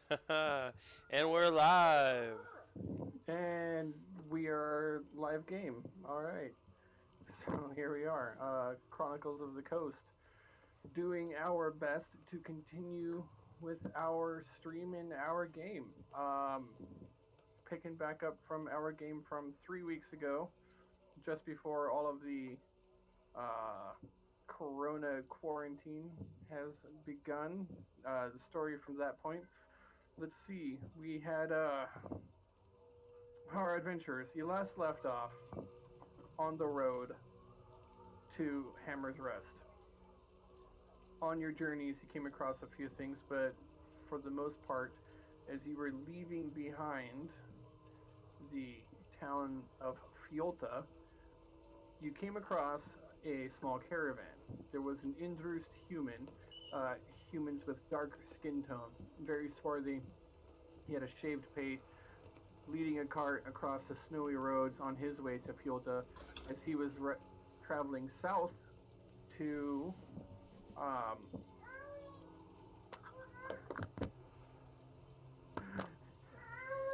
And we're live. And we are live game. All right. So here we are, Chronicles of the Coast, doing our best to continue with our stream and our game. Picking back up from our game from 3 weeks ago, just before all of the uh, Corona quarantine has begun. The story from that point. Let's see. We had our adventures. You last left off on the road to Hammer's Rest. On your journeys, you came across a few things, but for the most part, as you were leaving behind the town of Fiolta, you came across a small caravan. There was an Indrust human, humans with dark skin tone, very swarthy. He had a shaved pate, leading a cart across the snowy roads on his way to Fiolta as he was traveling south to um,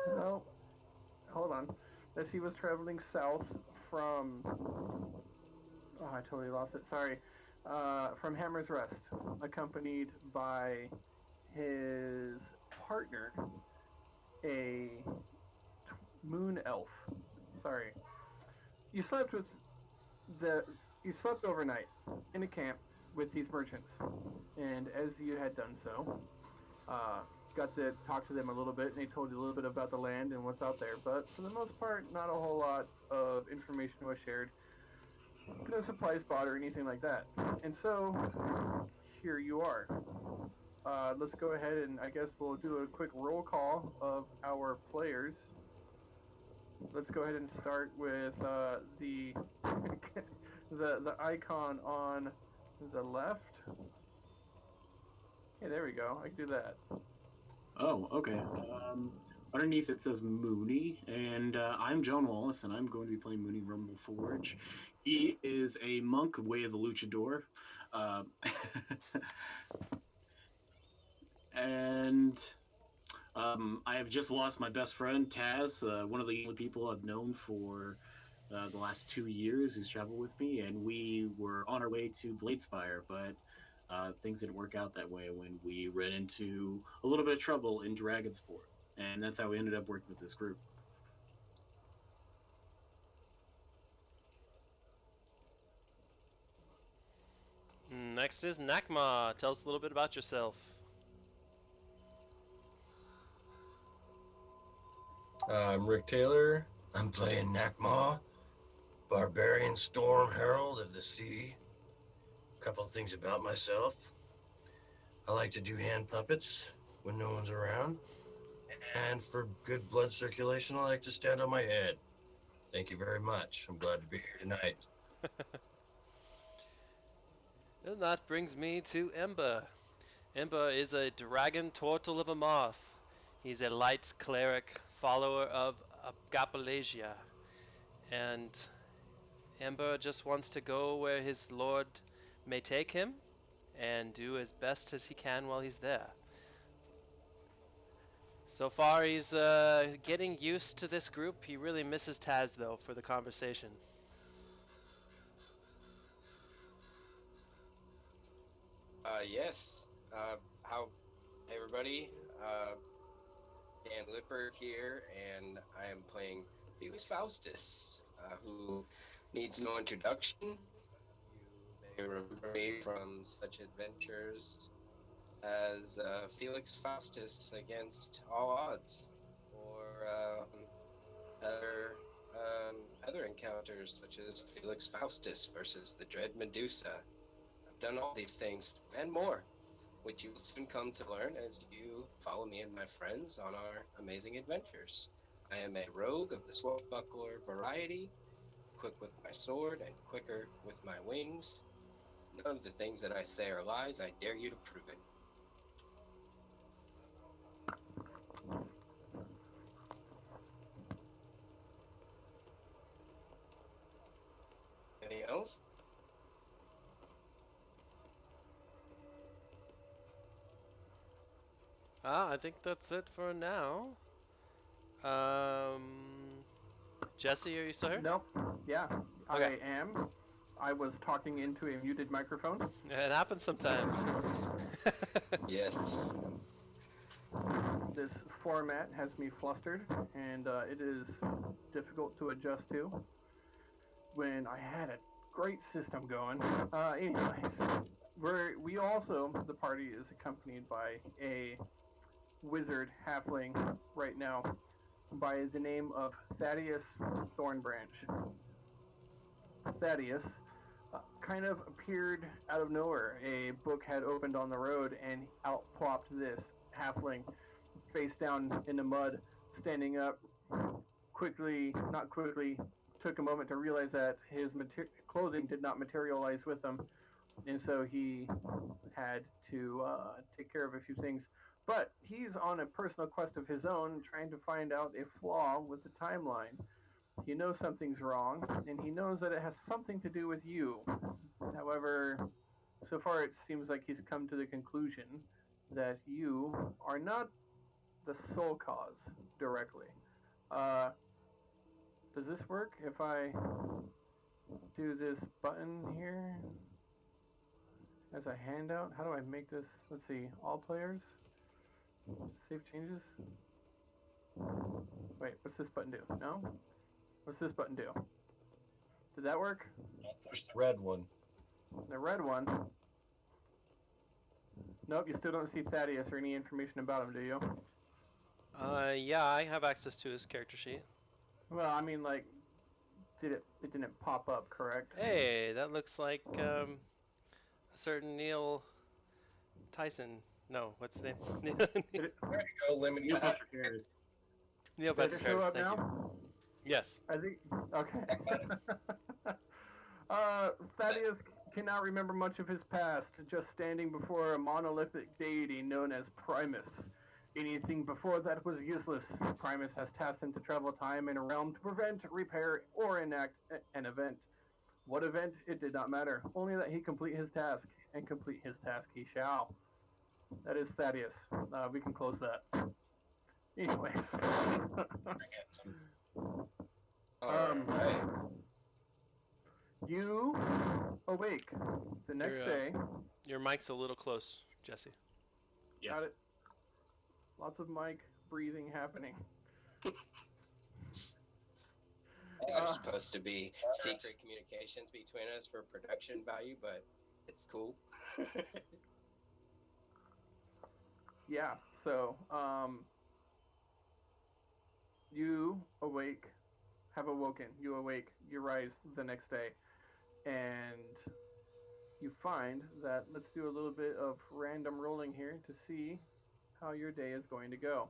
oh, hold on. As he was traveling south from, oh, I totally lost it. Sorry, from Hammer's Rest, accompanied by his partner, a moon elf. Sorry, you slept with you slept overnight in a camp with these merchants, and as you had done so, got to talk to them a little bit, and they told you a little bit about the land and what's out there. But for the most part, not a whole lot of information was shared. No supplies bought or anything like that. And so here you are. Let's go ahead and I guess we'll do a quick roll call of our players. Let's go ahead and start with the icon on the left. Hey, there we go. I can do that. Oh, okay. Underneath it says Mooney, and I'm John Wallace, and I'm going to be playing Mooney Rumble Forge. He is a monk, Way of the Luchador, uh, and I have just lost my best friend Taz, one of the only people I've known for the last 2 years who's traveled with me, and we were on our way to Bladespire, but things didn't work out that way when we ran into a little bit of trouble in Dragonsport, and that's how we ended up working with this group. Next is Nakma. Tell us a little bit about yourself. I'm Rick Taylor. I'm playing Nakma, Barbarian Storm Herald of the Sea. A couple of things about myself. I like to do hand puppets when no one's around. And for good blood circulation, I like to stand on my head. Thank you very much. I'm glad to be here tonight. And that brings me to Ember. Ember is a dragon turtle of a moth. He's a light cleric, follower of Agapalasia. And Ember just wants to go where his lord may take him and do as best as he can while he's there. So far, he's getting used to this group. He really misses Taz, though, for the conversation. Yes. Hey everybody. Dan Lipper here, and I am playing Felix Faustus, who needs no introduction. You may remember me from such adventures as Felix Faustus against all odds, or other encounters such as Felix Faustus versus the Dread Medusa. I've done all these things and more, which you will soon come to learn as you follow me and my friends on our amazing adventures. I am a rogue of the swashbuckler variety, quick with my sword and quicker with my wings. None of the things that I say are lies. I dare you to prove it. Anything else? I think that's it for now. Jesse, are you still here? Nope. Yeah, Okay. I am. I was talking into a muted microphone. It happens sometimes. Yes. This format has me flustered, and it is difficult to adjust to when I had a great system going. We also, the party is accompanied by a wizard halfling right now by the name of Thaddeus Thornbranch. Thaddeus kind of appeared out of nowhere. A book had opened on the road, and out plopped this halfling, face down in the mud, standing up. Quickly, not quickly, took a moment to realize that his clothing did not materialize with him, and so he had to take care of a few things. But he's on a personal quest of his own, trying to find out a flaw with the timeline. He knows something's wrong, and he knows that it has something to do with you. However, so far it seems like he's come to the conclusion that you are not the sole cause directly. Uh, does this work if I do this button here as a handout? How do I make this? Let's see, all players, save changes. Wait, what's this button do? No? What's this button do? Did that work? Push the red one. The red one. Nope, you still don't see Thaddeus or any information about him, do you? Yeah, I have access to his character sheet. Well, I mean, like, it didn't pop up, correct? Hey, that looks like a certain Neil Tyson. No, what's his name? Did it, There you go, Lemon. Neil Patrick Harris. Neil did it Patrick show Harris. up Thank now? you. Yes. I think. Okay. Thaddeus cannot remember much of his past, just standing before a monolithic deity known as Primus. Anything before that was useless. Primus has tasked him to travel time and a realm to prevent, repair, or enact an event. What event? It did not matter. Only that he complete his task, and complete his task he shall. That is Thaddeus. We can close that. Anyways. Alright. You awake the next Your, day. Your mic's a little close, Jesse. Yeah. Got it. Lots of mic breathing happening. These are supposed to be secret communications between us for production value, but it's cool. Yeah, so you awake, have awoken. You awake, you rise the next day, and you find that, let's do a little bit of random rolling here to see how your day is going to go.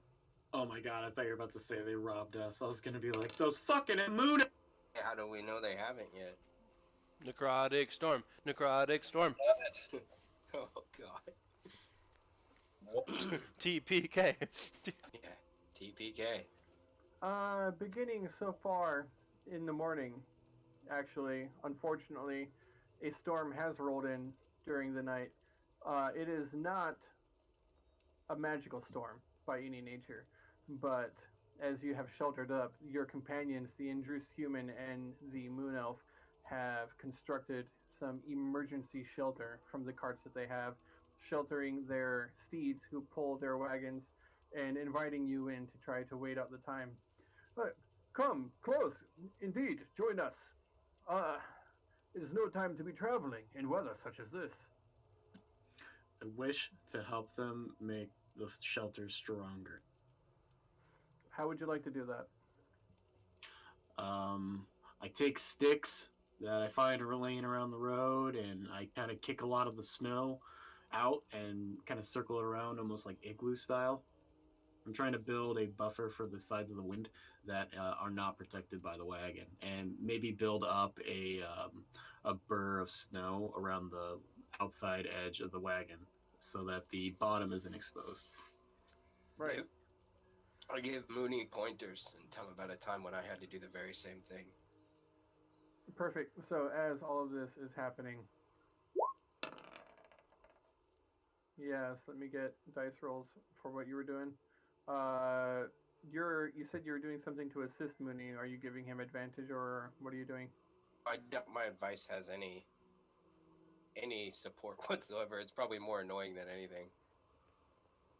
Oh my god, I thought you were about to say they robbed us. I was gonna be like, those fucking moon. How do we know they haven't yet? Necrotic storm. Necrotic storm. Oh god. TPK. Yeah. TPK. Beginning so far in the morning, actually, unfortunately, a storm has rolled in during the night. It is not a magical storm by any nature, but as you have sheltered up, your companions, the Indruced human and the moon elf, have constructed some emergency shelter from the carts that they have, sheltering their steeds who pull their wagons and inviting you in to try to wait out the time. Come, close, indeed, join us. It is no time to be traveling in weather such as this. I wish to help them make the shelter stronger. How would you like to do that? I take sticks that I find are laying around the road, and I kind of kick a lot of the snow out and kind of circle it around almost like igloo style. I'm trying to build a buffer for the sides of the wind that are not protected by the wagon, and maybe build up a burr of snow around the outside edge of the wagon so that the bottom isn't exposed. Right. Yep. I give Mooney pointers and tell him about a time when I had to do the very same thing. Perfect. So as all of this is happening, Yes, let me get dice rolls for what you were doing. Uh, you said you were doing something to assist Mooney. Are you giving him advantage or what are you doing? I doubt my advice has any support whatsoever. It's probably more annoying than anything.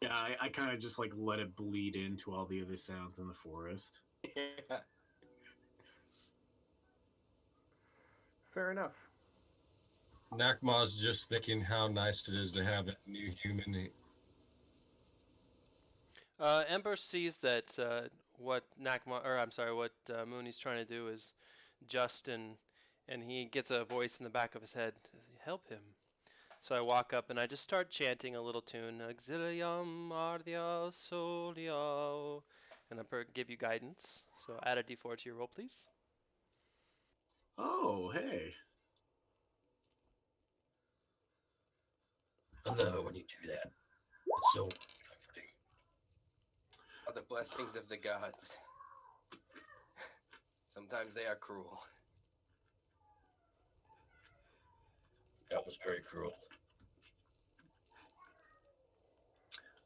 Yeah, I kind of just like let it bleed into all the other sounds in the forest. Yeah. Fair enough. Nakma's just thinking how nice it is to have a new human. Ember sees that what what Mooney's trying to do is just, and he gets a voice in the back of his head, help him. So I walk up and I just start chanting a little tune, Auxilium Ardia Solio, and give you guidance. So add a d4 to your roll, please. Oh, hey. I love it when you do that. It's so comforting. Oh, the blessings of the gods. Sometimes they are cruel. That was very cruel.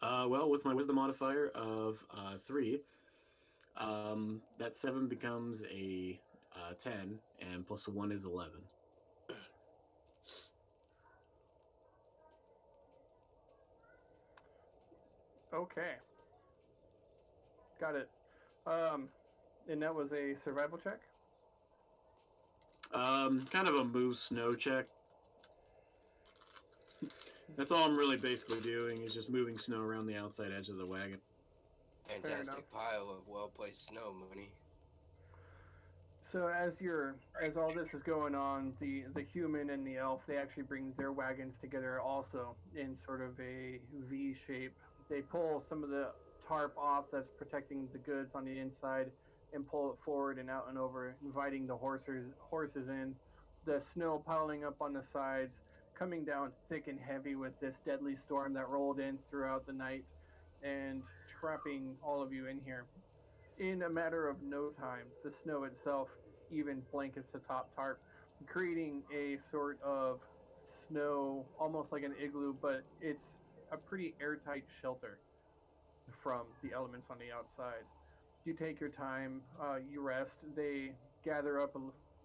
Well, with my wisdom modifier of 3, that 7 becomes a 10, and plus 1 is 11. Okay. Got it. And that was a survival check? Kind of a move snow check. That's all I'm really basically doing is just moving snow around the outside edge of the wagon. Fair enough. Fantastic pile of well-placed snow, Mooney. So as all this is going on, the human and the elf, they actually bring their wagons together also in sort of a V shape. They pull some of the tarp off that's protecting the goods on the inside and pull it forward and out and over, inviting the horses in. The snow piling up on the sides, coming down thick and heavy with this deadly storm that rolled in throughout the night and trapping all of you in here. In a matter of no time, the snow itself even blankets the top tarp, creating a sort of snow, almost like an igloo, but it's a pretty airtight shelter from the elements on the outside. You take your time, you rest. They gather up a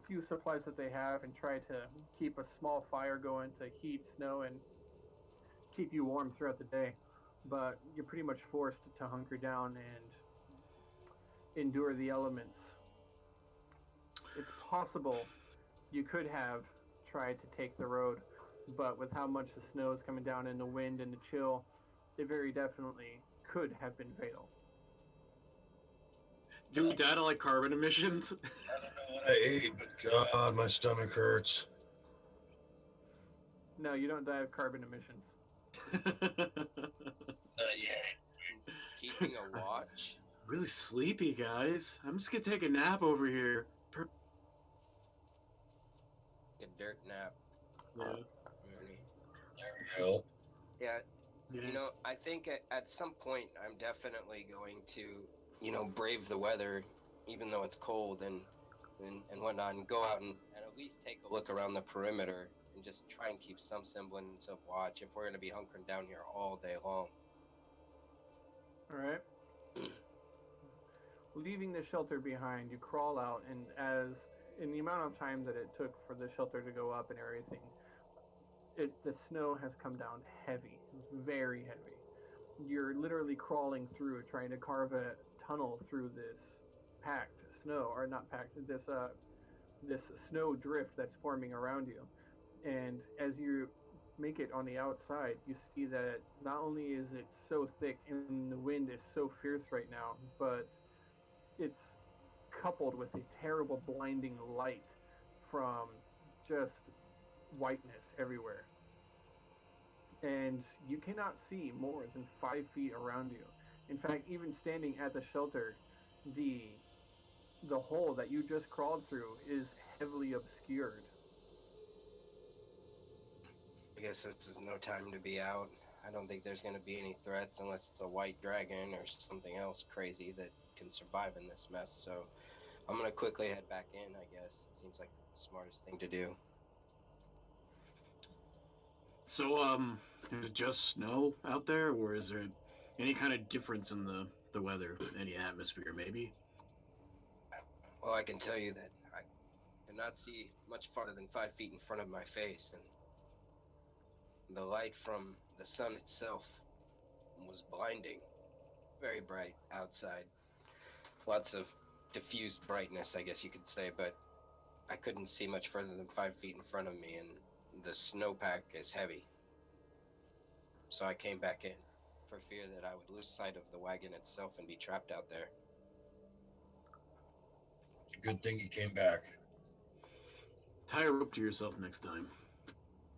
few supplies that they have and try to keep a small fire going to heat snow and keep you warm throughout the day. But you're pretty much forced to hunker down and endure the elements. It's possible you could have tried to take the road, but with how much the snow is coming down and the wind and the chill, it very definitely could have been fatal. Do we die to like carbon emissions? I don't know what I ate, but God, my stomach hurts. No, you don't die of carbon emissions. Not yet. Keeping a watch. Really sleepy, guys. I'm just gonna take a nap over here. A dirt nap, Yeah. Mooney. There we go. Yeah, Yeah. you know, I think at some point I'm definitely going to, brave the weather, even though it's cold and whatnot, and go out and at least take a look around the perimeter and just try and keep some semblance of watch if we're going to be hunkering down here all day long. All right. Leaving the shelter behind, you crawl out, and as in the amount of time that it took for the shelter to go up and everything, the snow has come down heavy, very heavy. You're literally crawling through, trying to carve a tunnel through this packed snow, or not packed, this snow drift that's forming around you. And as you make it on the outside, you see that not only is it so thick and the wind is so fierce right now, but it's coupled with a terrible blinding light from just whiteness everywhere. And you cannot see more than 5 feet around you. In fact, even standing at the shelter, the the hole that you just crawled through is heavily obscured. I guess this is no time to be out. I don't think there's going to be any threats unless it's a white dragon or something else crazy that can survive in this mess. So I'm going to quickly head back in, I guess. It seems like the smartest thing to do. So, is it just snow out there, or is there any kind of difference in the weather, any atmosphere, maybe? Well, I can tell you that I cannot see much farther than 5 feet in front of my face, and the light from the sun itself was blinding. Very bright outside. Lots of diffused brightness, I guess you could say, but I couldn't see much further than 5 feet in front of me, and the snowpack is heavy. So I came back in for fear that I would lose sight of the wagon itself and be trapped out there. It's a good thing you came back. Tie a rope to yourself next time.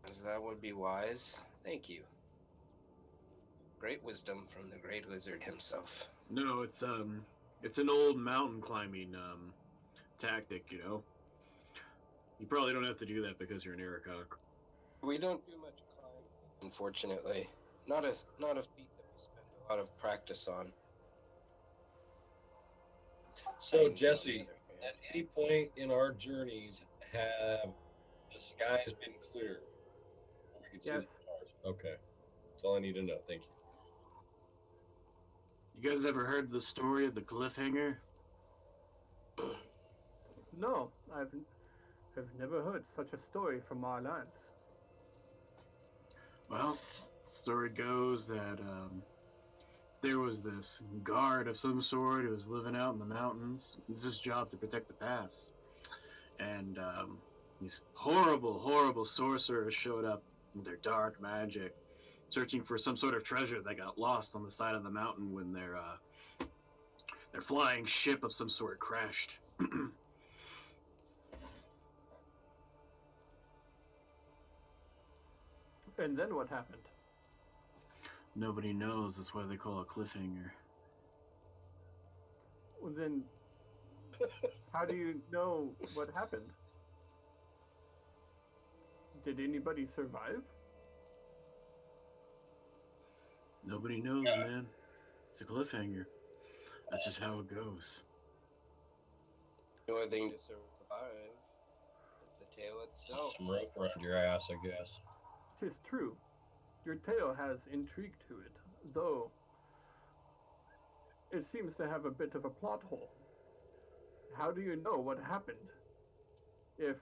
As that would be wise. Thank you. Great wisdom from the great lizard himself. No, it's an old mountain climbing tactic, you know. You probably don't have to do that because you're an Aircock. We don't do much climbing, unfortunately. Not a feat that we spend a lot of practice on. So, And Jesse, on the other at hand, any point in our journeys, have the skies been clear? We can see Yes. the stars. Okay. That's all I need to know. Thank you. You guys ever heard the story of the cliffhanger? No, I've never heard such a story from our lands. Well, the story goes that there was this guard of some sort who was living out in the mountains. It's his job to protect the pass. And these horrible, horrible sorcerers showed up with their dark magic, searching for some sort of treasure that got lost on the side of the mountain when their flying ship of some sort crashed. And then what happened? Nobody knows. That's why they call it cliffhanger. Well, then, how do you know what happened? Did anybody survive? Nobody knows, man. It's a cliffhanger. That's just how it goes. the only thing to survive is the tale itself. Some rope around your ass, I guess. 'Tis true. Your tale has intrigue to it, though it seems to have a bit of a plot hole. How do you know what happened if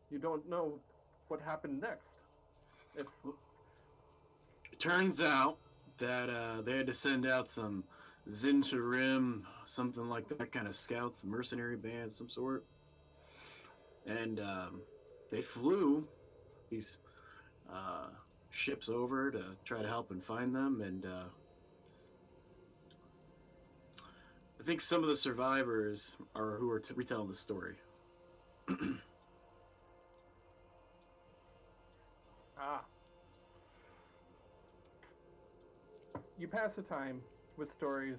you don't know what happened next? If It turns out that they had to send out some Zintarim, something like that kind of scouts, mercenary band of some sort. And they flew these ships over to try to help and find them. And I think some of the survivors are who are retelling the story. ah, you pass the time with stories,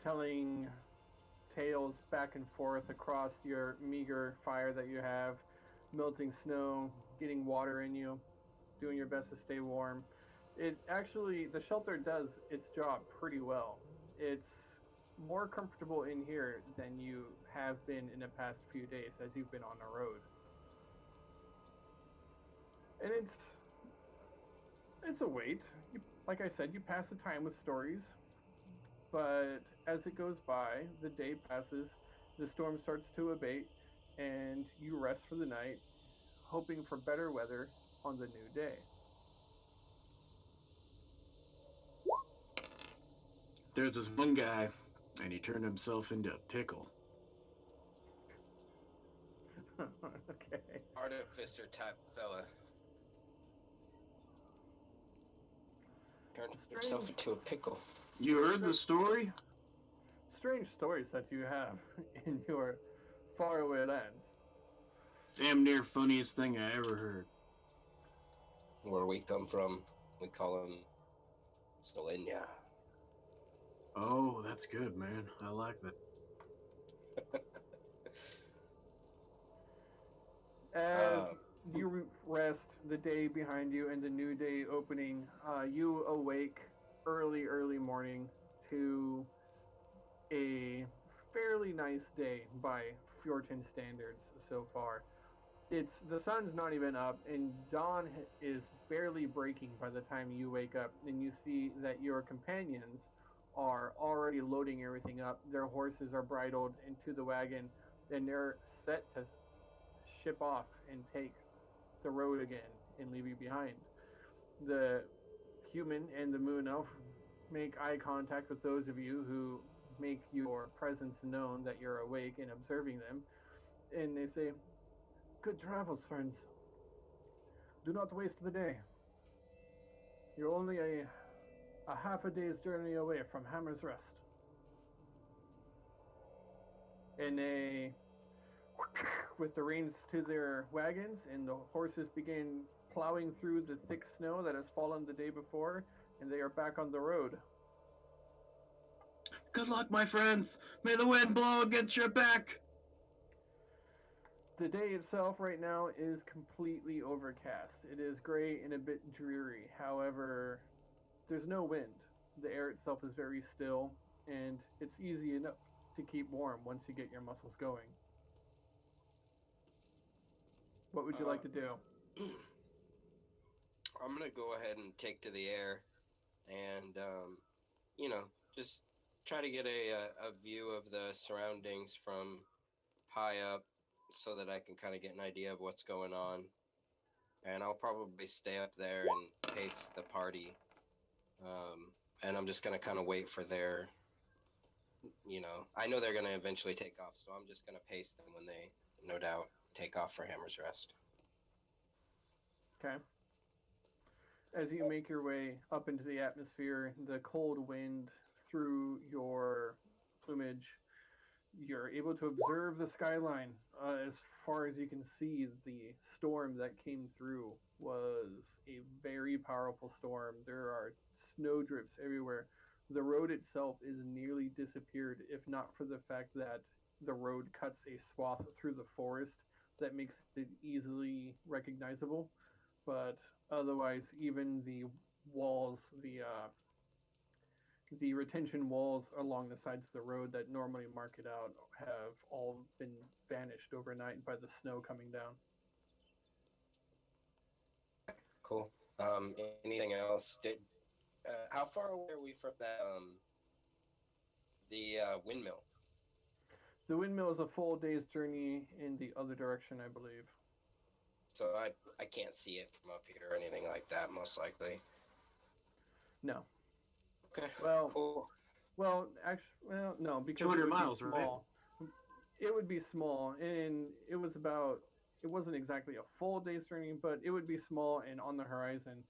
telling tales back and forth across your meager fire that you have, melting snow, getting water in you, doing your best to stay warm. It actually, the shelter does its job pretty well. It's more comfortable in here than you have been in the past few days as you've been on the road. And it's a wait. Like I said, you pass the time with stories, but as it goes by, the day passes, the storm starts to abate, and you rest for the night, hoping for better weather on the new day. There's this one guy, and he turned himself into a pickle. Okay. Artificer type fella. Turned himself into a pickle. You heard the story? Strange stories that you have in your faraway lands. Damn near funniest thing I ever heard. Where we come from, we call him Solenia. Oh, that's good, man. I like that. As you rest the day behind you and the new day opening, you awake early morning to a fairly nice day by Fjorton standards so far. It's the sun's not even up, and dawn is barely breaking by the time you wake up, and you see that your companions are already loading everything up. Their horses are bridled into the wagon, and they're set to ship off and take the road again and leave you behind. The human and the moon elf make eye contact with those of you who make your presence known that you're awake and observing them, and they say, "Good travels, friends. Do not waste the day. You're only a half a day's journey away from Hammer's Rest." And they, with the reins to their wagons, and the horses begin plowing through the thick snow that has fallen the day before, and they are back on the road. Good luck, my friends. May the wind blow against your back. The day itself right now is completely overcast. It is gray and a bit dreary. However, there's no wind. The air itself is very still, and it's easy enough to keep warm once you get your muscles going. What would you like to do? I'm gonna go ahead and take to the air, and just try to get a view of the surroundings from high up, so that I can kind of get an idea of what's going on. And I'll probably stay up there and pace the party. And I'm just gonna kind of wait for their, I know they're gonna eventually take off, so I'm just gonna pace them when they, no doubt, take off for Hammer's Rest. Okay. As you make your way up into the atmosphere, the cold wind through your plumage, you're able to observe the skyline. As far as you can see, the storm that came through was a very powerful storm. There are snowdrifts everywhere. The road itself is nearly disappeared, if not for the fact that the road cuts a swath through the forest that makes it easily recognizable. But otherwise, even the walls, the retention walls along the sides of the road that normally mark it out have all been vanished overnight by the snow coming down. Cool. Anything else? How far away are we from that? The windmill. The windmill is a full day's journey in the other direction, I believe. So I can't see it from up here or anything like that, most likely. No. Okay. Well, Cool. no, because 200 it would miles, be right? small. It would be small, and it was about. It wasn't exactly a full day's journey, but it would be small and on the horizon,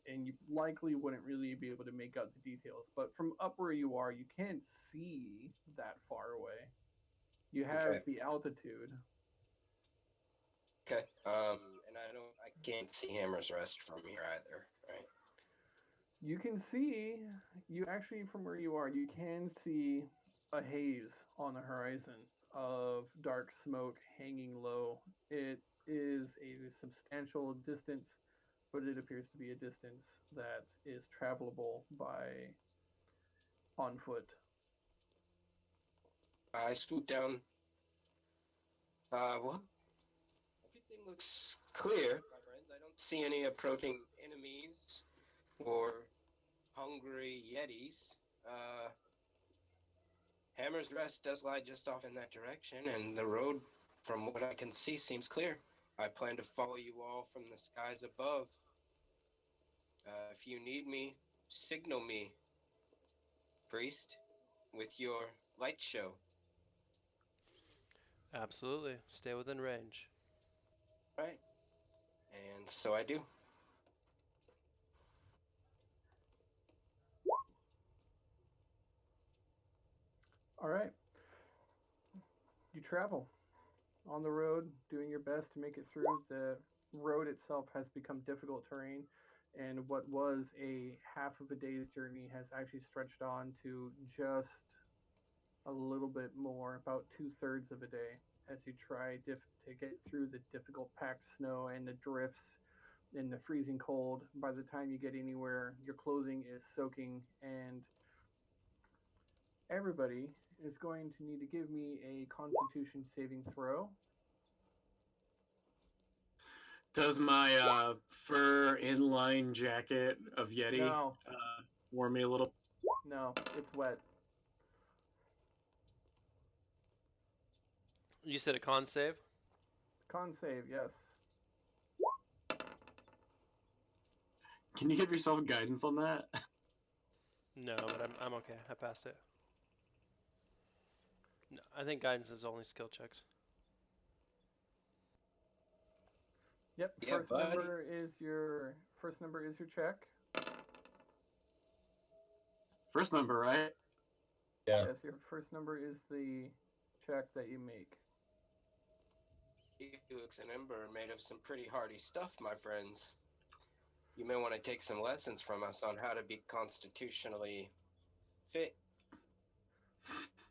and you likely wouldn't really be able to make out the details. But from up where you are, you can't see that far away. You have Okay. the altitude. Okay. And I can't see Hammer's Rest from here either, right? You can see, you actually, from where you are, you can see a haze on the horizon of dark smoke hanging low. It is a substantial distance, but it appears to be a distance that is travelable by on foot. I swoop down. Well, everything looks clear, my friends. I don't see any approaching enemies or hungry yetis. Hammer's Rest does lie just off in that direction, and the road, from what I can see, seems clear. I plan to follow you all from the skies above. If you need me, signal me, priest, with your light show. Absolutely. Stay within range. Right? And so I do. All right. You travel on the road, doing your best to make it through. The road itself has become difficult terrain, and what was a half of a day's journey has actually stretched on to just a little bit more, about 2/3 of a day, as you try to get through the difficult packed snow and the drifts in the freezing cold. By the time you get anywhere, your clothing is soaking, and everybody is going to need to give me a Constitution saving throw. Does my fur inline jacket of Yeti No, warm me a little? no, it's wet. You said a con save? Con save, yes. Can you give yourself guidance on that? No, but I'm okay. I passed it. No, I think guidance is only skill checks. Yep. Yeah, First buddy. number is your check. First number, right? Yeah. Yes, your first number is the check that you make. Felix and Ember are made of some pretty hardy stuff, my friends. You may want to take some lessons from us on how to be constitutionally fit.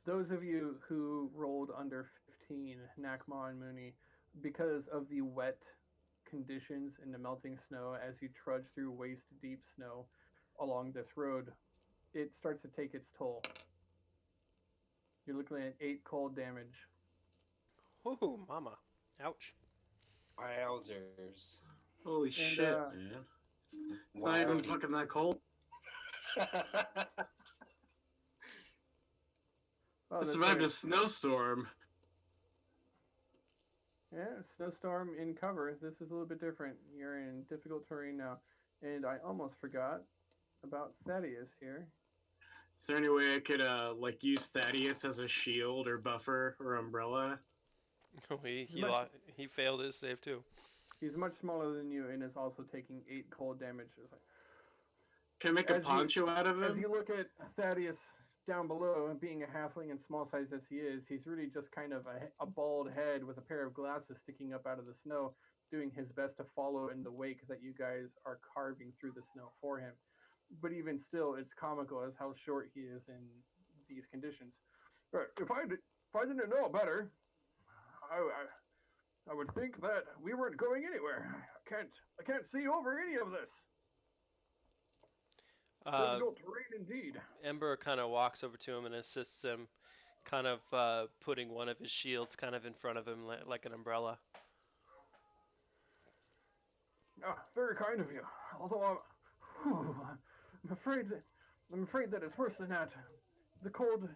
Those of you who rolled under 15, Nakma and Mooney, because of the wet conditions in the melting snow as you trudge through waist deep snow along this road, it starts to take its toll. You're looking at 8 cold damage. Ooh, mama. Ouch. Wowzers. Holy shit, man. It's not even fucking that cold. Oh, I that's survived right. a snowstorm. Yeah, snowstorm in cover. This is a little bit different. You're in difficult terrain now. And I almost forgot about Thaddeus here. Is there any way I could like use Thaddeus as a shield or buffer or umbrella? He failed his save too. He's much smaller than you and is also taking 8 cold damage. Can I make a poncho out of him? As you look at Thaddeus down below, and being a halfling and small sized as he is, he's really just kind of a bald head with a pair of glasses sticking up out of the snow, doing his best to follow in the wake that you guys are carving through the snow for him. But even still, it's comical as how short he is in these conditions. Right, if I didn't know better, I would think that we weren't going anywhere. I can't see over any of this. Difficult terrain indeed. Ember kind of walks over to him and assists him, kind of putting one of his shields kind of in front of him like an umbrella. Very kind of you. Although I'm afraid that it's worse than that. The cold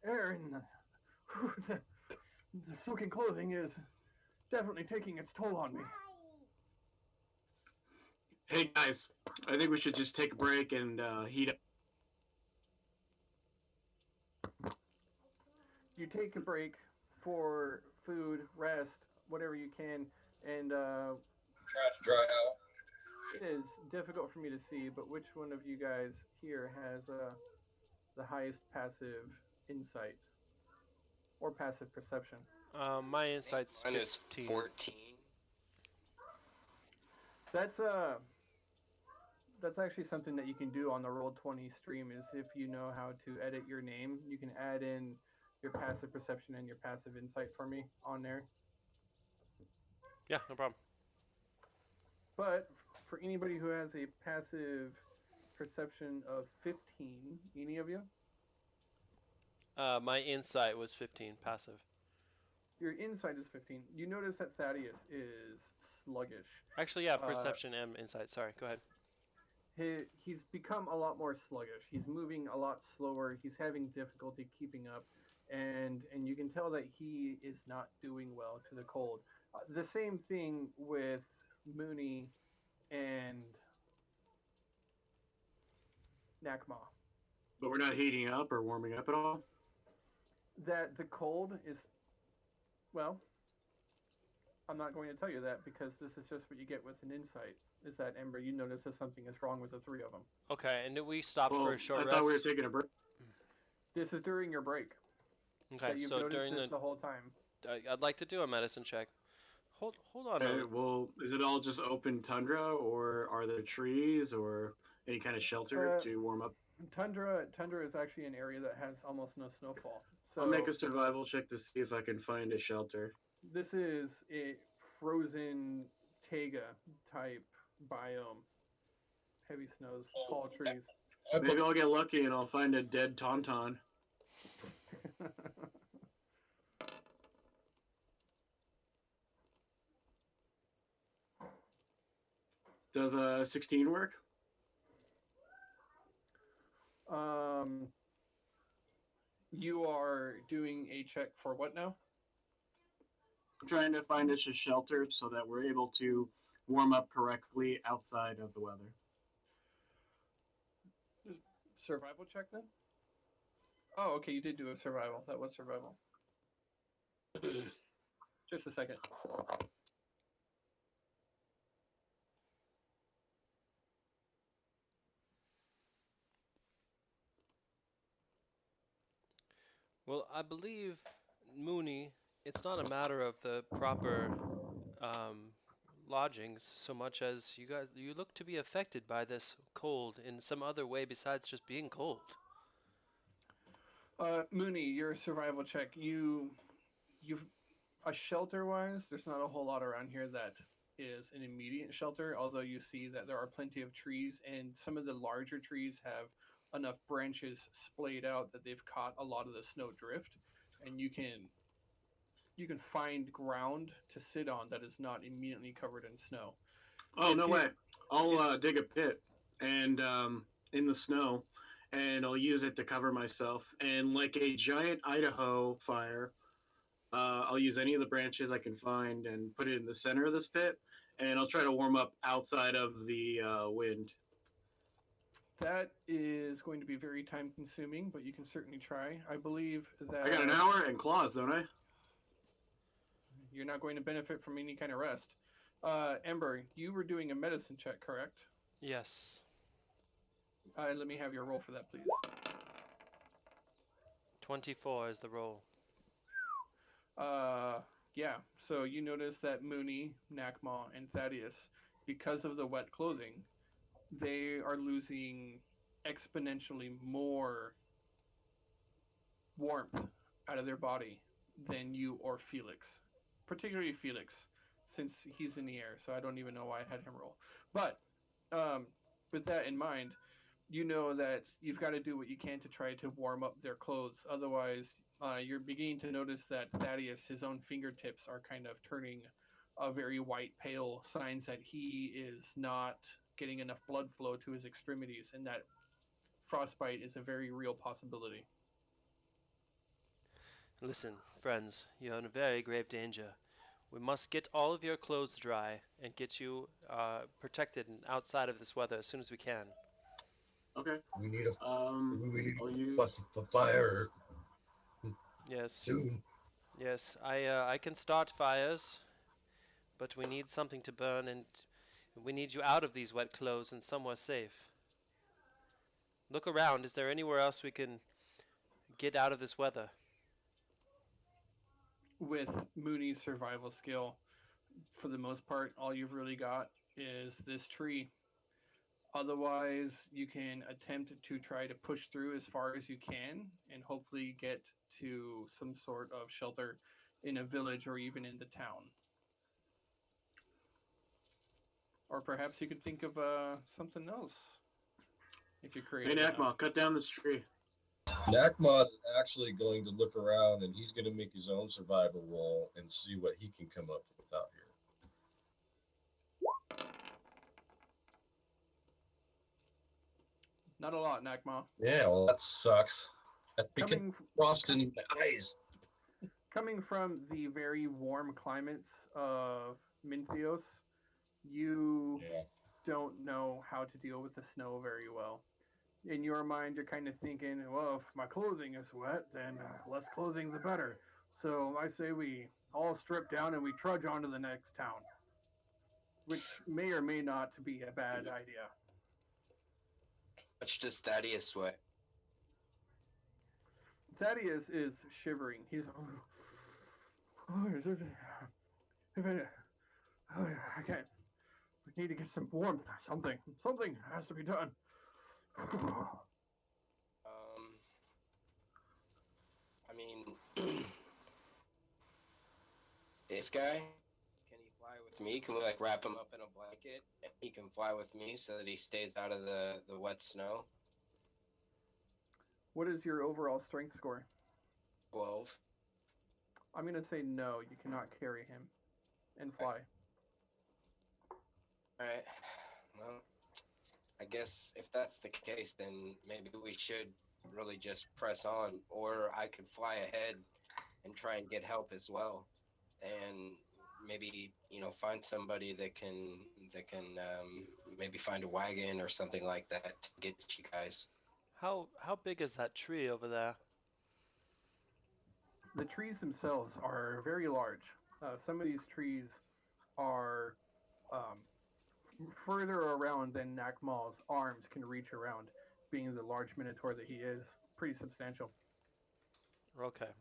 air and the soaking clothing is definitely taking its toll on me. Hey guys, I think we should just take a break and heat up. You take a break for food, rest, whatever you can, and Try to dry out. it is difficult for me to see, but which one of you guys here has the highest passive insight or passive perception? My insight's Mine is 15. 14. That's actually something that you can do on the Roll20 stream. Is if you know how to edit your name, you can add in your passive perception and your passive insight for me on there. Yeah, no problem. But for anybody who has a passive perception of 15, any of you? My insight was 15, passive. Your insight is 15. You notice that Thaddeus is sluggish. Actually, yeah, perception and insight. Sorry, go ahead. He's become a lot more sluggish. He's moving a lot slower. He's having difficulty keeping up, and you can tell that he is not doing well to the cold. The same thing with Mooney and Nakma. But we're not heating up or warming up at all? That the cold is, well, I'm not going to tell you that because this is just what you get with an insight. Is that, Ember, you notice that something is wrong with the three of them. Okay, and did we stop for a short I rest? thought we were taking a break. This is during your break. Okay, you've so noticed during this the whole time. I'd like to do a medicine check. Hold on. Well, is it all just open tundra, or are there trees, or any kind of shelter to warm up? Tundra is actually an area that has almost no snowfall. So I'll make a survival check to see if I can find a shelter. This is a frozen taiga type biome. Heavy snows, tall trees. Maybe I'll get lucky and I'll find a dead tauntaun. Does a 16 work? Um, you are doing a check for what now? I'm trying to find us a shelter so that we're able to warm up correctly outside of the weather. Survival check then? Oh, okay, you did do a survival. That was survival. Just a second. Well, I believe, Mooney, it's not a matter of the proper um, lodgings so much as you look to be affected by this cold in some other way besides just being cold. Mooney, your survival check. You shelter wise, there's not a whole lot around here that is an immediate shelter. Although you see that there are plenty of trees, and some of the larger trees have enough branches splayed out that they've caught a lot of the snow drift, and you can find ground to sit on that is not immediately covered in snow. Oh, Is no he? way. I'll Is dig a pit and in the snow, and I'll use it to cover myself. And like a giant Idaho fire, I'll use any of the branches I can find and put it in the center of this pit, and I'll try to warm up outside of the wind. that is going to be very time consuming, but you can certainly try. I believe I got an that hour and claws, don't I? you're not going to benefit from any kind of rest. Ember, you were doing a medicine check, correct? Yes. Let me have your roll for that, please. 24 is the roll. Uh, yeah. So you notice that Mooney, Nakma, and Thaddeus, because of the wet clothing, they are losing exponentially more warmth out of their body than you or Felix. Particularly Felix, since he's in the air. So I don't even know why I had him roll. But um, with that in mind, you know that you've got to do what you can to try to warm up their clothes. Otherwise, you're beginning to notice that Thaddeus, his own fingertips, are kind of turning a very white, pale, signs that he is not getting enough blood flow to his extremities, and that frostbite is a very real possibility. Listen, friends, you're in very grave danger. We must get all of your clothes dry and get you protected and outside of this weather as soon as we can. Okay. We need a I'll use. fire Yes, soon. yes. I can start fires, but we need something to burn, and we need you out of these wet clothes and somewhere safe. Look around. Is there anywhere else we can get out of this weather? With Mooney's survival skill, for the most part, all you've really got is this tree. Otherwise, you can attempt to try to push through as far as you can and hopefully get to some sort of shelter in a village or even in the town. Or perhaps you could think of something else if you're Hey, creative enough. Nakma, cut down this tree. Nakmod is actually going to look around and he's going to make his own survival roll and see what he can come up with out here. Not a lot, Nakma. Yeah, well, that sucks. That became Coming frost in my eyes. coming from the very warm climates of Minthios, you Yeah. don't know how to deal with the snow very well. In your mind, you're kind of thinking, well, if my clothing is wet, then less clothing the better. So I say we all strip down and we trudge on to the next town, which may or may not be a bad idea. Much does Thaddeus sweat? Thaddeus is shivering. He's, oh, is it, oh, I can't. We need to get some warmth. Something has to be done. I mean, this guy, can he fly with me? Can we like wrap him up in a blanket and he can fly with me so that he stays out of the wet snow? What is your overall strength score? 12. I'm going to say no, you cannot carry him and fly. All right. Well, I guess if that's the case, then maybe we should really just press on, or I could fly ahead and try and get help as well, and maybe find somebody that can maybe find a wagon or something like that to get you guys. How big is that tree over there? The trees themselves are very large. Some of these trees are um, further around than Nakmal's arms can reach around, being the large minotaur that he is. Pretty substantial. Okay.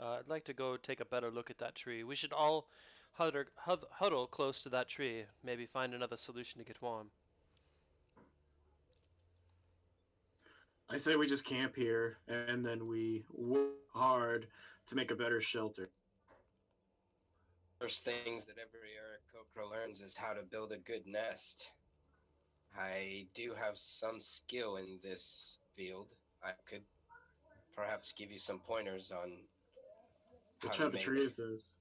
I'd like to go take a better look at that tree. We should all huddle close to that tree. Maybe find another solution to get warm. I say we just camp here and then we work hard to make a better shelter. First things that every Aarakocra learns is how to build a good nest. I do have some skill in this field. I could perhaps give you some pointers on how What to type of make. tree is this?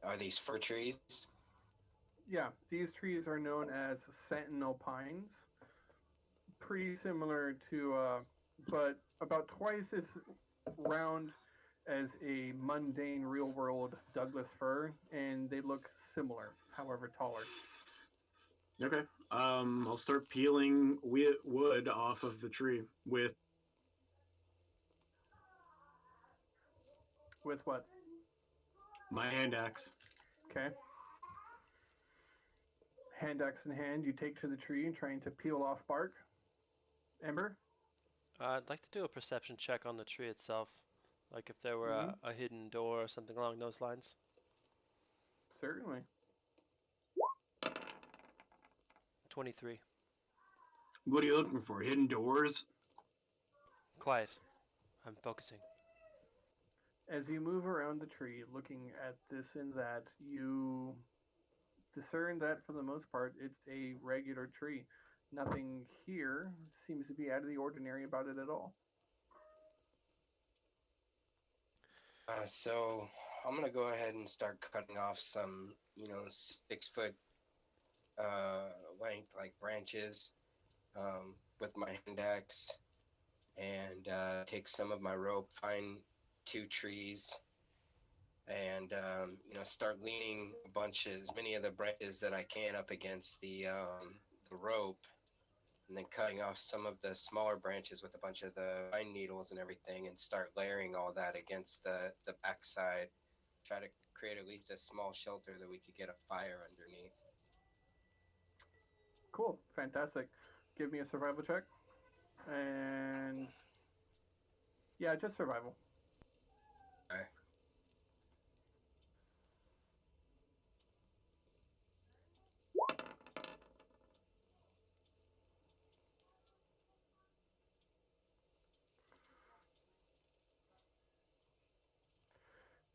Are these fir trees? Yeah, these trees are known as sentinel pines. Pretty similar to, but about twice as round as a mundane real world Douglas fir, and they look similar, however taller. Okay. I'll start peeling wood off of the tree with With what? my hand axe. Okay. Hand axe in hand, you take to the tree, trying to peel off bark. Ember? I'd like to do a perception check on the tree itself. Like if there were Mm-hmm. a hidden door or something along those lines. Certainly. 23. What are you looking for? Hidden doors? Quiet. I'm focusing. As you move around the tree, looking at this and that, you discern that for the most part it's a regular tree. Nothing here seems to be out of the ordinary about it at all. So I'm gonna go ahead and start cutting off some, 6 foot length like branches with my hand axe, and take some of my rope, find 2 trees, and start leaning as many of the branches that I can up against the rope, and then cutting off some of the smaller branches with a bunch of the pine needles and everything, and start layering all that against the backside. Try to create at least a small shelter that we could get a fire underneath. Cool. Fantastic. Give me a survival check. And yeah, just survival. Okay.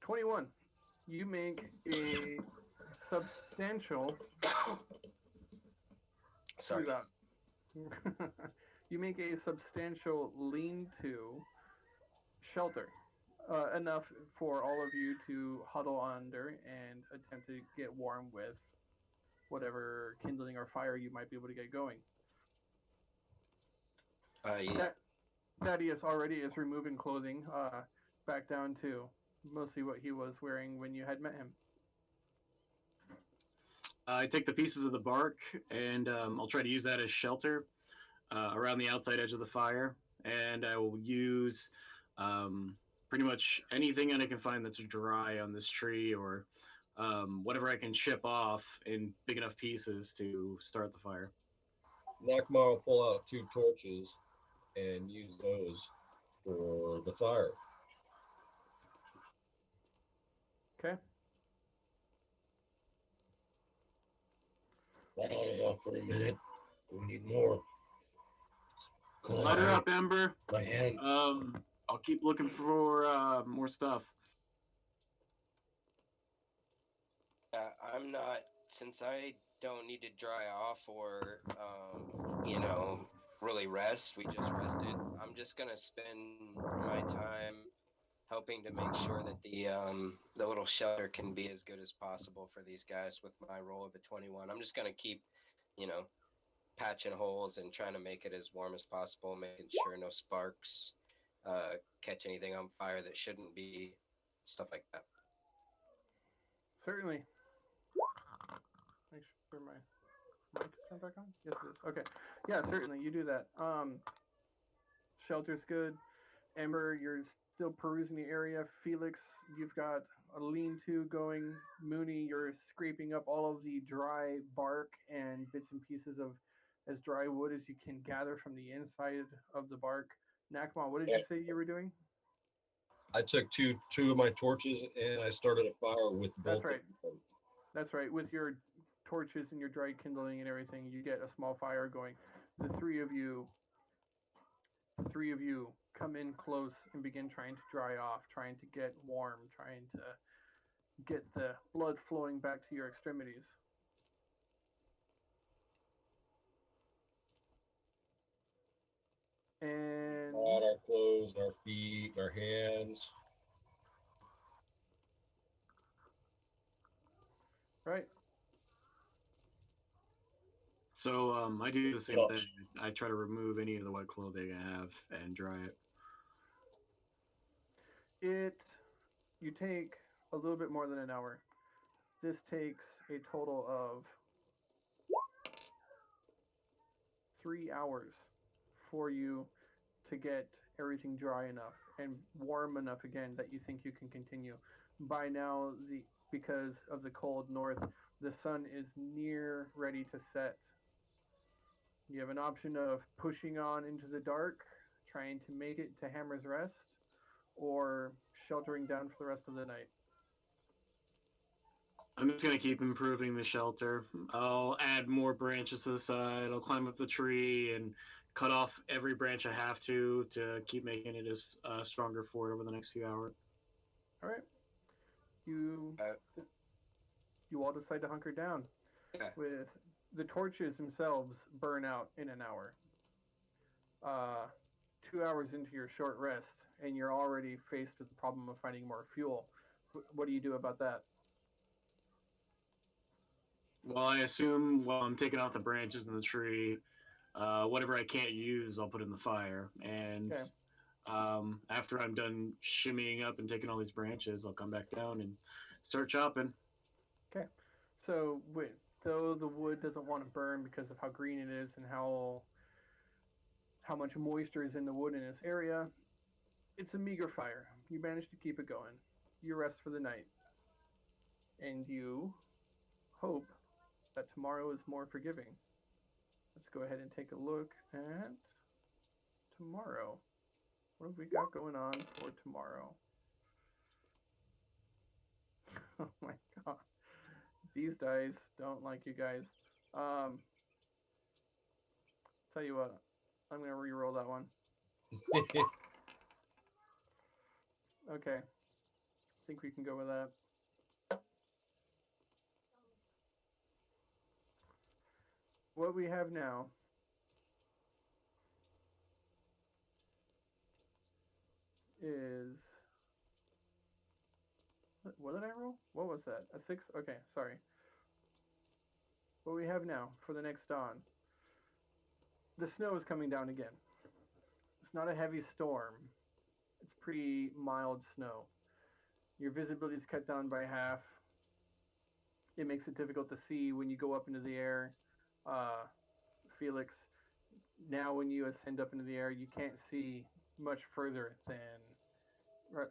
21. You make a substantial Sorry. you make a substantial lean-to shelter, enough for all of you to huddle under and attempt to get warm with whatever kindling or fire you might be able to get going. Yeah. Thaddeus already is removing clothing, back down to mostly what he was wearing when you had met him. I take the pieces of the bark and I'll try to use that as shelter around the outside edge of the fire. And I will use pretty much anything that I can find that's dry on this tree or whatever I can chip off in big enough pieces to start the fire. Nakma will pull out 2 torches and use those for the fire. Okay. That ought to help for a minute. We need more. Light her up, Ember. My hand. I'll keep looking for more stuff. I'm not, since I don't need to dry off or, really rest. We just rested. I'm just gonna spend my time helping to make sure that the little shelter can be as good as possible for these guys with my roll of a 21. I'm just gonna keep you know, patching holes and trying to make it as warm as possible, making sure no sparks catch anything on fire that shouldn't be, stuff like that. Certainly. Make sure my mic is turned back on. Yes, it is. Okay. Yeah, certainly. You do that. Shelter's good. Ember, you're still perusing the area. Felix, you've got a lean-to going. Mooney, you're scraping up all of the dry bark and bits and pieces of as dry wood as you can gather from the inside of the bark. Nakma, what did you say you were doing? I took two of my torches and I started a fire with That's both right. of them. That's right. With your torches and your dry kindling and everything, you get a small fire going. The three of you come in close and begin trying to dry off, trying to get warm, trying to get the blood flowing back to your extremities. And On our clothes, our feet, our hands. right. So I do the same Yeah. thing. I try to remove any of the wet clothing I have and dry it. You take a little bit more than an hour. This takes a total of 3 hours for you to get everything dry enough and warm enough again that you think you can continue. By now, because of the cold north, the sun is near ready to set. You have an option of pushing on into the dark, trying to make it to Hammer's Rest, or sheltering down for the rest of the night. I'm just gonna keep improving the shelter. I'll add more branches to the side. I'll climb up the tree and cut off every branch I have to keep making it as stronger for it over the next few hours. All right. You Uh, you all decide to hunker down. yeah. With the torches themselves burn out in an hour. 2 hours into your short rest, and you're already faced with the problem of finding more fuel. What do you do about that? Well, I assume while I'm taking off the branches in the tree, whatever I can't use, I'll put in the fire. And Okay. after I'm done shimmying up and taking all these branches, I'll come back down and start chopping. Okay. So, though the wood doesn't want to burn because of how green it is and how much moisture is in the wood in this area, it's a meager fire. You manage to keep it going. You rest for the night, and you hope that tomorrow is more forgiving. Let's go ahead and take a look at tomorrow. What have we got going on for tomorrow? Oh my god. These dice don't like you guys. Tell you what, I'm gonna re-roll that one. Okay. I think we can go with that. What we have now is, what did I roll? What was that? A 6? Okay, sorry. What we have now for the next dawn, the snow is coming down again. It's not a heavy storm. It's pretty mild snow. Your visibility is cut down by half. It makes it difficult to see when you go up into the air. Felix, now when you ascend up into the air, you can't see much further than,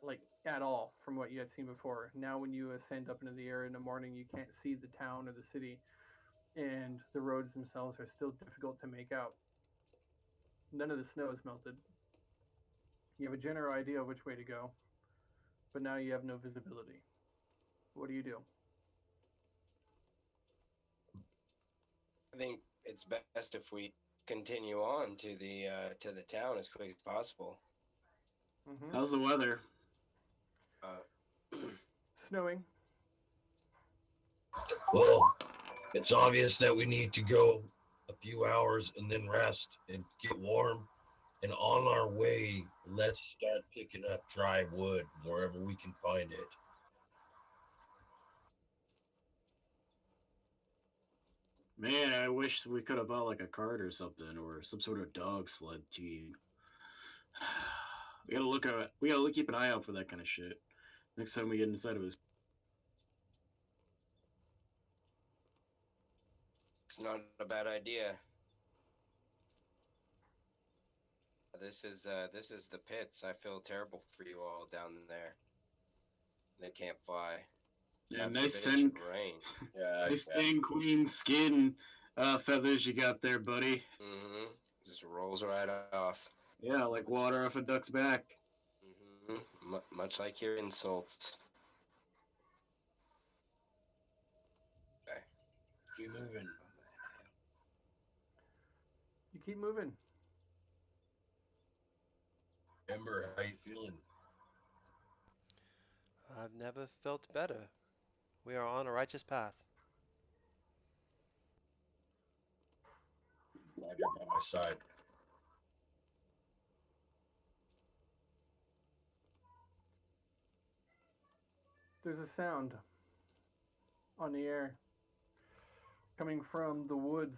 like, at all from what you had seen before. Now when you ascend up into the air in the morning, you can't see the town or the city, and the roads themselves are still difficult to make out. None of the snow is melted. You have a general idea of which way to go, but now you have no visibility. What do you do? I think it's best if we continue on to the town as quick as possible. Mm-hmm. How's the weather? Snowing. Well, it's obvious that we need to go a few hours and then rest and get warm. And on our way, let's start picking up dry wood wherever we can find it. Man, I wish we could have bought like a cart or something, or some sort of dog sled team. We gotta keep an eye out for that kind of shit. Next time we get inside of his. It's not a bad idea. This is the pits. I feel terrible for you all down there. They can't fly. Yeah, God nice forbid it should sand, rain. Yeah, nice sand queen skin feathers you got there, buddy. Mm-hmm. Just rolls right off. Yeah, like water off a duck's back. Mm-hmm. Much like your insults. Okay. Keep moving. You keep moving. Ember, how you feeling? I've never felt better. We are on a righteous path. Glad you're by my side. There's a sound on the air coming from the woods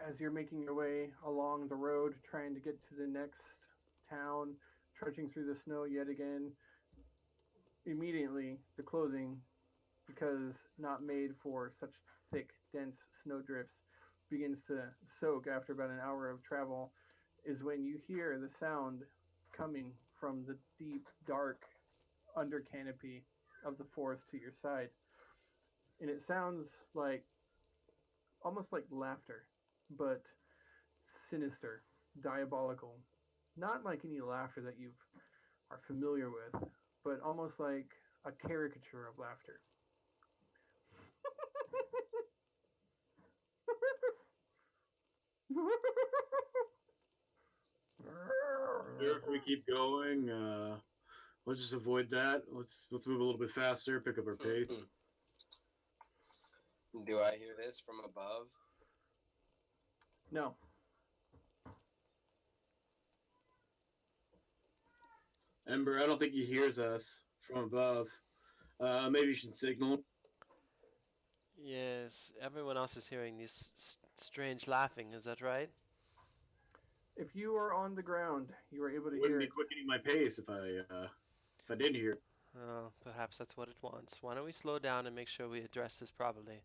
as you're making your way along the road, trying to get to the next town, trudging through the snow yet again. Immediately, the clothing, because not made for such thick, dense snow drifts, begins to soak after about an hour of travel, is when you hear the sound coming from the deep, dark under canopy of the forest to your side. And it sounds like almost like laughter, but sinister, diabolical. Not like any laughter that you are familiar with, but almost like a caricature of laughter. Sure, if we keep going, let's just avoid that. Let's move a little bit faster, pick up our pace. Do I hear this from above? No. Ember, I don't think he hears us from above. Maybe you should signal. Yes, everyone else is hearing this strange laughing. Is that right? If you are on the ground, you are able to Wouldn't hear be it. quickening my pace if I didn't hear it. Oh, perhaps that's what it wants. Why don't we slow down and make sure we address this properly?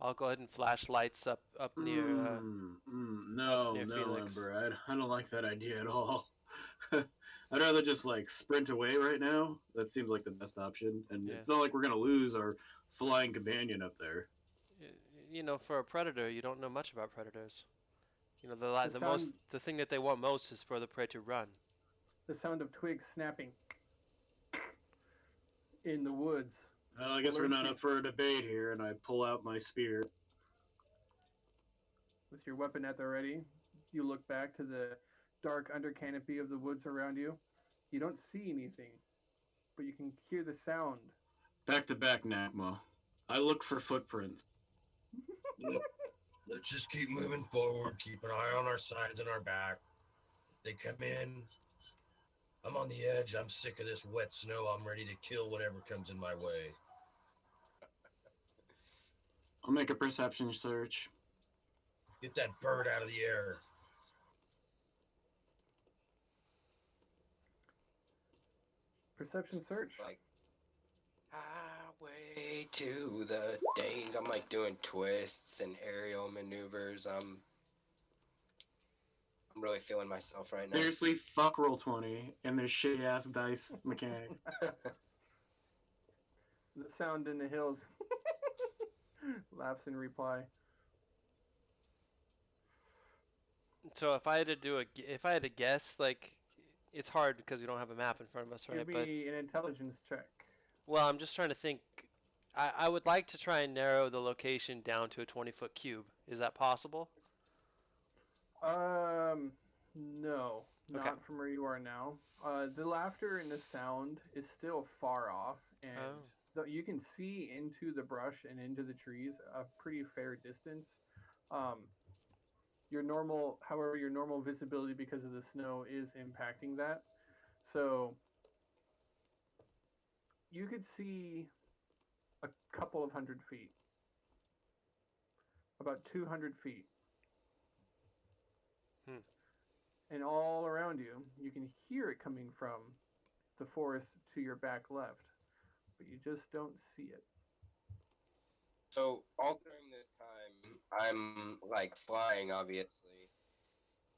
I'll go ahead and flash lights up near No, Felix. Ember. I don't like that idea at all. I'd rather just like sprint away right now. That seems like the best option. And Yeah. it's not like we're gonna lose our flying companion up there. You know, for a predator, you don't know much about predators. You know, the thing that they want most is for the prey to run. The sound of twigs snapping in the woods. Well, I guess we're alerts not you. up for a debate here, and I pull out my spear. With your weapon at the ready, you look back to the dark under canopy of the woods around you. You don't see anything, but you can hear the sound. Back to back, Nakma. I look for footprints. Let's just keep moving forward, keep an eye on our sides and our back. If they come in, I'm on the edge. I'm sick of this wet snow. I'm ready to kill whatever comes in my way. I'll make a perception search. Get that bird out of the air. Perception search. Like, highway to the Danes. I'm like doing twists and aerial maneuvers. I'm really feeling myself right now. Seriously, fuck roll 20 and their shitty ass dice mechanics. The sound in the hills laughs in reply. So if I had to guess, like, it's hard because we don't have a map in front of us, right? Give me an intelligence check. Well, I'm just trying to think. I would like to try and narrow the location down to a 20-foot cube. Is that possible? No, Okay. not from where you are now. The laughter and the sound is still far off, and you can see into the brush and into the trees a pretty fair distance. Your normal visibility because of the snow is impacting that. So you could see a couple of 100 feet. about 200 feet. Hmm. And all around you, you can hear it coming from the forest to your back left, but you just don't see it. So all during this time, I'm like flying, obviously,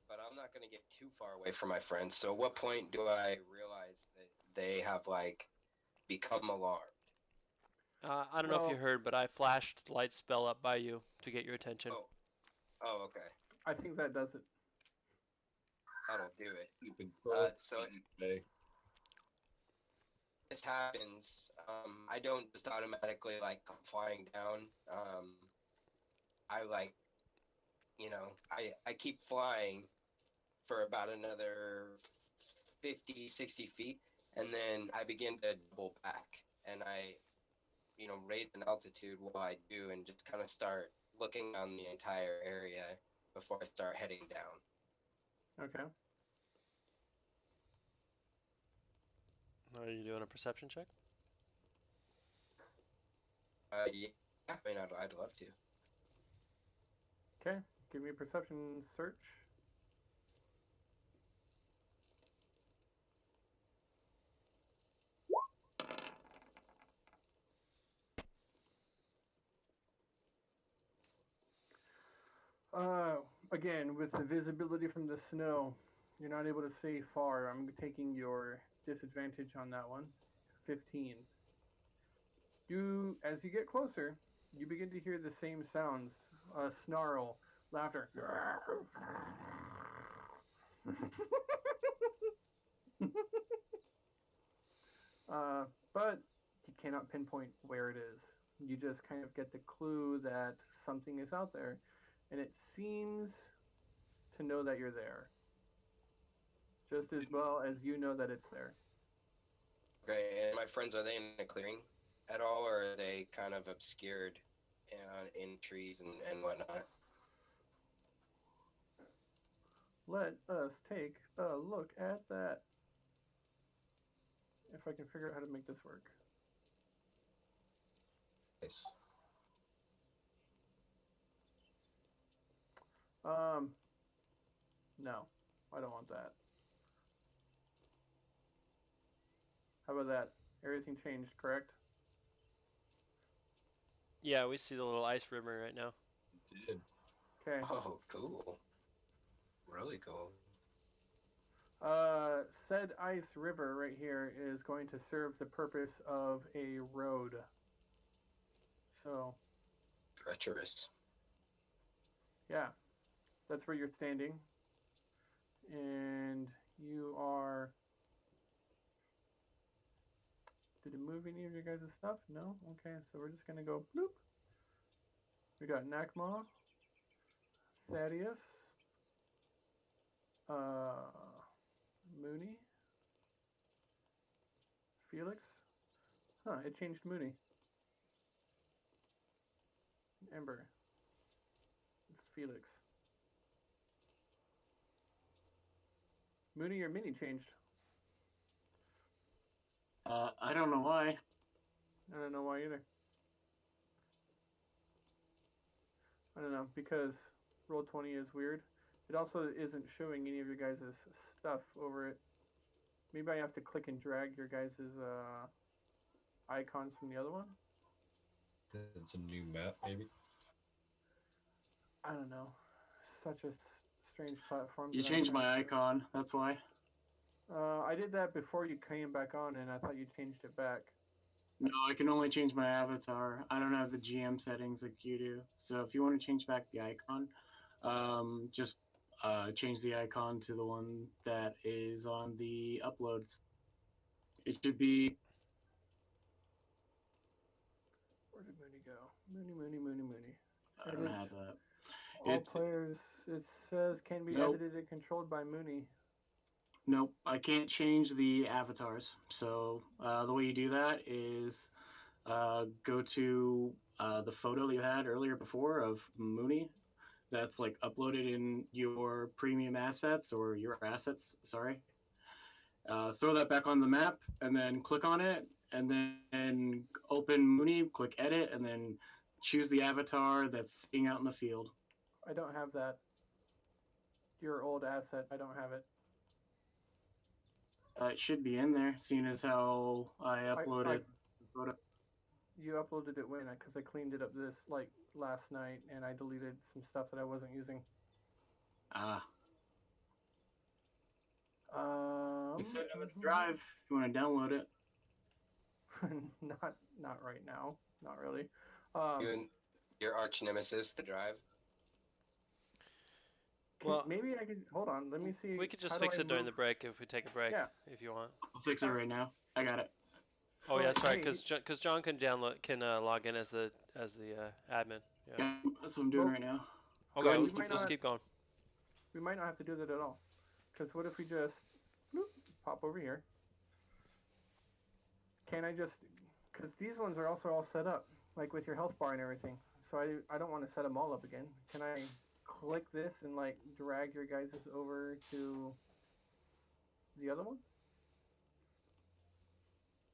but I'm not going to get too far away from my friends. So, what point do I realize that they have like become alarmed? I don't know if you Well, heard, but I flashed light spell up by you to get your attention. Oh, oh, okay, I think that does it. that'll do it. Keep in control. So Okay. this happens. I don't just automatically like come flying down. I like, I keep flying for about another 50, 60 feet, and then I begin to double back, and I, raise an altitude while I do, and just kind of start looking around the entire area before I start heading down. Okay. Are you doing a perception check? Yeah, I mean, I'd love to. Okay. Give me a perception search. Uh, Again, with the visibility from the snow, you're not able to see far. I'm taking your disadvantage on that one. 15. As you get closer, you begin to hear the same sounds: snarl, laughter. But you cannot pinpoint where it is. You just kind of get the clue that something is out there, and it seems to know that you're there, just as well as you know that it's there. Okay, and my friends, are they in a clearing at all, or are they kind of obscured in trees and whatnot? Let us take a look at that. If I can figure out how to make this work. Nice. Um, no, I don't want that. How about that? Everything changed, correct? Yeah, we see the little ice river right now. Did. Okay. Oh, cool. Really cool. Said ice river right here is going to serve the purpose of a road. So, Treacherous. yeah, that's where you're standing. And you are. Did it move any of your guys' stuff? No? Okay, so we're just gonna go bloop. We got Nakma, Thaddeus, uh, Mooney, Felix. Huh, it changed Mooney. Ember, Felix. Mooney or Minnie changed. I don't know why. I don't know why either. I don't know, because Roll20 is weird. It also isn't showing any of your guys' stuff over it. Maybe I have to click and drag your guys' icons from the other one. It's a new map, maybe. I don't know. Such a strange platform. You changed my icon, that's why. I did that before you came back on, and I thought you changed it back. No, I can only change my avatar. I don't have the GM settings like you do. So if you want to change back the icon, just change the icon to the one that is on the uploads. It should be. Where did Mooney go? Mooney. I don't have that. All It's players, it says, can be Nope. edited and controlled by Mooney. Nope, I can't change the avatars. So the way you do that is go to the photo that you had earlier before of Mooney. That's like uploaded in your premium assets or your assets. Sorry. Throw that back on the map and then click on it and then open Mooney, click edit, and then choose the avatar that's sitting out in the field. I don't have that. Your old asset. I don't have it. It should be in there, seeing as how I uploaded the photo. You uploaded it when? Because I cleaned it up this like last night, and I deleted some stuff that I wasn't using. Ah. It's sitting on the Mhm. drive if you want to download it. not right now. Not really. You and your arch nemesis, the drive. Well, maybe I could hold on. Let me see. we could just how do fix I it during the move- break if we take a break. Yeah. If you want. I'll fix it right now. I got it. Oh yeah, that's right. Hey, Because John can log in as the admin. Yeah. Yeah, that's what I'm doing Well- right now. Okay, Go ahead. We might let's not- keep going. we might not have to do that at all. Because what if we just pop over here? Can I just? Because these ones are also all set up, like with your health bar and everything. So I don't want to set them all up again. Can I click this and like drag your guys' over to the other one?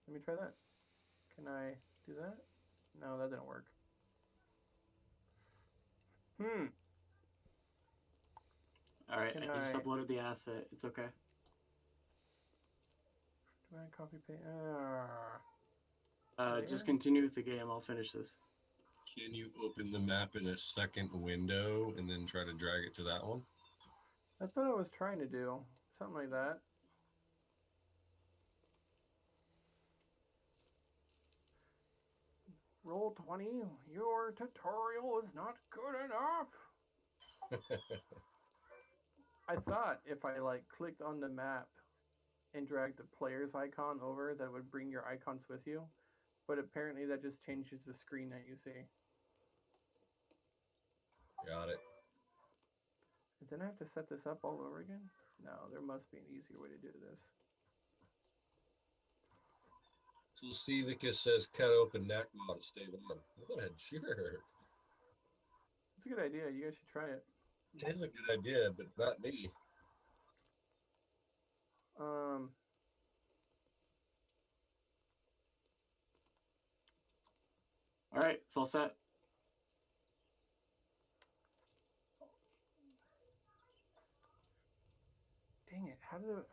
Let me try that. Can I do that? No, that didn't work. All right, Can I just I- uploaded the asset. It's okay. Do I copy paste? Just continue with the game. I'll finish this. Can you open the map in a second window and then try to drag it to that one? That's what I was trying to do. Something like that. Roll 20. Your tutorial is not good enough. I thought if I like clicked on the map and dragged the player's icon over, that would bring your icons with you. But apparently that just changes the screen that you see. Got it. And then I have to set this up all over again? No, there must be an easier way to do this. So Stevicus says cut open Nakma to stay on. What a jerk. It's a good idea. You guys should try it. It is a good idea, but not me. All right, it's all set. Dang it. How did it...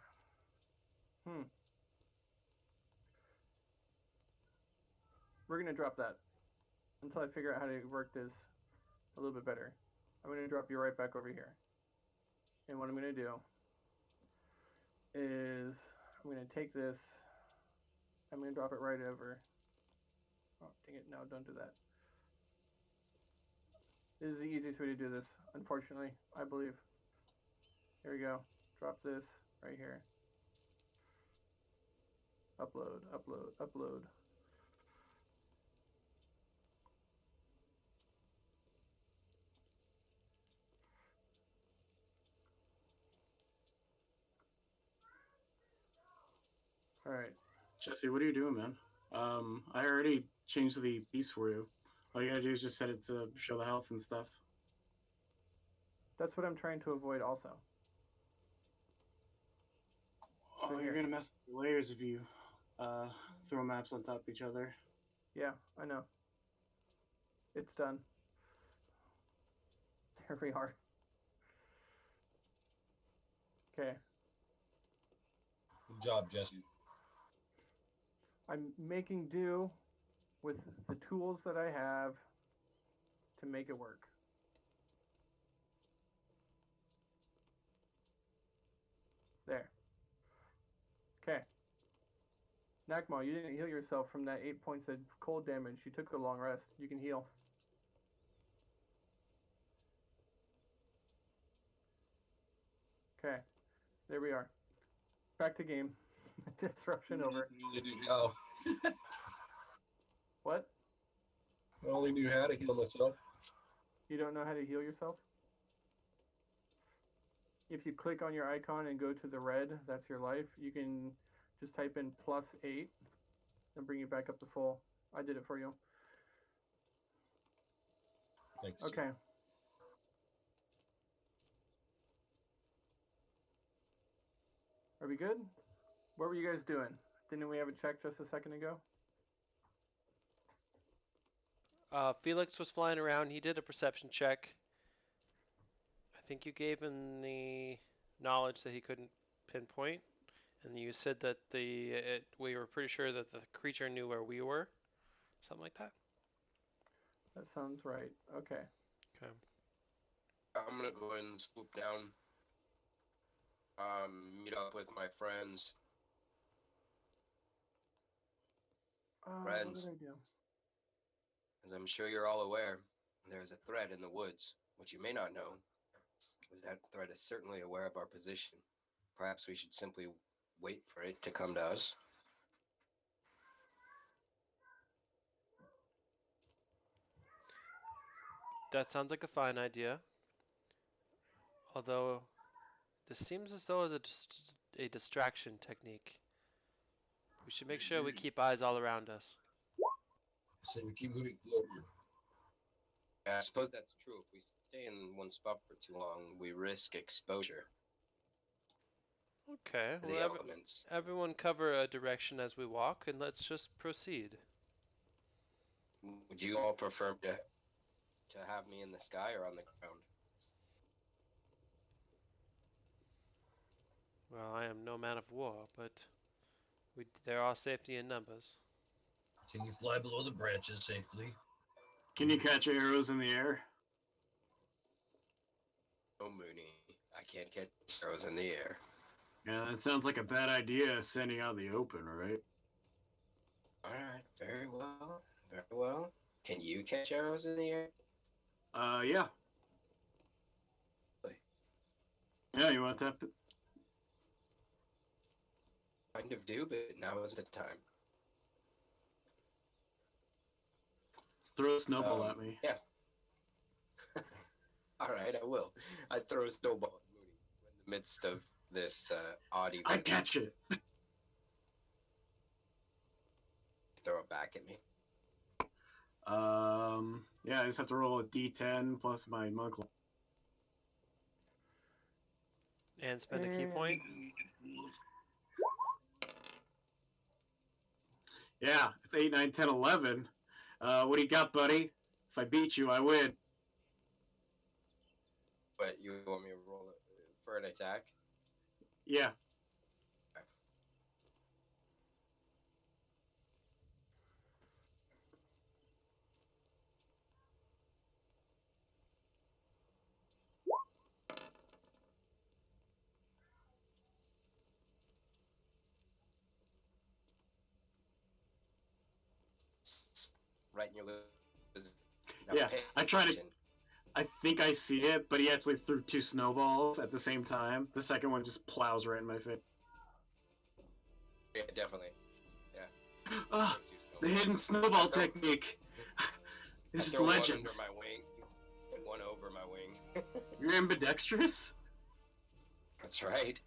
We're going to drop that until I figure out how to work this a little bit better. I'm going to drop you right back over here. And what I'm going to do is I'm going to take this, I'm going to drop it right over. Oh, dang it. No, don't do that. This is the easiest way to do this, unfortunately, I believe. Here we go. Drop this right here. Upload, upload, upload. All right. Jesse, what are you doing, man? I already changed the piece for you. All you gotta do is just set it to show the health and stuff. That's what I'm trying to avoid also. Oh, Right you're here. gonna mess with the layers if you throw maps on top of each other. Yeah, I know. It's done. There we are. Okay. Good job, Jesse. I'm making do with the tools that I have to make it work. There. Okay. Nakma, you didn't heal yourself from that 8 points of cold damage. You took a long rest. You can heal. Okay. There we are. Back to game. Disruption over. I only knew how. What? I only knew how to heal myself. You don't know how to heal yourself? If you click on your icon and go to the red, that's your life. You can just type in +8 and bring you back up to full. I did it for you. Thanks. Okay. Are we good? What were you guys doing? Didn't we have a check just a second ago? Felix was flying around. He did a perception check. I think you gave him the knowledge that he couldn't pinpoint, and you said that we were pretty sure that the creature knew where we were, something like that. That sounds right. Okay. Okay. I'm gonna go ahead and swoop down. Meet up with my friends. What Friends. did I do? As I'm sure you're all aware, there is a threat in the woods. What you may not know is that threat is certainly aware of our position. Perhaps we should simply wait for it to come to us. That sounds like a fine idea. Although, this seems as though it's a distraction technique. We should make sure we keep eyes all around us. I say we keep moving forward. I suppose that's true. If we stay in one spot for too long, we risk exposure Okay. to the Well, elements. everyone cover a direction as we walk, and let's just proceed. Would you all prefer to have me in the sky or on the ground? Well, I am no man of war, but there are safety in numbers. Can you fly below the branches safely? Can you catch arrows in the air? Oh, Mooney, I can't catch arrows in the air. Yeah, that sounds like a bad idea, sending out in the open, right? All right, very well, very well. Can you catch arrows in the air? Yeah. Really? Yeah, you want that? Kind of do, but now is the time. Throw a snowball at me. Yeah. All right, I will. I throw a snowball at Mooney in the midst of this odd event. I catch it. Throw it back at me. Yeah, I just have to roll a d10 plus my monk. And spend a key point. Yeah, it's 8, 9, 10, 11. What do you got, buddy? If I beat you, I win. But you want me to roll it for an attack? Yeah. Right in your lips. Yeah, I try to- I think I see it, but he actually threw 2 snowballs at the same time. The second one just plows right in my face. Yeah, definitely. Ah, Throw 2 the snowballs. hidden snowball I throw- technique. It's I just throw legend. One under my wing and one over my wing. You're ambidextrous? That's right.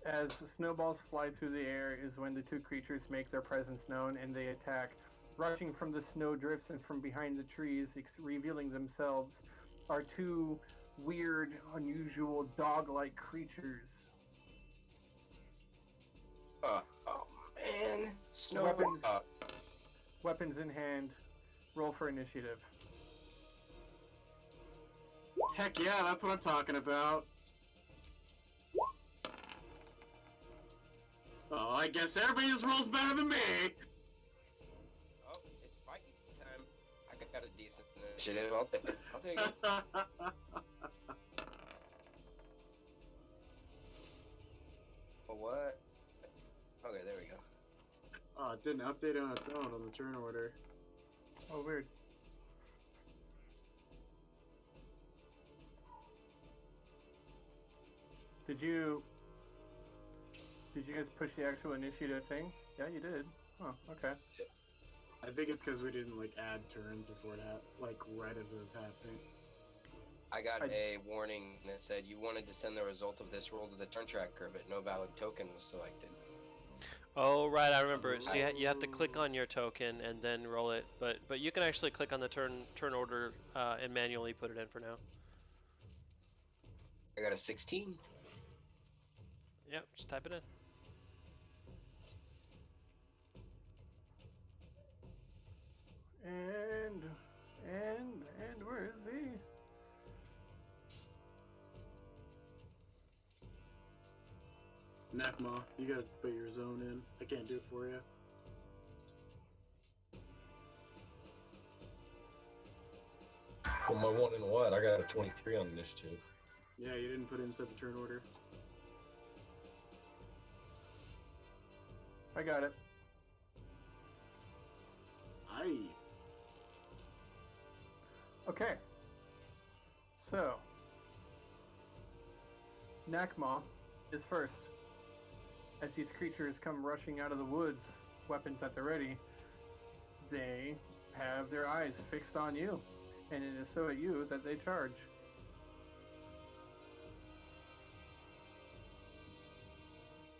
As the snowballs fly through the air is when the two creatures make their presence known and they attack. Rushing from the snow drifts and from behind the trees, revealing themselves, are two weird, unusual, dog-like creatures. Oh man, snow. Weapons. Weapons in hand. Roll for initiative. Heck yeah, that's what I'm talking about. Oh, I guess everybody just rolls better than me. Oh, it's fighting time. I got a decent initiative. I'll take it. What? Okay, there we go. Oh, it didn't update on its own on the turn order. Oh, weird. Did you guys push the actual initiative thing? Yeah, you did. Oh, okay. I think it's because we didn't like add turns before that, like right as it was happening. I got a warning that said you wanted to send the result of this roll to the turn tracker, but no valid token was selected. Oh, right, I remember. So you have to click on your token and then roll it, but you can actually click on the turn order and manually put it in for now. I got a 16. Yep, just type it in. And And where is he? Nakma, you gotta put your zone in. I can't do it for you. For my 1 in what? I got a 23 on initiative. Yeah, you didn't put it inside the turn order. I got it. Aye. Okay. So, Nakma is first. As these creatures come rushing out of the woods, weapons at the ready, they have their eyes fixed on you, and it is so at you that they charge.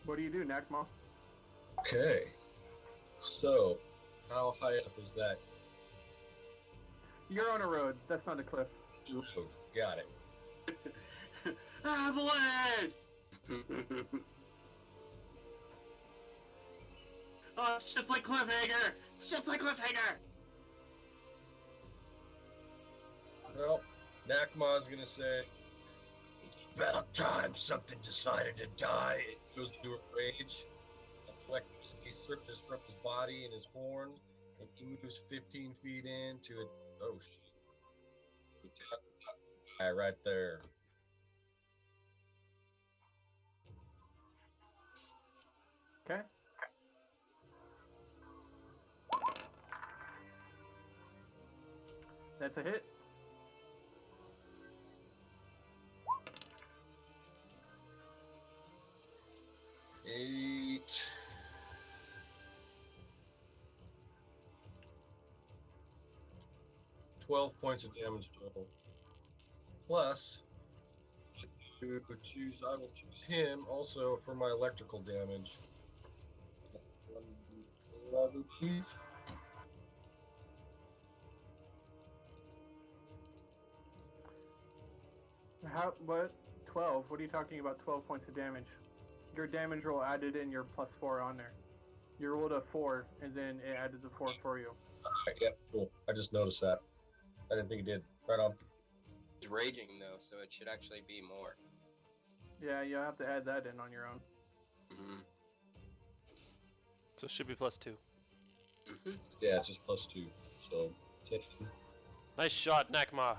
What do you do, Nakma? Okay. So, how high up is that? You're on a road. That's not a cliff. Road? Got it. Avalanche! Oh, it's just like Cliffhanger! It's just like Cliffhanger! Well, Nakma's gonna say, It's about time something decided to die. it goes into a rage. Electricity surges from his body and his horns, and he moves 15 feet into it. Oh shit! He tapped that guy right there. Okay. That's a hit. Eight. 12 points of damage total. Plus, I will choose him also for my electrical damage. I believe. How? What? 12? What are you talking about? 12 points of damage. Your damage roll added in your +4 on there. You rolled a 4, and then it added the 4 for you. Alright, yeah, cool. I just noticed that. I didn't think it did. Right on. It's raging though, so it should actually be more. Yeah, you'll have to add that in on your own. Mm-hmm. So it should be +2. Mm-hmm. Yeah, it's just +2. So 10. Nice shot, Nakma.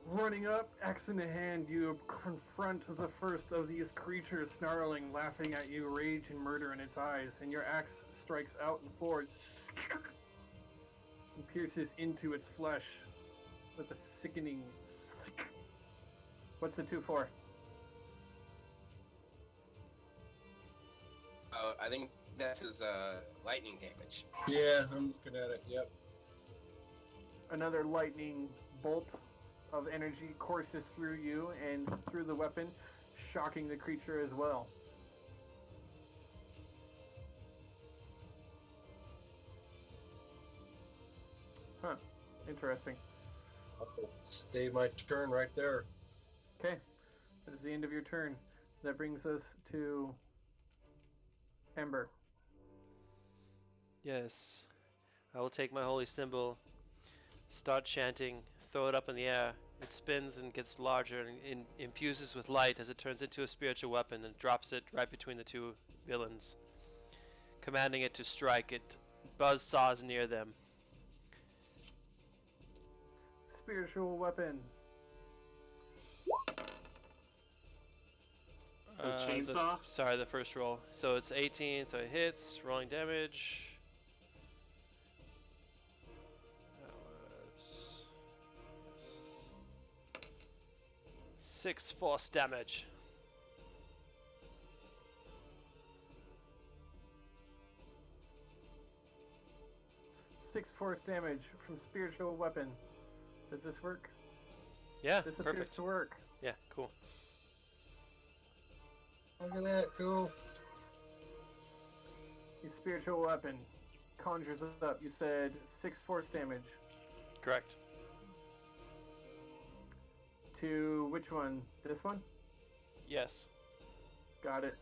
Running up, axe in the hand, you confront the first of these creatures, snarling, laughing at you, rage and murder in its eyes, and your axe strikes out and forward and pierces into its flesh with a sickening. What's the 2 for? Oh, I think that's his lightning damage. Yeah, I'm looking at it. Yep. Another lightning bolt of energy courses through you and through the weapon, shocking the creature as well. Huh. Interesting. I'll stay my turn right there. Okay. That is the end of your turn. That brings us to Ember. Yes. I will take my holy symbol, start chanting, throw it up in the air. It spins and gets larger and infuses with light as it turns into a spiritual weapon and drops it right between the two villains, commanding it to strike. It buzzsaws near them. Spiritual weapon. Chainsaw? Sorry, the first roll. So it's 18, so it hits, rolling damage. That was 6 force damage. Six force damage from spiritual weapon. Does this work? Yeah, This appears perfect. to work. Yeah, cool. Look at that, cool. The spiritual weapon conjures up. You said 6 force damage. Correct. To which one? This one? Yes. Got it.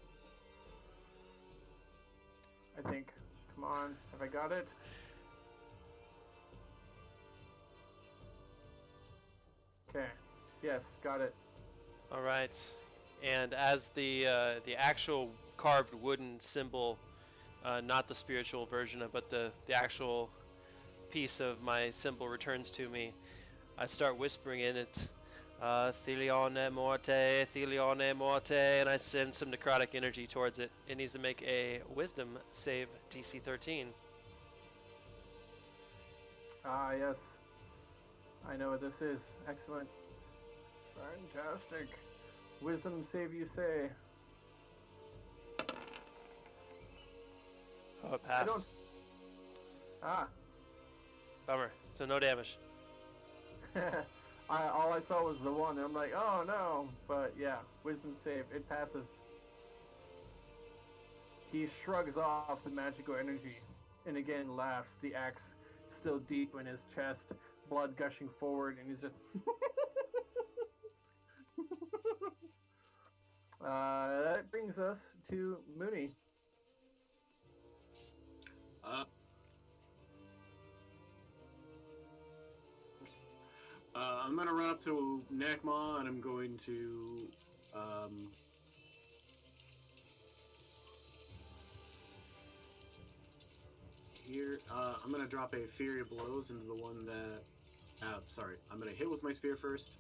I think. Come on. Have I got it? Okay. Yes, got it. All right. And as the actual carved wooden symbol, not the spiritual version of, but the actual piece of my symbol returns to me, I start whispering in it, Thelione Morte, Thelione Morte, and I send some necrotic energy towards it. It needs to make a wisdom save DC 13. Ah, yes. I know what this is. Excellent. Fantastic. Wisdom save, you say? Oh, it I passed. don't. Ah. Bummer. So no damage. All I saw was the one, and I'm like, oh no. But yeah, wisdom save. It passes. He shrugs off the magical energy and again laughs, the axe still deep in his chest, blood gushing forward, and he's just. That brings us to Mooney. I'm gonna run up to Nakma and I'm going to here. I'm gonna drop a Fury of Blows into the one that. Sorry, I'm gonna hit with my spear first.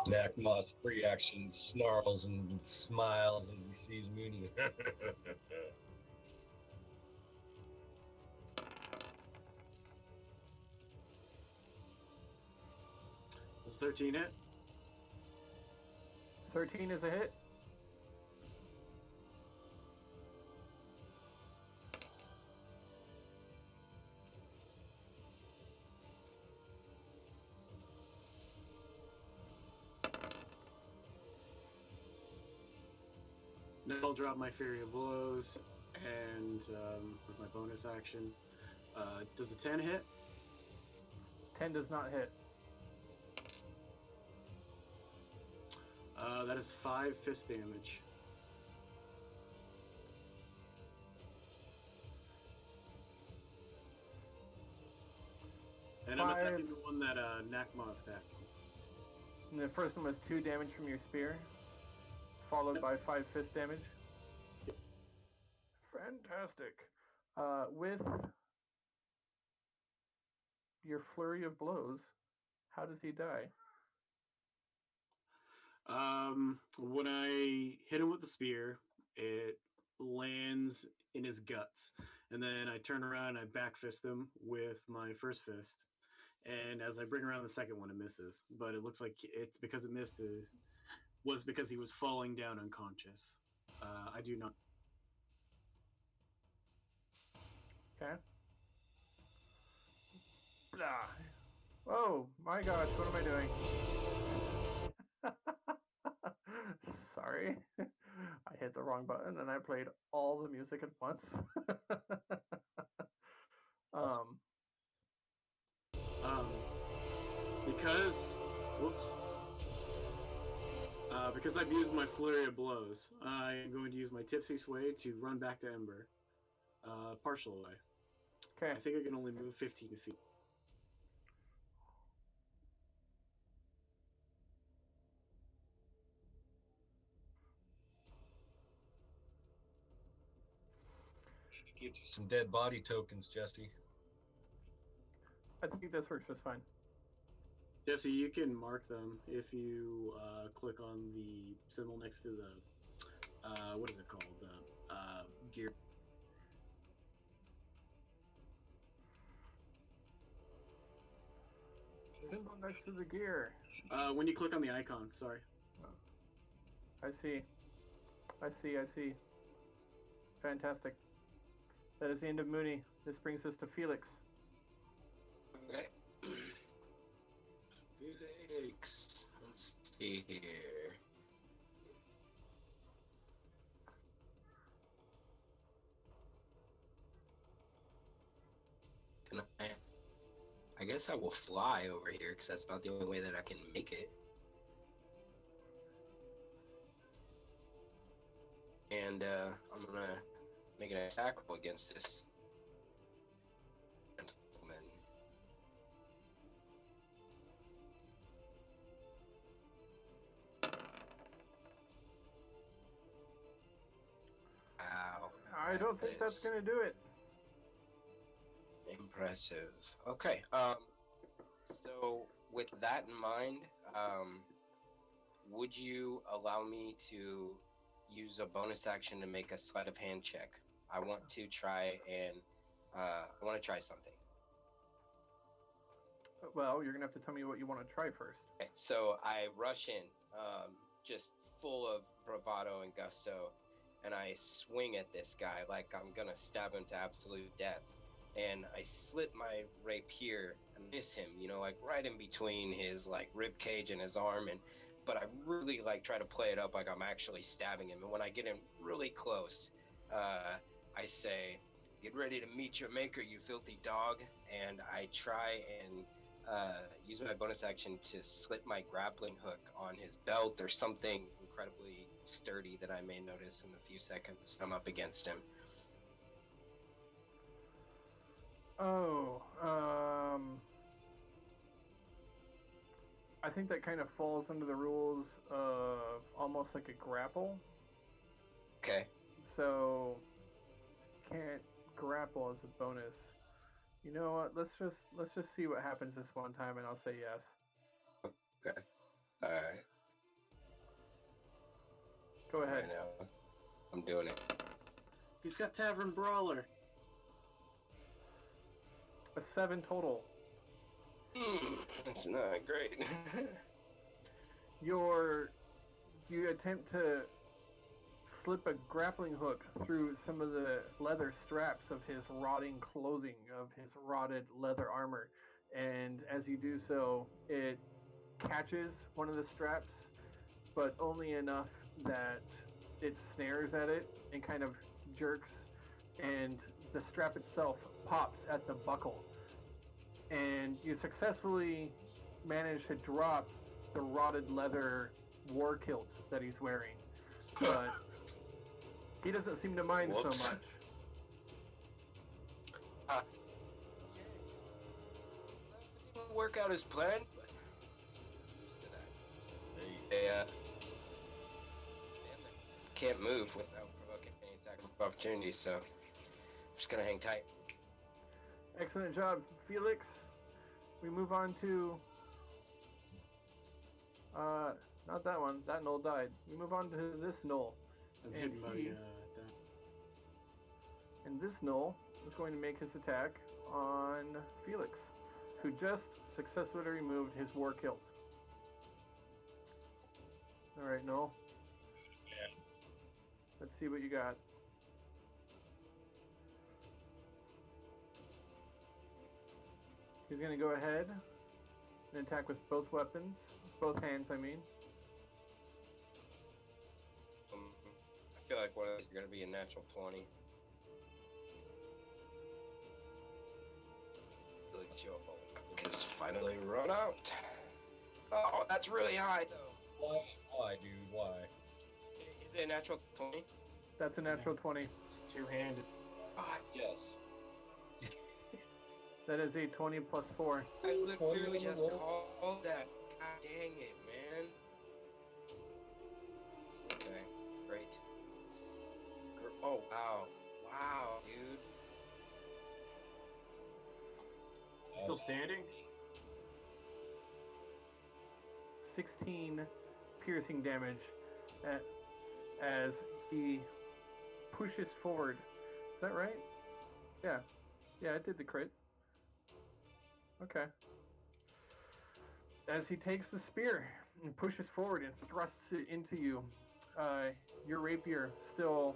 Nakma's free action snarls and smiles as he sees Mooney. Does 13 hit? 13 is a hit. Now I'll drop my Fury of Blows and with my bonus action. Does a 10 hit? 10 does not hit. That is 5 fist damage. And I'm attacking the one that Nakma attacked. And the first one was 2 damage from your spear, followed by 5 fist damage. Yep. Fantastic. With your flurry of blows, how does he die? When I hit him with the spear, it lands in his guts, and then I turn around and I back fist him with my first fist. And as I bring around the second one, it misses. But it looks like it's because it missed was because he was falling down unconscious. I do not. Okay. Blah. Oh my gosh, what am I doing? Sorry. I hit the wrong button and I played all the music at once. Because, whoops. Because I've used my flurry of blows, I am going to use my tipsy sway to run back to Ember, partial away. Okay. I think I can only move 15 feet. Get you some dead body tokens, Jesse. I think this works just fine. Jesse, you can mark them if you click on the symbol next to the, what is it called? The gear. Symbol next to the gear. When you click on the icon, sorry. I see. I see. Fantastic. That is the end of Mooney. This brings us to Felix. Okay. Felix. Let's see here. I guess I will fly over here because that's about the only way that I can make it. And I'm gonna make an attack roll against this gentleman. Wow. I don't think that's is going to do it. impressive. Okay. So with that in mind, would you allow me to use a bonus action to make a sleight of hand check? I want to try something. Well, you're going to have to tell me what you want to try first. Okay, so I rush in, just full of bravado and gusto, and I swing at this guy like I'm gonna stab him to absolute death. And I slit my rapier and miss him, like right in between his like rib cage and his arm, but I really like try to play it up like I'm actually stabbing him. And when I get in really close, I say, "Get ready to meet your maker, you filthy dog!" And I try and use my bonus action to slit my grappling hook on his belt or something incredibly sturdy that I may notice in the few seconds I'm up against him. Oh, I think that kind of falls under the rules of almost like a grapple. Okay. So can't grapple as a bonus. You know what? Let's just see what happens this one time, and I'll say yes. Okay. All right. Go ahead. Right now, I'm doing it. He's got Tavern Brawler. A 7 total. That's not great. You attempt to slip a grappling hook through some of the leather straps of his rotting clothing, of his rotted leather armor, and as you do so, it catches one of the straps, but only enough that it snares at it and kind of jerks, and the strap itself pops at the buckle, and you successfully manage to drop the rotted leather war kilt that he's wearing, but he doesn't seem to mind Whoops. so much. Didn't work out as planned, but used to that. They stand there. Can't move without provoking any attack of opportunity, so I'm just gonna hang tight. Excellent job, Felix. We move on to not that one. That gnoll died. We move on to this gnoll. I'm And hidden by he- that. And this gnoll is going to make his attack on Felix, who just successfully removed his war kilt. Alright, Gnoll. Yeah. Let's see what you got. He's going to go ahead and attack with both weapons. Both hands, I mean. I feel like one of these are gonna be a natural 20. Because finally run out. Oh, that's really high though. Why, dude? Why? Is it a natural 20? That's a natural 20. It's two-handed. Oh, Yes. That is a 20 plus 4. I literally on the just roll. called that. God dang it, man. Okay, great. Oh, wow. Wow, dude. Still standing? 16 piercing damage as he pushes forward. Is that right? Yeah. Yeah, I did the crit. Okay. As he takes the spear and pushes forward and thrusts it into you, your rapier still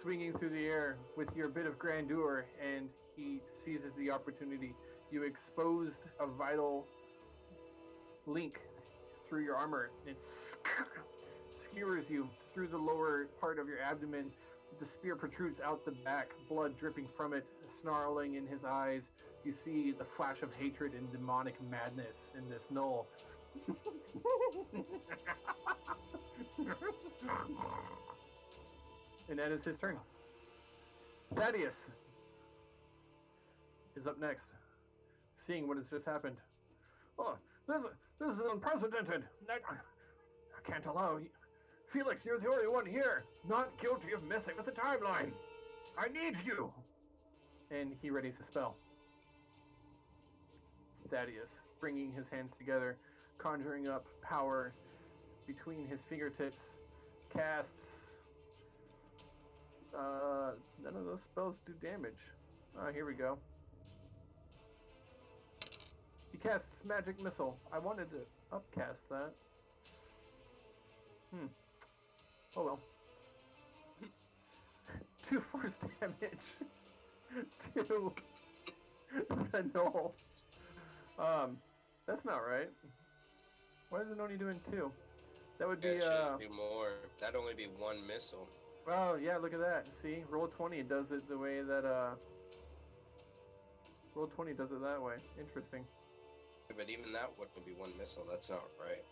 swinging through the air with your bit of grandeur, and he seizes the opportunity. You exposed a vital link through your armor. It skewers you through the lower part of your abdomen. The spear protrudes out the back, blood dripping from it, snarling in his eyes. you see the flash of hatred and demonic madness in this gnoll. And that is his turn. Thaddeus is up next, seeing what has just happened. Oh, this is unprecedented. I can't allow. Felix, you're the only one here not guilty of messing with the timeline. I need you. And he readies a spell. Thaddeus, bringing his hands together, conjuring up power between his fingertips, casts. None of those spells do damage. Here we go. He casts Magic Missile. I wanted to upcast that. Oh well. 2 force damage to the gnoll. That's not right. Why is it only doing 2? That would be It should be more. That'd only be 1 missile. Oh yeah, look at that. See, roll 20 does it the way that roll 20 does it that way. Interesting. But even that wouldn't be 1 missile. That's not right.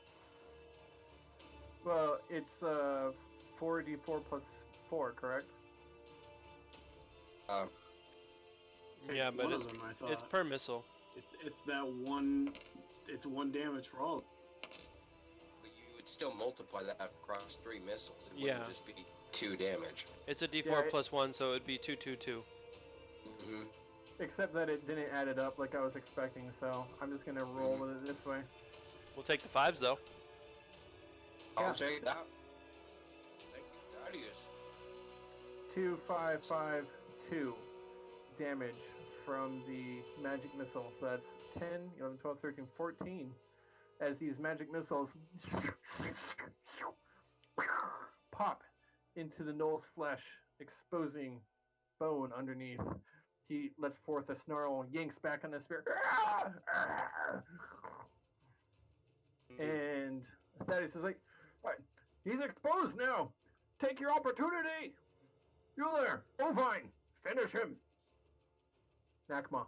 Well, it's 4d4 plus 4, correct? Yeah, but One of them, I thought. it's per missile. It's that one. It's 1 damage for all. But you would still multiply that across 3 missiles. It Yeah. wouldn't just be 2 damage. It's a d4 Yeah, plus 1, so it'd be 2, 2, 2. Mm-hmm. Except that it didn't add it up like I was expecting, so I'm just gonna roll with it this way. We'll take the 5s though. I'll Yeah. take that. Thank you, Thaddeus. 2, 5, 5, 2 damage from the magic missile. So that's 10, 11, 12, 13, 14. As these magic missiles pop into the gnoll's flesh, exposing bone underneath. He lets forth a snarl, yanks back on the spear, and Thaddeus is like, "What? He's exposed now. Take your opportunity. You there, Ovine, finish him." Nakma.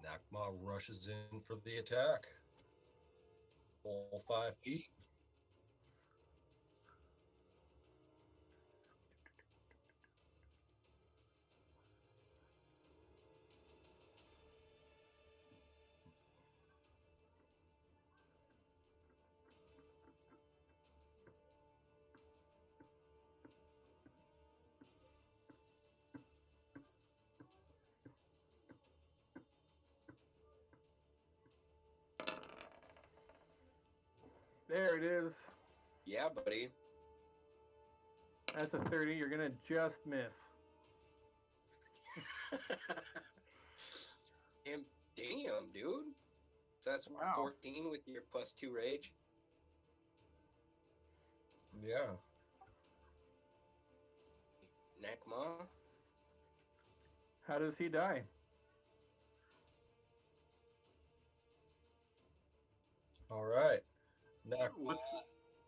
Nakma rushes in for the attack. Full 5 feet. There it is. Yeah, buddy. That's a 30. You're gonna just miss. Damn, dude. So that's Wow. 14 with your plus 2 rage. Yeah. Nakma. How does he die? All right. Nakma What's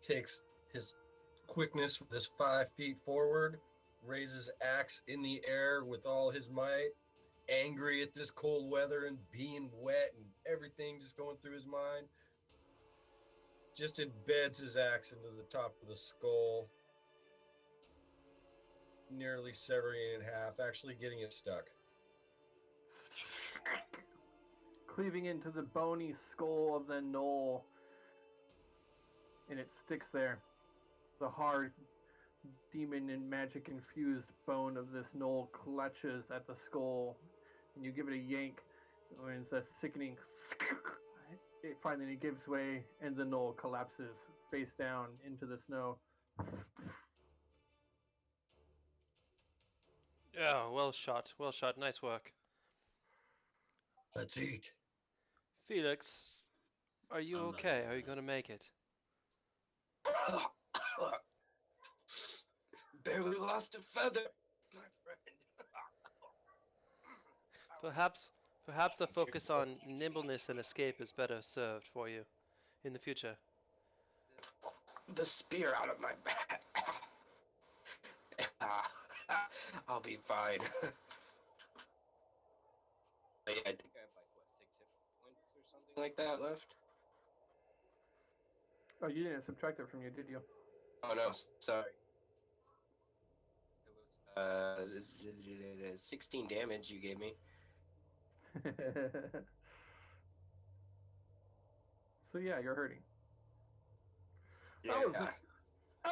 takes his quickness for this 5 feet forward, raises axe in the air with all his might, angry at this cold weather and being wet and everything just going through his mind. Just embeds his axe into the top of the skull, nearly severing it in half, actually getting it stuck. Cleaving into the bony skull of the gnoll, and it sticks there. The hard, demon and magic infused bone of this gnoll clutches at the skull, and you give it a yank, and it's a sickening. It finally gives way, and the gnoll collapses face down into the snow. Yeah, well shot. Well shot. Nice work. Let's eat. Felix, are you I'm not okay? doing Are you that. going to make it? Barely lost a feather, my friend. Perhaps the focus on nimbleness and escape is better served for you in the future. The spear out of my back. I'll be fine. But yeah, I think I have like what 6 hit points or something like that left. Oh, you didn't subtract it from you, did you? Oh no, sorry. It was 16 damage you gave me. So yeah, you're hurting. Yeah. That was an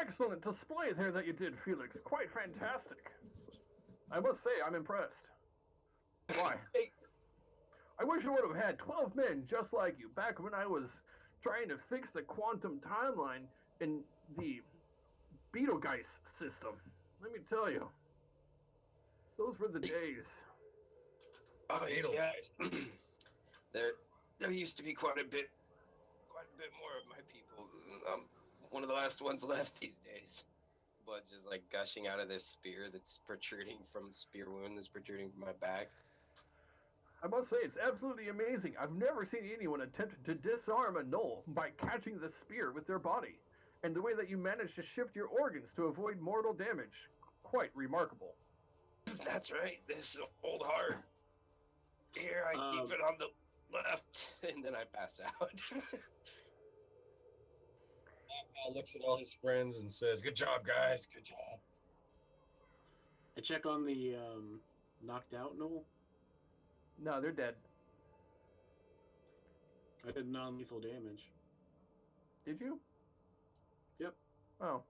excellent display there that you did, Felix. Quite fantastic. I must say, I'm impressed. Why? Hey. I wish I would have had 12 men just like you back when I was trying to fix the quantum timeline in the Betelgeuse system. Let me tell you, those were the days. Oh yeah. Beetlejuice. there used to be quite a bit more of my people. I'm one of the last ones left these days. Blood's just like gushing out of this spear that's protruding from spear wound that's protruding from my back. I must say, it's absolutely amazing. I've never seen anyone attempt to disarm a gnoll by catching the spear with their body. And the way that you managed to shift your organs to avoid mortal damage, quite remarkable. That's right, this old heart. Here, I keep it on the left, and then I pass out. Looks at all his friends and says, "Good job, guys. Good job." I check on the knocked out Noel. No, they're dead. I did non-lethal damage. Did you? Yep. Oh.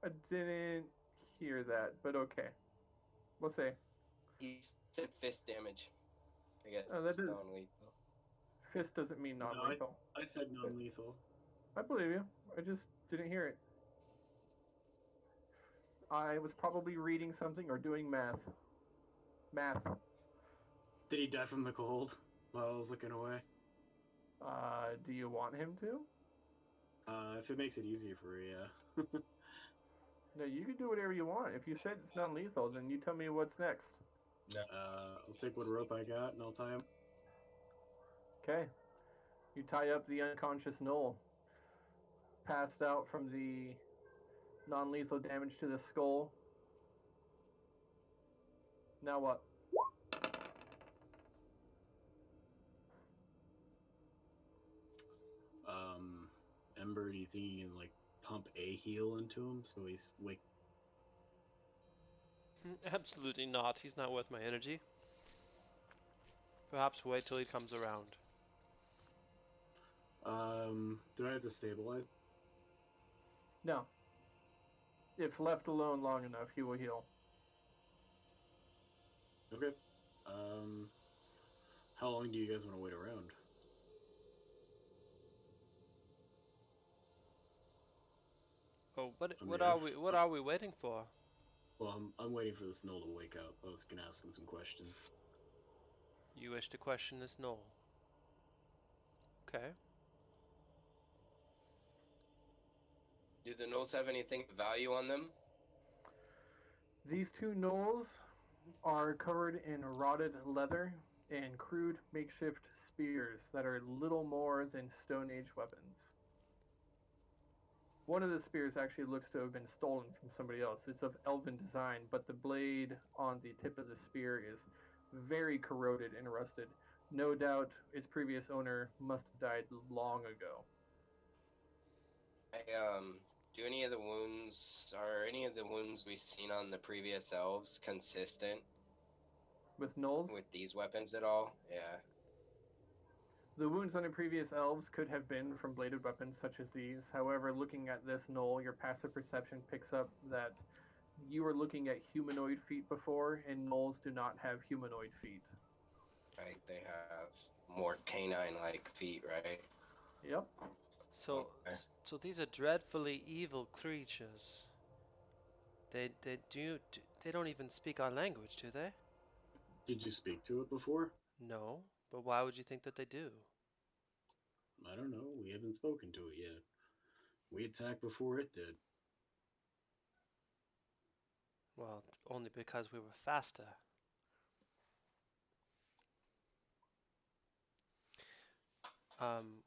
I didn't hear that, but okay. We'll say. He said fist damage. I guess Oh, that it's is- non-lethal. Fist doesn't mean non-lethal. I said non-lethal. I believe you. I just didn't hear it. I was probably reading something or doing math. Math. Did he die from the cold while I was looking away? Do you want him to? If it makes it easier for you, yeah. No, you can do whatever you want. If you said it's non-lethal, then you tell me what's next. I'll take what rope I got and I'll tie him. Okay. You tie up the unconscious Knoll. Passed out from the non-lethal damage to the skull. Now what? Ember, do you think you can like pump a heal into him so he's wake? Absolutely not. He's not worth my energy. Perhaps wait till he comes around. Do I have to stabilize? No. If left alone long enough, he will heal. Okay. How long do you guys want to wait around? Oh, what I mean, what are we waiting for? Well, I'm waiting for this Null to wake up. I was gonna ask him some questions. You wish to question this Knoll. Okay. Do the gnolls have anything of value on them? These two Knolls are covered in rotted leather and crude makeshift spears that are little more than Stone Age weapons. One of the spears actually looks to have been stolen from somebody else. It's of elven design, but the blade on the tip of the spear is very corroded and rusted. No doubt its previous owner must have died long ago. Do any of the wounds, are any of the wounds we've seen on the previous elves consistent With Knolls? with these weapons at all? Yeah. The wounds on the previous elves could have been from bladed weapons such as these. However, looking at this Knoll, your passive perception picks up that you were looking at humanoid feet before, and Knolls do not have humanoid feet. Right, they have more canine-like feet, right? Yep. So Okay. so these are dreadfully evil creatures. They don't even speak our language, do they? Did you speak to it before? No. But why would you think that they do? I don't know. We haven't spoken to it yet. We attacked before it did. Well, only because we were faster.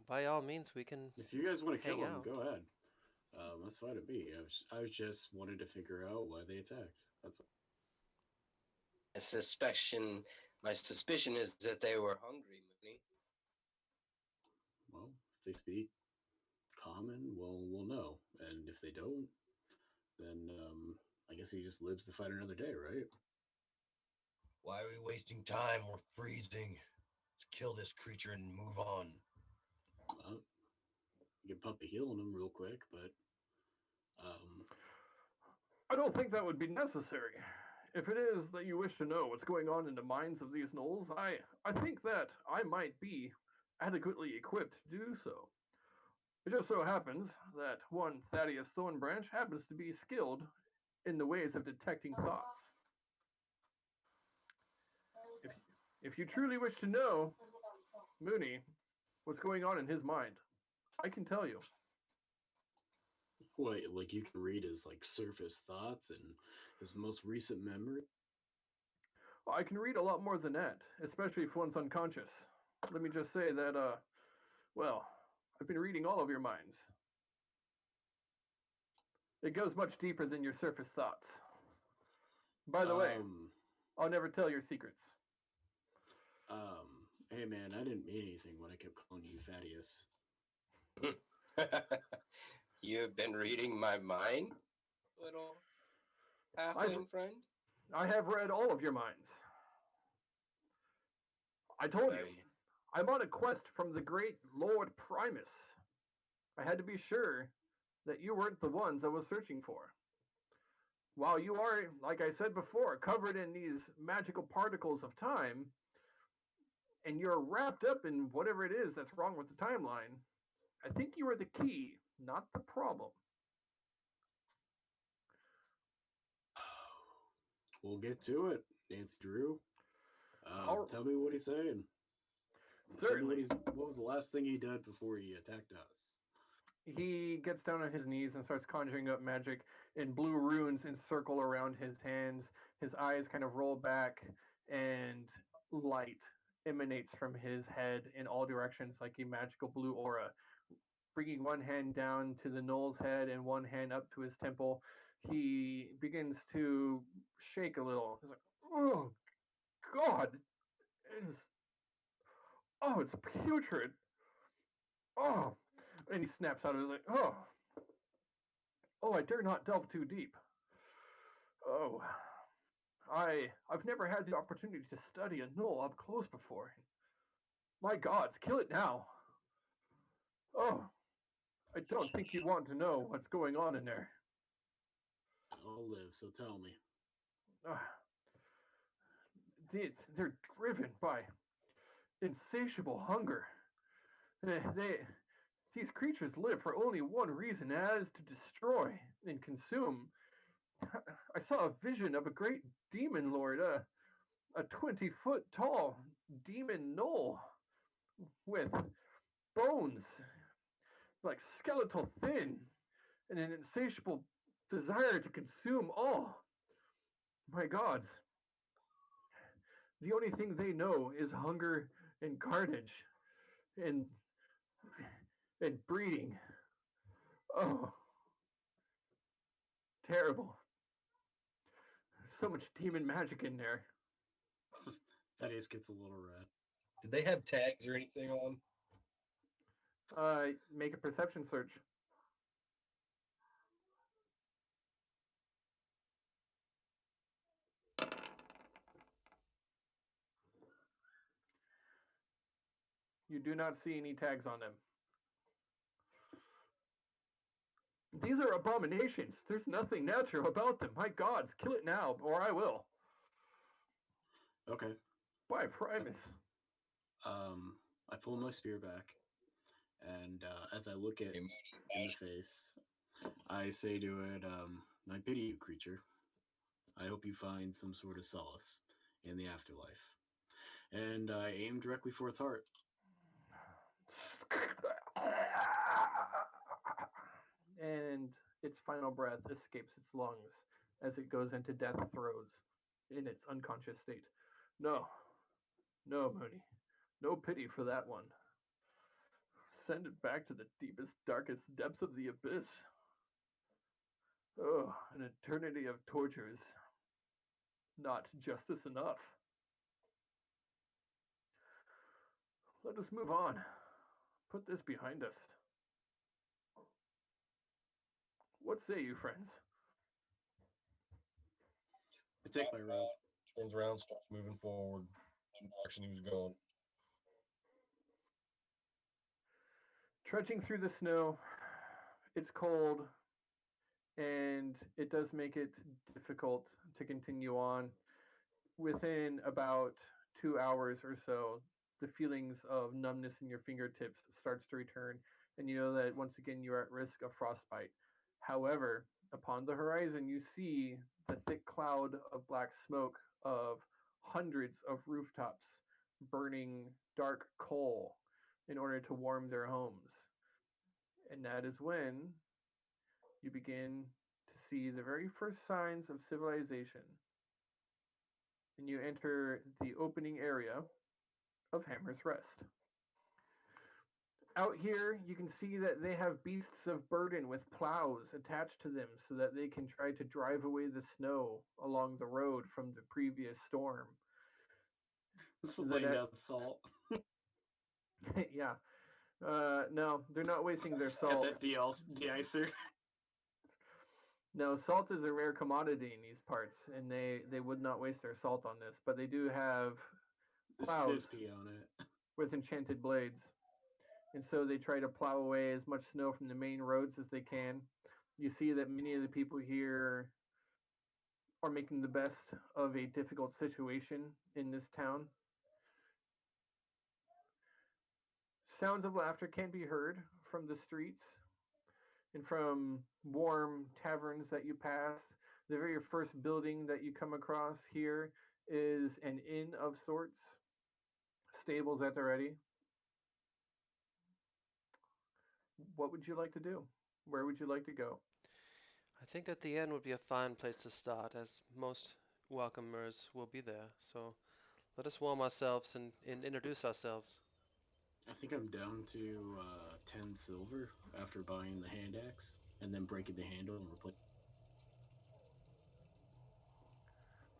By all means, we can. If you guys want to hang kill them, out. go ahead. That's fine with me. I was just wanted to figure out why they attacked. That's all. My suspicion is that they were hungry, Mooney. Well, if they speak common, we'll know. And if they don't, then I guess he just lives to fight another day, right? Why are we wasting time? We're freezing. Let's kill this creature and move on. Well, you can pump a heal on him real quick, but I don't think that would be necessary. If it is that you wish to know what's going on in the minds of these gnolls, I think that I might be adequately equipped to do so. It just so happens that one Thaddeus Thornbranch happens to be skilled in the ways of detecting thoughts. If you truly wish to know, Mooney, what's going on in his mind, I can tell you. what, like you can read his like surface thoughts and his most recent memory? Well, I can read a lot more than that, especially if one's unconscious. Let me just say that, well, I've been reading all of your minds. It goes much deeper than your surface thoughts. By the way, I'll never tell your secrets. Hey man, I didn't mean anything when I kept calling you Thaddeus. You've been reading my mind, little halfling friend? I have read all of your minds. I told you, I'm on a quest from the great Lord Primus. I had to be sure that you weren't the ones I was searching for. While you are, like I said before, covered in these magical particles of time, and you're wrapped up in whatever it is that's wrong with the timeline, I think you are the key, not the problem. We'll get to it, Nancy Drew. Tell me what he's saying. Certainly. What was the last thing he did before he attacked us? He gets down on his knees and starts conjuring up magic, and blue runes encircle around his hands. His eyes kind of roll back, and light emanates from his head in all directions like a magical blue aura. Bringing one hand down to the gnoll's head and one hand up to his temple, he begins to shake a little. He's like, "Oh God, it's putrid. Oh," and he snaps out of it like, "Oh, I dare not delve too deep. Oh, I've never had the opportunity to study a gnoll up close before. My gods, kill it now. Oh, I don't think you want to know what's going on in there." I'll live, so tell me. They're driven by insatiable hunger. These creatures live for only one reason, as to destroy and consume. I saw a vision of a great demon lord, a 20-foot tall demon gnoll with bones like skeletal thin and an insatiable desire to consume all. My gods, the only thing they know is hunger and carnage and breeding. Oh, terrible. So much demon magic in there. Thaddeus gets a little red. Did they have tags or anything on? Make a perception search. You do not see any tags on them. These are abominations. There's nothing natural about them. My gods, kill it now, or I will. Okay. By Primus. I pull my spear back, and as I look it in the face, I say to it, "I pity you, creature. I hope you find some sort of solace in the afterlife." And I aim directly for its heart. And its final breath escapes its lungs as it goes into death throes in its unconscious state. No, Mooney. No pity for that one. Send it back to the deepest, darkest depths of the abyss. Oh, an eternity of tortures. not justice enough. Let us move on. Put this behind us. What say you, friends? I take my rope. Turns around, starts moving forward in the direction he was going. Trudging through the snow, it's cold, and it does make it difficult to continue on. Within about 2 hours or so, the feelings of numbness in your fingertips starts to return, and you know that once again you're at risk of frostbite. However, upon the horizon, you see the thick cloud of black smoke of hundreds of rooftops burning dark coal in order to warm their homes. And that is when you begin to see the very first signs of civilization. And you enter the opening area of Hammer's Rest. Out here, you can see that they have beasts of burden with plows attached to them so that they can try to drive away the snow along the road from the previous storm. Just The laying net, down salt. yeah. No, they're not wasting their Got salt. that de-icer. No, salt is a rare commodity in these parts, and they would not waste their salt on this. But they do have plows There's pee on it. with enchanted blades. And so they try to plow away as much snow from the main roads as they can. You see that many of the people here are making the best of a difficult situation in this town. Sounds of laughter can be heard from the streets and from warm taverns that you pass. The very first building that you come across here is an inn of sorts, stables at the ready. What would you like to do? Where would you like to go? I think that the inn would be a fine place to start, as most welcomers will be there. So let us warm ourselves and introduce ourselves. I think I'm down to 10 silver after buying the hand axe and then breaking the handle and replacing.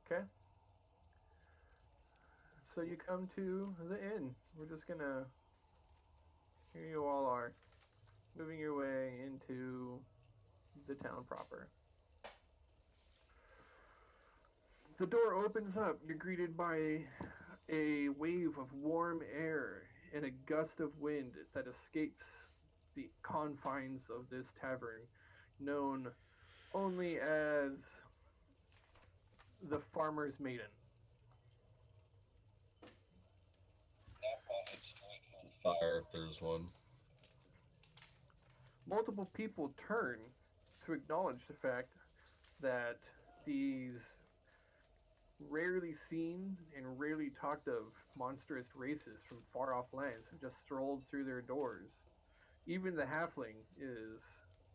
Okay. So you come to the inn. We're just gonna. Here you all are, moving your way into the town proper. The door opens up. You're greeted by a wave of warm air and a gust of wind that escapes the confines of this tavern, known only as the Farmer's Maiden. Fire if there's one. Multiple people turn to acknowledge the fact that these rarely seen and rarely talked of monstrous races from far off lands have just strolled through their doors. Even the halfling is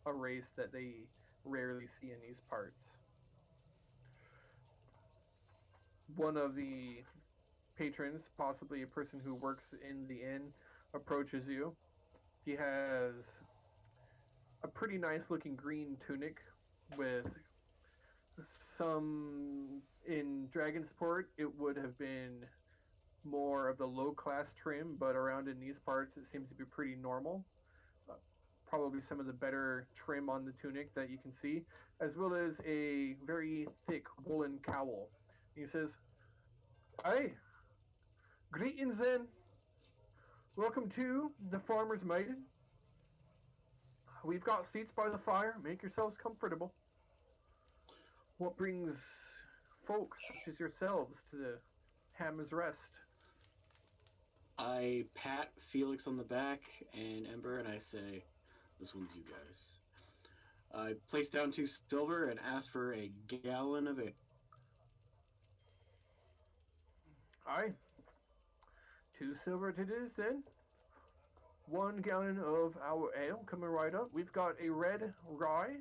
a race that they rarely see in these parts. One of the patrons, possibly a person who works in the inn, approaches you. He has a pretty nice looking green tunic with some in Dragonsport it would have been more of the low class trim, but around in these parts it seems to be pretty normal. Uh, Probably some of the better trim on the tunic that you can see, as well as a very thick woolen cowl. He says, "Aye, greetings then. Welcome to the Farmer's Maiden. We've got seats by the fire. Make yourselves comfortable. What brings folks such as yourselves to the Hammer's Rest?" I pat Felix on the back and Ember and I say, "This one's you guys." I place down 2 silver and ask for a gallon of ale. Aye, 2 silver it is then. 1 gallon of our ale coming right up. We've got a red rye.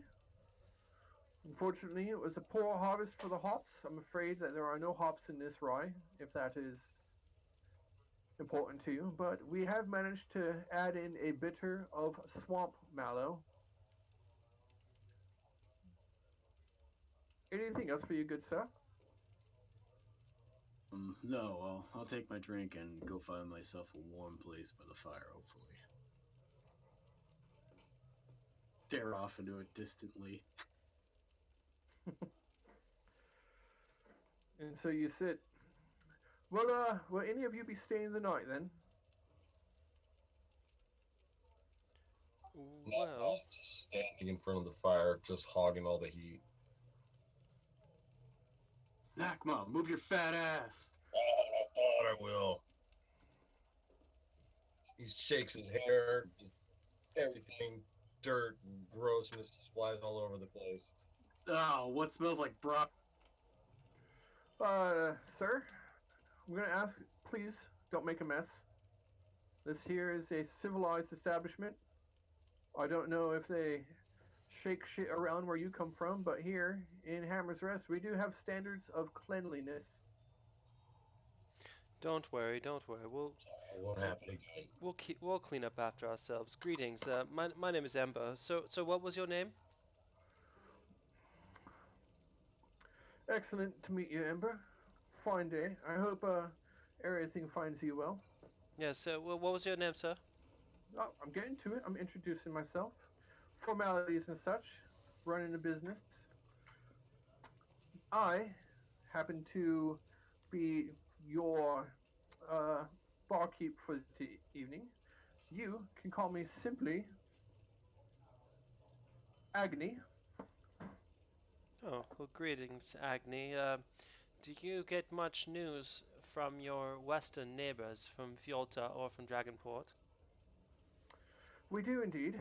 Unfortunately, it was a poor harvest for the hops. I'm afraid that there are no hops in this rye, if that is important to you. But we have managed to add in a bitter of swamp mallow. Anything else for you, good sir? No, I'll take my drink and go find myself a warm place by the fire, hopefully. Stare off into it distantly. And so you sit. Well, will any of you be staying the night then? Well, Just standing in front of the fire, just hogging all the heat. Nakma, move your fat ass! I thought I will. He shakes his hair, everything, dirt and grossness just flies all over the place. Oh, what smells like broth? Sir, I'm gonna ask, please don't make a mess. This here is a civilized establishment. I don't know if they shake shit around where you come from, but here in Hammer's Rest, we do have standards of cleanliness. don't worry, don't worry. It won't happen again. We'll clean up after ourselves. Greetings. My name is Ember. So what was your name? Excellent to meet you, Ember. Fine day. I hope everything finds you well. Yes. What was your name, sir? Oh, I'm getting to it. I'm introducing myself. Formalities and such. Running a business. I happen to be your barkeep for the evening. You can call me simply Agni. Oh, well, greetings, Agni. Do you get much news from your western neighbors, from Fjolta or from Dragonport? We do indeed.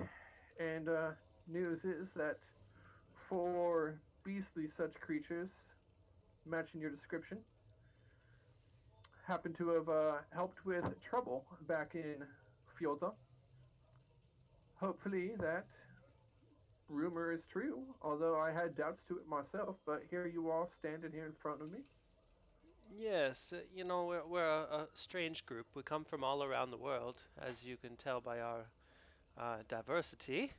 And news is that for beastly such creatures, matching your description, happen to have helped with trouble back in Fjolta. Hopefully that rumor is true, although I had doubts to it myself, but here you are standing here in front of me. Yes, we're a strange group. We come from all around the world, as you can tell by our diversity.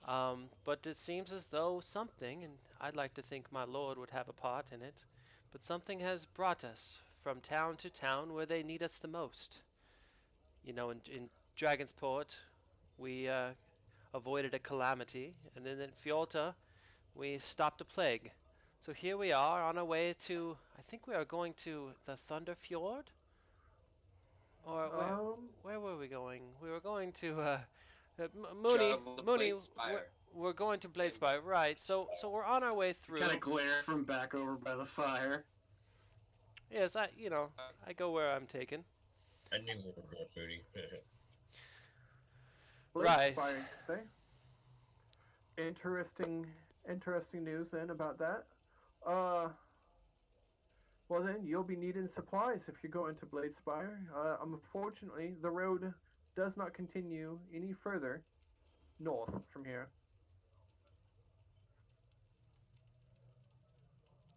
But it seems as though something, and I'd like to think my lord would have a part in it, but something has brought us from town to town where they need us the most. In Dragonsport, we avoided a calamity, and then in Fjolta, we stopped a plague. So here we are on our way to, I think we are going to the Thunder Fjord? Or where were we going? We were going to, Mooney, Travel to Mooney, Bladespire. we're going to Bladespire, right. So we're on our way through. Kind of glare from back over by the fire. Yes, I go where I'm taken. I knew we were going, Moody. Right. Bladespire, you say? Interesting news then about that. Well then, you'll be needing supplies if you're going to Bladespire. Unfortunately, the road does not continue any further north from here.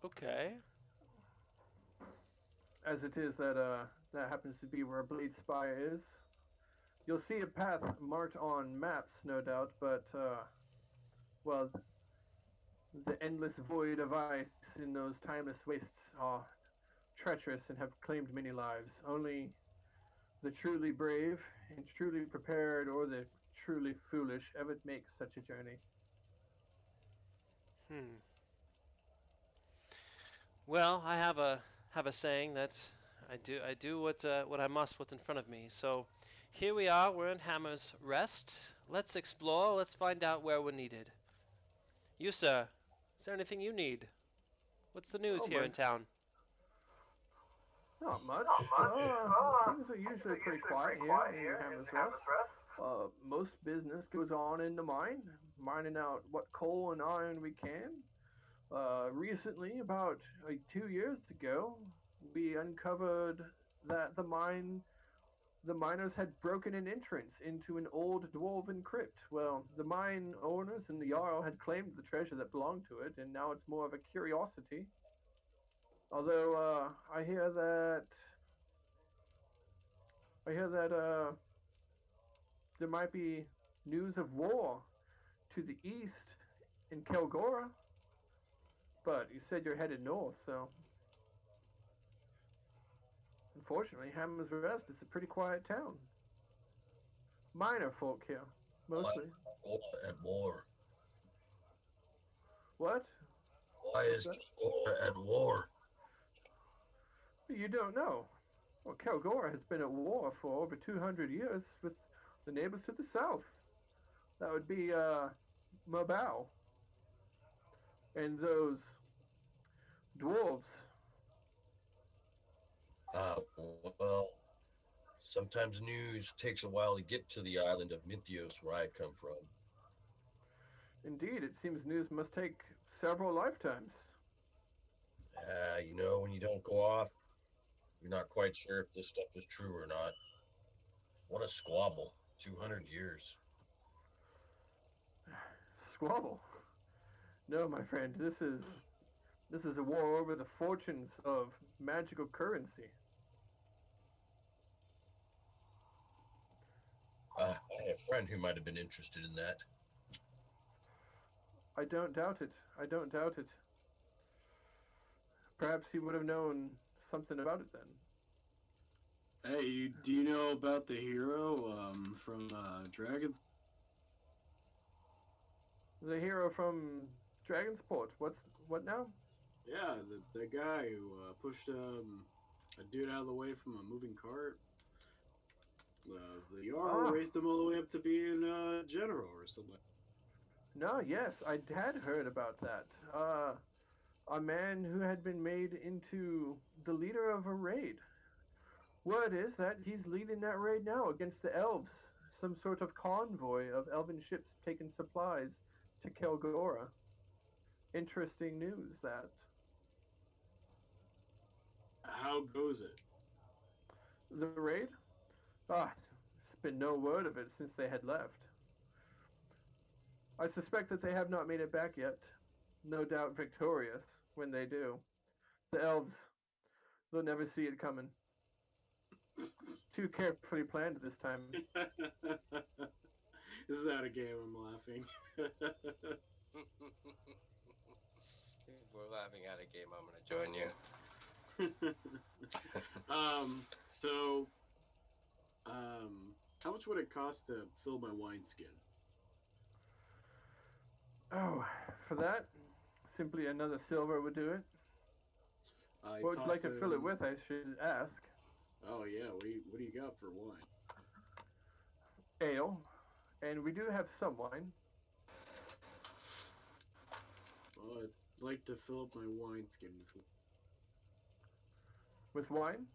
Okay. As it is that happens to be where Bladespire is. You'll see a path marked on maps, no doubt, but well, the endless void of ice in those timeless wastes are treacherous and have claimed many lives. Only the truly brave and truly prepared or the truly foolish ever make such a journey. Well, I have a saying that I do what I must what's in front of me. So here we are, we're in Hammer's Rest. Let's explore, let's find out where we're needed. You, sir, is there anything you need? What's the news here in town? Not much. Things are usually pretty quiet here in Hammer's Rest. Most business goes on in the mine, mining out what coal and iron we can. Recently, about 2 years ago, we uncovered that the miners had broken an entrance into an old dwarven crypt. Well, the mine owners and the Jarl had claimed the treasure that belonged to it, and now it's more of a curiosity. Although I hear that there might be news of war to the east in Kelgora. But you said you're headed north, so Unfortunately, Hammer's Rest is a pretty quiet town. Minor folk here, Why mostly. is Kilgora at war? What? Why What's is that? Kilgora at war? You don't know. Well, Kelgora has been at war for over 200 years with the neighbors to the south. That would be Mabau and those dwarves. Well, sometimes news takes a while to get to the island of Mythios, where I come from. Indeed, it seems news must take several lifetimes. When you don't go off, you're not quite sure if this stuff is true or not. What a squabble. 200 years. Squabble. No, my friend, this is a war over the fortunes of magical currency. I had a friend who might have been interested in that. I don't doubt it. I don't doubt it. Perhaps he would have known something about it then. Hey, do you know about the hero from Dragons? The hero from Dragonsport. What now? Yeah, the guy who pushed a dude out of the way from a moving cart. The Jarl Ah, raised him all the way up to being general or something. no, yes, I had heard about that. A man who had been made into the leader of a raid. Word is that he's leading that raid now against the elves. Some sort of convoy of elven ships taking supplies to Kelgora. Interesting news that. How goes it? The raid? Ah, there's been no word of it since they had left. I suspect that they have not made it back yet. No doubt victorious when they do. The elves, they'll never see it coming. Too carefully planned this time. This is out of game. I'm laughing. If we're laughing at a game, I'm gonna join you. So, how much would it cost to fill my wineskin? Oh, for that, simply another silver would do it. I What would you like toss to fill it in. with, I should ask? Oh yeah, what do you got for wine? Ale, and we do have some wine. Well, I'd like to fill up my wineskin with. With wine?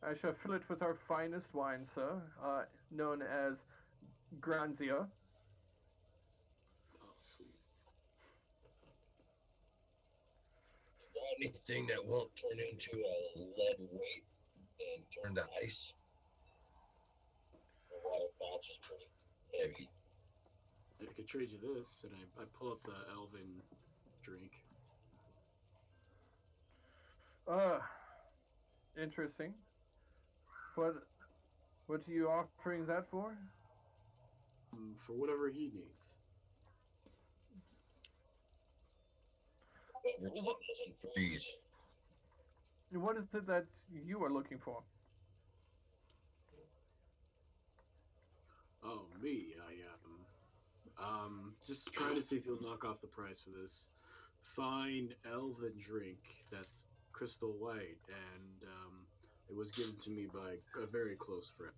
I shall fill it with our finest wine, sir, known as Granzia. Oh sweet. Is there anything that won't turn into a lead weight and turn to ice? The water pouch is pretty heavy. I could trade you this, and I pull up the elven drink. Uh, interesting. What what are you offering that for? For whatever he needs. Beverage that doesn't freeze. What is it that you are looking for? Oh me, just trying to see if you'll knock off the price for this fine elven drink that's crystal white, and it was given to me by a very close friend.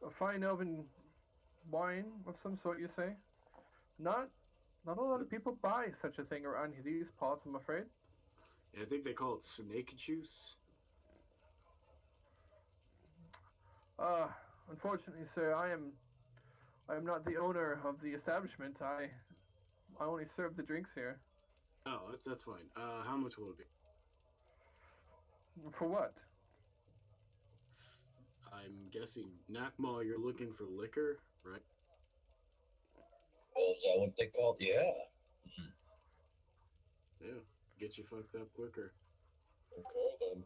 A fine elven wine of some sort, you say? Not not a lot of people buy such a thing around these parts, I'm afraid. And I think they call it snake juice. Uh, unfortunately, sir, I am not the owner of the establishment. I only serve the drinks here. Oh, that's fine. How much will it be? For what? I'm guessing Nakma, you're looking for liquor, right? Oh, is that what they call it? Yeah. Yeah, get you fucked up quicker. Okay, then.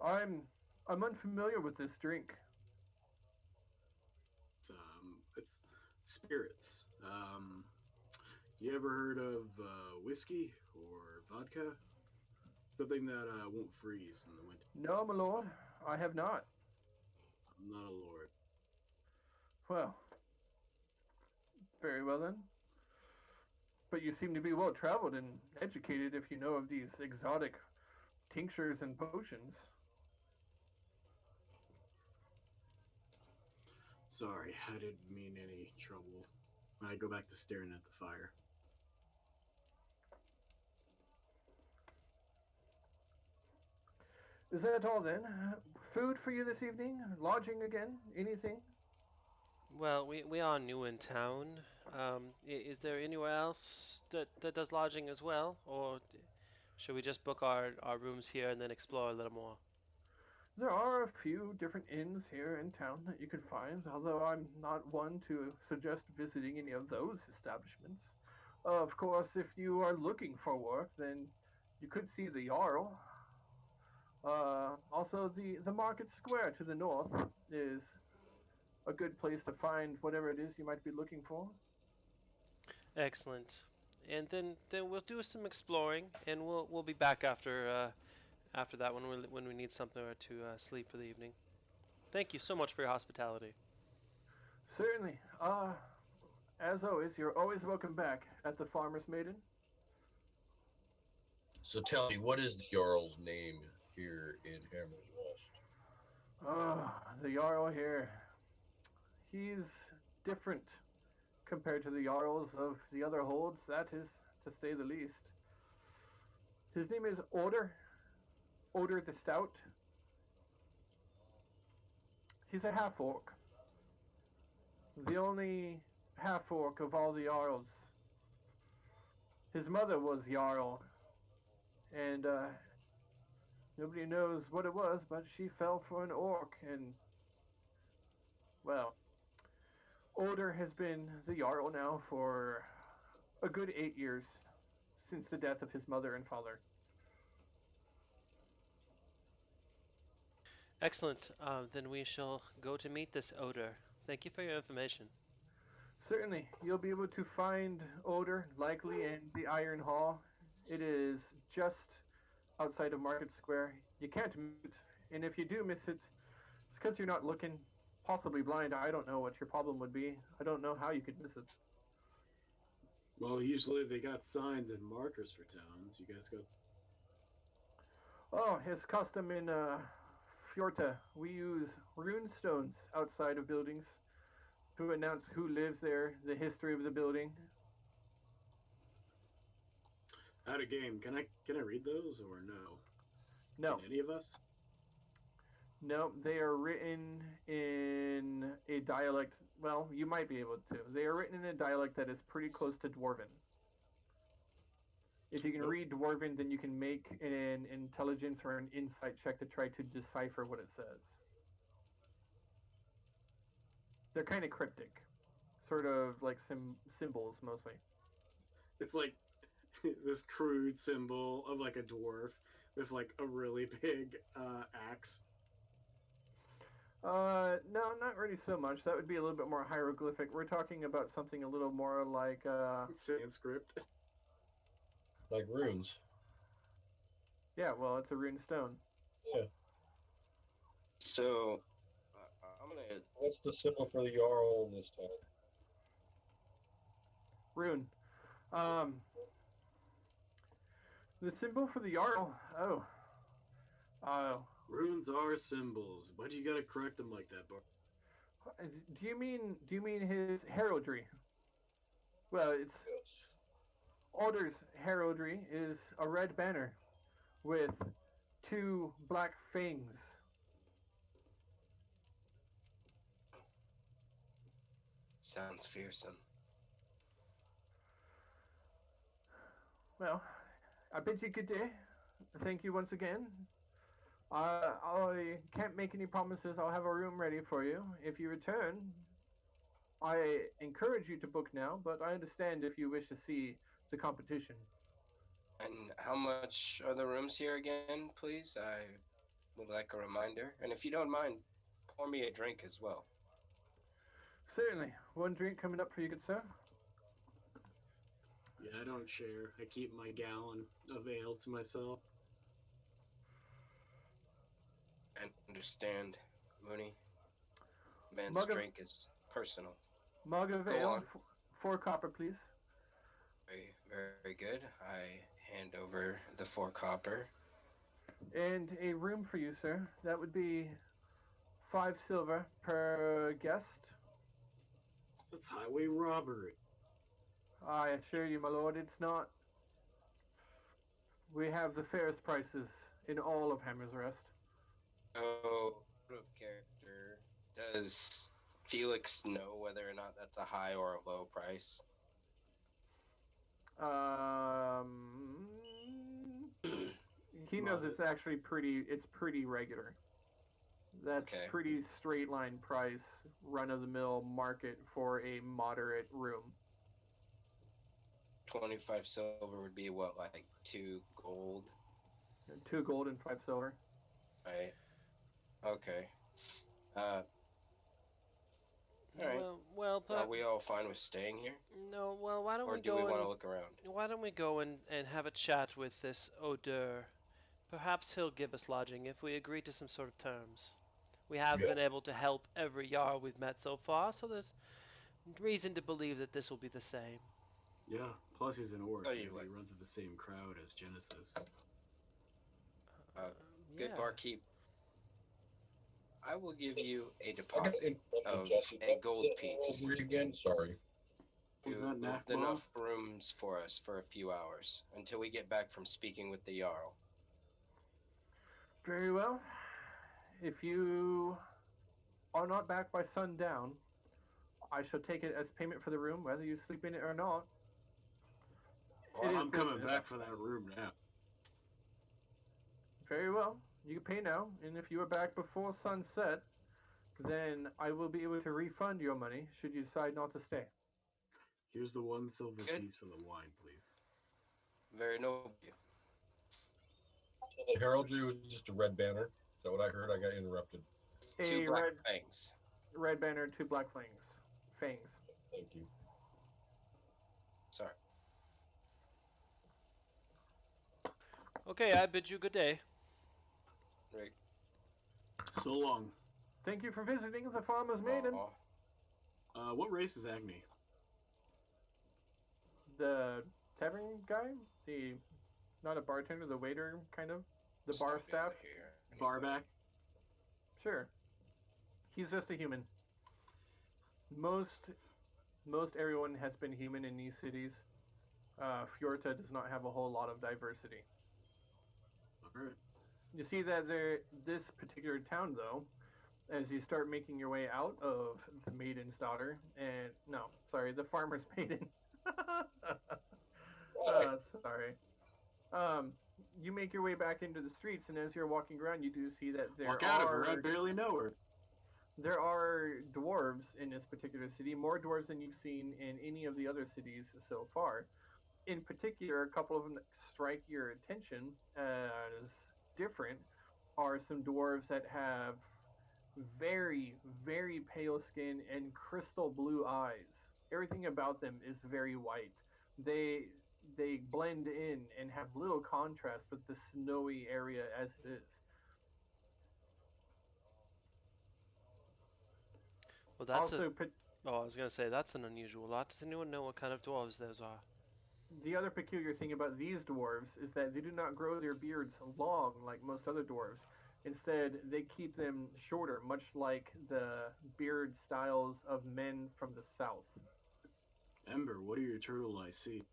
I'm I'm unfamiliar with this drink. It's spirits. You ever heard of whiskey or vodka? Something that won't freeze in the winter. No, my lord, I have not. I'm not a lord. Well, very well then. But you seem to be well traveled and educated if you know of these exotic tinctures and potions. Sorry, I didn't mean any trouble. I go back to staring at the fire. Is that all then? Food for you this evening? Lodging again? Anything? Well, we are new in town. Is there anywhere else that does lodging as well, or should we just book our rooms here and then explore a little more? There are a few different inns here in town that you could find, although I'm not one to suggest visiting any of those establishments. Of course, if you are looking for work, then you could see the Jarl. Also, the market square to the north is a good place to find whatever it is you might be looking for. Excellent. And then we'll do some exploring, and we'll be back after that when we need somewhere to sleep for the evening. Thank you so much for your hospitality. Certainly. As always, you're always welcome back at the Farmer's Maiden. So tell me, what is the Jarl's name here in Hammer's Rest? The Jarl here. He's different compared to the Jarls of the other holds, that is to say the least. His name is Oder the Stout. He's a half orc. The only half orc of all the Jarls. His mother was Jarl, and nobody knows what it was, but she fell for an orc, and, well, Oder has been the Jarl now for a good 8 years, since the death of his mother and father. Excellent. Then we shall go to meet this odor. Thank you for your information. Certainly, you'll be able to find Oder likely in the Iron Hall. It is just outside of Market Square. You can't miss it, and if you do miss it, it's because you're not looking, possibly blind. I don't know what your problem would be. I don't know how you could miss it. Well, usually they got signs and markers for towns. You guys got. Oh, it's custom in Fjorta. We use rune stones outside of buildings to announce who lives there, the history of the building. Out of game. Can I read those or no? No, Can any of us? no, they are written in a dialect. Well, you might be able to. They are written in a dialect that is pretty close to Dwarven. If you can Nope. read Dwarven, then you can make an intelligence or an insight check to try to decipher what it says. They're kind of cryptic, sort of like symbols mostly. It's like this crude symbol of like a dwarf with like a really big axe. No, not really so much. That would be a little bit more hieroglyphic. We're talking about something a little more like, Sanskrit. Like runes. yeah, well, it's a rune stone. Yeah. So, I'm gonna. What's the symbol for the Jarl in this town? Rune. Um, the symbol for the Jarl. Oh. Runes are symbols. Why do you gotta correct them like that, Bart? Do you mean his heraldry? Well, it's Yes. Alder's heraldry is a red banner with 2 black fangs. Sounds fearsome. Well, I bid you good day. Thank you once again. I can't make any promises. I'll have a room ready for you. If you return, I encourage you to book now, but I understand if you wish to see the competition. And how much are the rooms here again, please? I would like a reminder. And if you don't mind, pour me a drink as well. Certainly. 1 drink coming up for you, good sir. Yeah, I don't share. I keep my gallon of ale to myself. I understand, Mooney. Man's Mug of drink is personal. mug of Go ale, on. 4 copper, please. Very, very good. I hand over the 4 copper. And a room for you, sir. That would be 5 silver per guest. That's highway robbery. I assure you, my lord, it's not. We have the fairest prices in all of Hammer's Rest. So, out of character, does Felix know whether or not that's a high or a low price? Um, he knows it's actually pretty. It's pretty regular. That's Okay. pretty straight line price, run of the mill market for a moderate room. 25 silver would be what, like 2 gold? 2 gold and 5 silver. Right. Okay. All right. Well, Are we all fine with staying here? no. Well, why don't Or we do go we want to and look around? why don't we go and have a chat with this Odeur? Perhaps he'll give us lodging if we agree to some sort of terms. We have Yeah. been able to help every Jarl we've met so far, so there's reason to believe that this will be the same. Yeah, plus he's an orc. Oh, you Maybe what? he runs in the same crowd as Genesis. Good Yeah. barkeep. I will give you a I guess deposit interrupted of Jesse. a What gold was it piece over again? Sorry. Was to that build Nakma? enough rooms for us for a few hours until we get back from speaking with the Jarl. Very well. If you are not back by sundown, I shall take it as payment for the room, whether you sleep in it or not. Well, I'm coming business. back for that room now. Very well. You can pay now, and if you are back before sunset, then I will be able to refund your money should you decide not to stay. Here's the 1 silver Good. piece for the wine, please. Very noble. So the heraldry was just a red banner. Is that what I heard? I got interrupted. Two A black fangs. red banner, 2 black fangs. Thank you. Sorry. Okay, I bid you good day. Right. So long. Thank you for visiting the Farmer's Maiden. Aw. What race is Agni? The tavern guy, the not a bartender, the waiter kind of, the Just bar not be able staff. to hear anybody. Barback? Sure, he's just a human. Most everyone has been human in these cities. Fjorta does not have a whole lot of diversity. Alright. You see that this particular town, though, as you start making your way out of the Maiden's Daughter, and no, sorry, the Farmer's Maiden. Sorry. You make your way back into the streets, and as you're walking around, you do see that Walk out of her, I barely know her. there are dwarves in this particular city, more dwarves than you've seen in any of the other cities so far. In particular, a couple of them that strike your attention as different are some dwarves that have very, very pale skin and crystal blue eyes. Everything about them is very white. They blend in and have little contrast with the snowy area as it is. Well, that's Also, Oh, I was gonna say that's an unusual lot. Does anyone know what kind of dwarves those are? the other peculiar thing about these dwarves is that they do not grow their beards long like most other dwarves. Instead, they keep them shorter, much like the beard styles of men from the south. Ember, what do your turtle eyes see?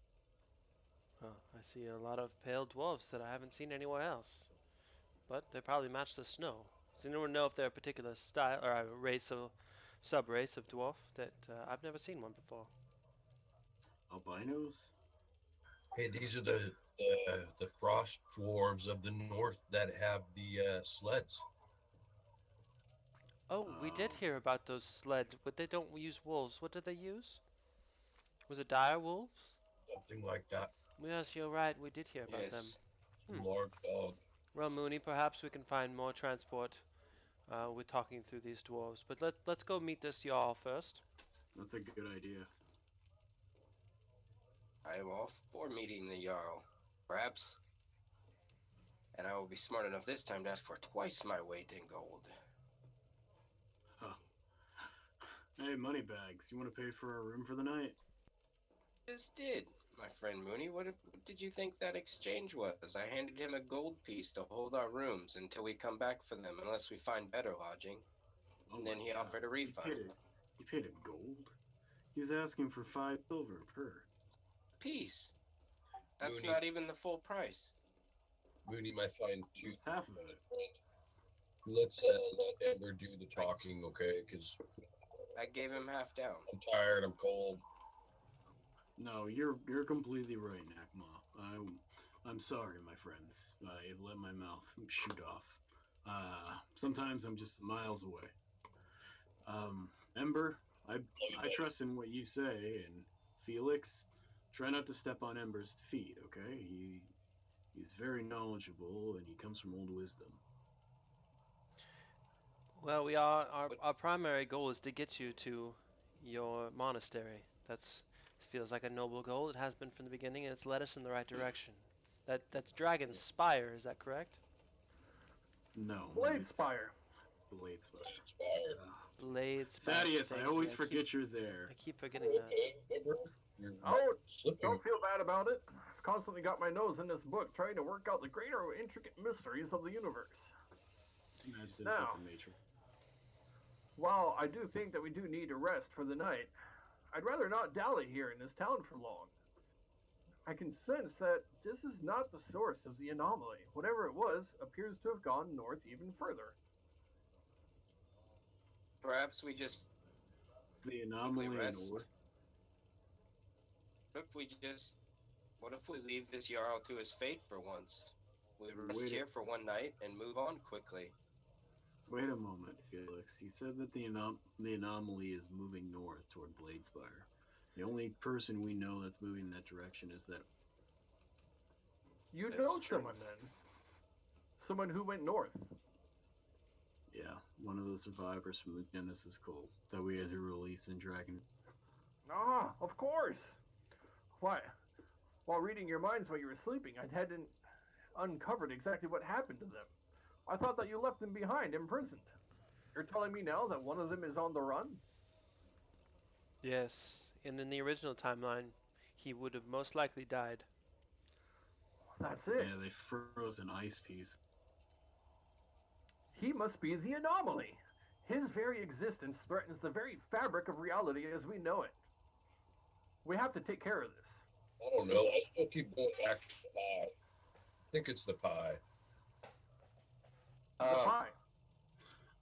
Oh, I see a lot of pale dwarves that I haven't seen anywhere else. But they probably match the snow. Does anyone know if they're a particular style or a race of sub-race of dwarf that I've never seen one before? Albinos? Hey, these are the frost dwarves of the north that have the sleds. Oh, we did hear about those sled, but they don't use wolves. What did they use? Was it dire wolves? Something like that. Yes, you're right. We did hear about them. Some large dog. Well, Mooney, perhaps we can find more transport with talking through these dwarves. But let's go meet this Jarl first. That's a good idea. I am all for meeting the Jarl. Perhaps, and I will be smart enough this time to ask for twice my weight in gold. Huh. Hey, Moneybags, you want to pay for our room for the night? Just did, my friend Mooney. What did you think that exchange was? I handed him a gold piece to hold our rooms until we come back for them, unless we find better lodging. Oh And then my he God. offered a refund. You paid a gold? He was asking for 5 silver per. Piece. That's Mooney. not even the full price. Mooney might find two. It's half of it. Let's let Ember do the talking, okay? Because I gave him half down. I'm tired. I'm cold. No, you're completely right, Nakma. I'm sorry, my friends. I let my mouth shoot off. Sometimes I'm just miles away. Ember, I trust in what you say, and Felix, try not to step on Ember's feet, okay? He's very knowledgeable, and he comes from old wisdom. Well, our primary goal is to get you to your monastery. This feels like a noble goal. It has been from the beginning, and it's led us in the right direction. That's Dragon's Spire, is that correct? No. Blade it's Spire. Blade Spire. Inspired. Blade Spire. Thaddeus, thank I you. always forget you're there. I keep forgetting that. Okay, Ember, you're Oh, slipping. don't feel bad about it. I've constantly got my nose in this book trying to work out the greater intricate mysteries of the universe. Imagine it's Now. like the Matrix. While I do think that we do need a rest for the night, I'd rather not dally here in this town for long. I can sense that this is not the source of the anomaly. Whatever it was appears to have gone north even further. Perhaps we just The anomaly in rest. order. What if we leave this Jarl to his fate for once? We rest Wait a- here for one night and move on quickly. Wait a moment, Felix. You said that the anomaly is moving north toward Bladespire. The only person we know that's moving in that direction is that. You That's know true. someone then? Someone who went north. Yeah, one of the survivors from the Genesis cult that we had to release in Dragon. Ah, of course. Why? While reading your minds while you were sleeping, I hadn't uncovered exactly what happened to them. I thought that you left them behind, imprisoned. You're telling me now that one of them is on the run? Yes, and in the original timeline, he would have most likely died. That's it. Yeah, they froze an ice piece. He must be the anomaly. His very existence threatens the very fabric of reality as we know it. We have to take care of this. I don't know. I still keep going back to the pie. I think it's the pie. The pie.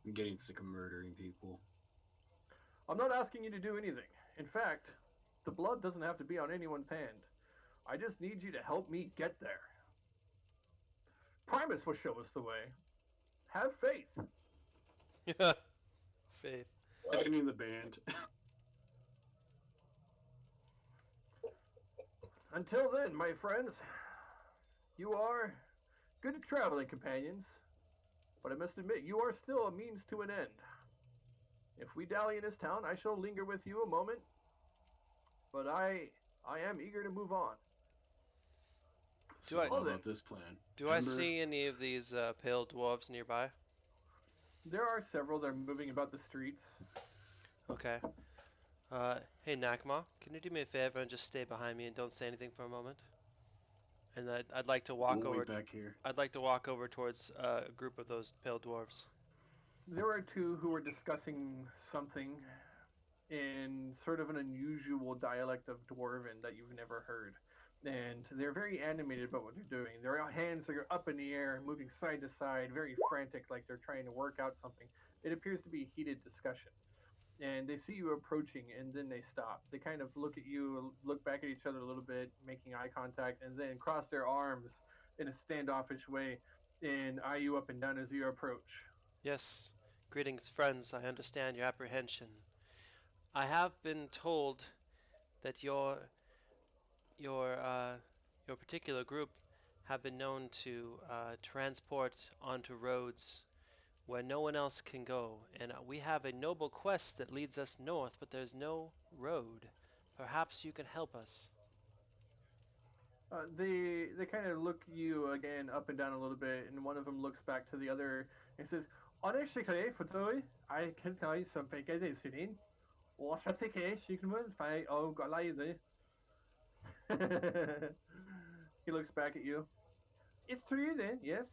I'm getting sick of murdering people. I'm not asking you to do anything. In fact, the blood doesn't have to be on anyone's hand. I just need you to help me get there. Primus will show us the way. Have faith. Faith. Joining the band. Until then, my friends, you are good traveling companions, but I must admit, you are still a means to an end. If we dally in this town, I shall linger with you a moment, but I am eager to move on. So I- how about this plan? Do I Ember, see any of these pale dwarves nearby? There are several that are moving about the streets. Okay. Hey Nakma, can you do me a favor and just stay behind me and don't say anything for a moment? And I'd like to walk we'll over. wait back here. I'd like to walk over towards a group of those pale dwarves. There are two who are discussing something in sort of an unusual dialect of Dwarven that you've never heard. And they're very animated about what they're doing. Their hands are up in the air, moving side to side, very frantic, like they're trying to work out something. It appears to be a heated discussion. And they see you approaching, and then they stop. They kind of look at you, look back at each other a little bit, making eye contact, and then cross their arms in a standoffish way and eye you up and down as you approach. Yes. Greetings, friends. I understand your apprehension. I have been told that your particular group have been known to transport onto roads where no one else can go, and we have a noble quest that leads us north, but there's no road. Perhaps you can help us. They kind of look you again up and down a little bit, and one of them looks back to the other and says, "Honestly, for toy, I can tell you something. Get this in. What's the case? You can move. Fine. Oh, got lie there." He looks back at you. It's true then. Yes,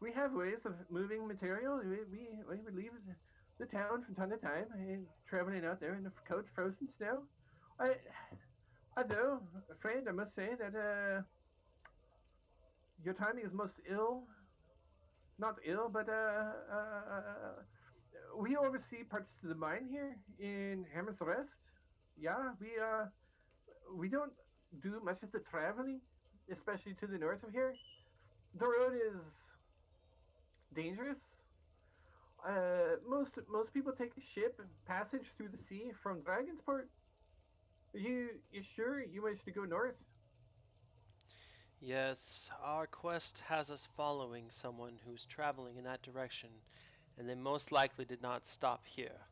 we have ways of moving material. We would leave the town from time to time and traveling out there in the cold frozen snow. I I know, friend. I must say that your timing is most ill. Not ill, but we oversee parts of the mine here in Hammer's Rest. Yeah, we don't do much of the traveling, especially to the north of here. The road is dangerous. Most people take a ship passage through the sea from Dragonsport. You sure you wish to go north? Yes, our quest has us following someone who's traveling in that direction, and they most likely did not stop here.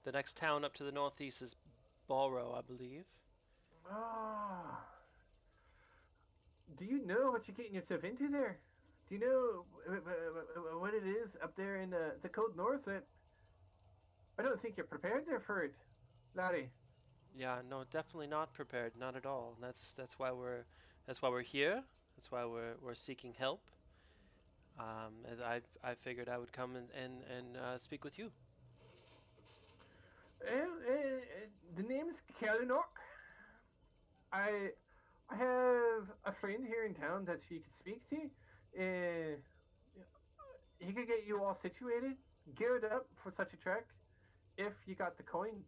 The next town up to the northeast is Boro, I believe. Ah, do you know what you're getting yourself into there? Do you know what it is up there in the cold north? That I don't think you're prepared there for it, laddie. Yeah, no, definitely not prepared, not at all. That's why we're here. That's why we're seeking help. As I figured I would come and speak with you. The name is Kalinok. I I have a friend here in town that she could speak to. Uh, he could get you all situated, geared up for such a trek, if you got the coin.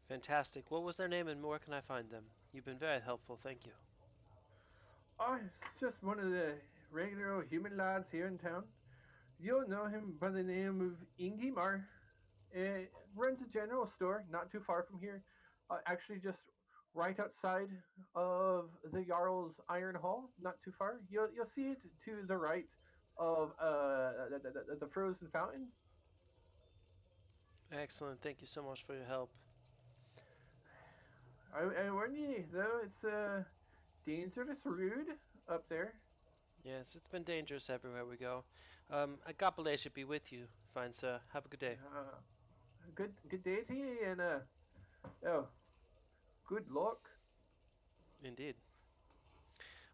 Fantastic. What was their name and where can I find them? You've been very helpful. Thank you. Oh, it's just one of the regular old human lads here in town. You'll know him by the name of Ingimar. Runs a general store not too far from here. Actually, just right outside of the Jarl's Iron Hall, not too far. You'll see it to the right of the frozen fountain. Excellent. Thank you so much for your help. I warn you though, it's dangerous rude up there. Yes, it's been dangerous everywhere we go. Agapele should be with you, fine sir. Have a good day. Good day to you, and oh, good luck. Indeed.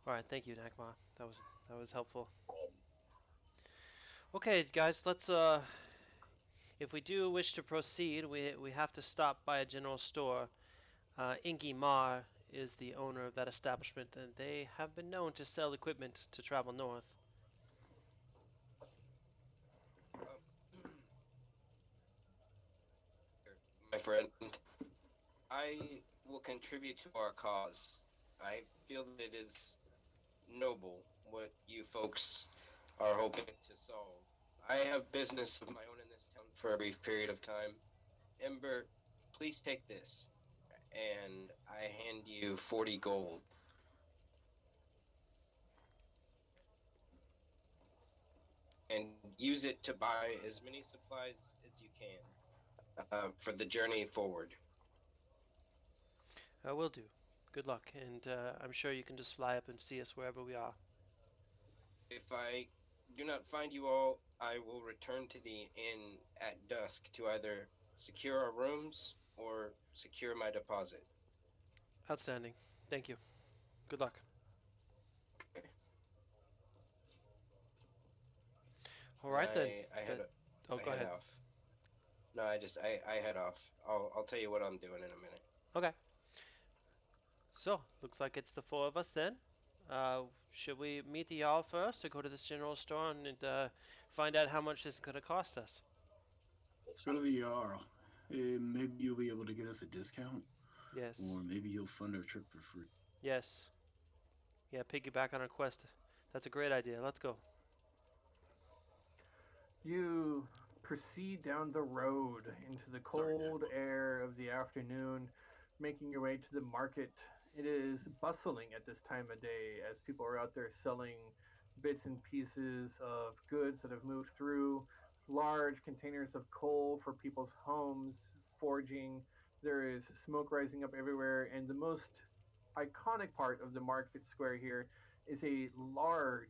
All right, thank you, Nakma. That was helpful. Okay, guys, let's if we do wish to proceed, we have to stop by a general store. Ingi Mar is the owner of that establishment, and they have been known to sell equipment to travel north. My friend, I will contribute to our cause. I feel that it is noble what you folks are hoping to solve. I have business of my own in this town for a brief period of time. Ember, please take this. And I hand you 40 gold. And use it to buy as many supplies as you can for the journey forward. Will do. Good luck, and I'm sure you can just fly up and see us wherever we are. If I do not find you all, I will return to the inn at dusk to either secure our rooms or secure my deposit. Outstanding. Thank you. Good luck. Okay. All right then. I head, Oh, I go head ahead. off. No, I head off. I'll tell you what I'm doing in a minute. Okay. So, looks like it's the four of us then. Should we meet the y'all first or go to this general store and find out how much this is going to cost us? Let's go to the Jarl. Maybe you'll be able to get us a discount, Yes. or maybe you'll fund our trip for free. Yes. Yeah, piggyback on our quest. That's a great idea. Let's go. You proceed down the road into the Sorry, cold air of the afternoon, making your way to the market. It is bustling at this time of day as people are out there selling bits and pieces of goods that have moved through, large containers of coal for people's homes, forging. There is smoke rising up everywhere, and the most iconic part of the market square here is a large,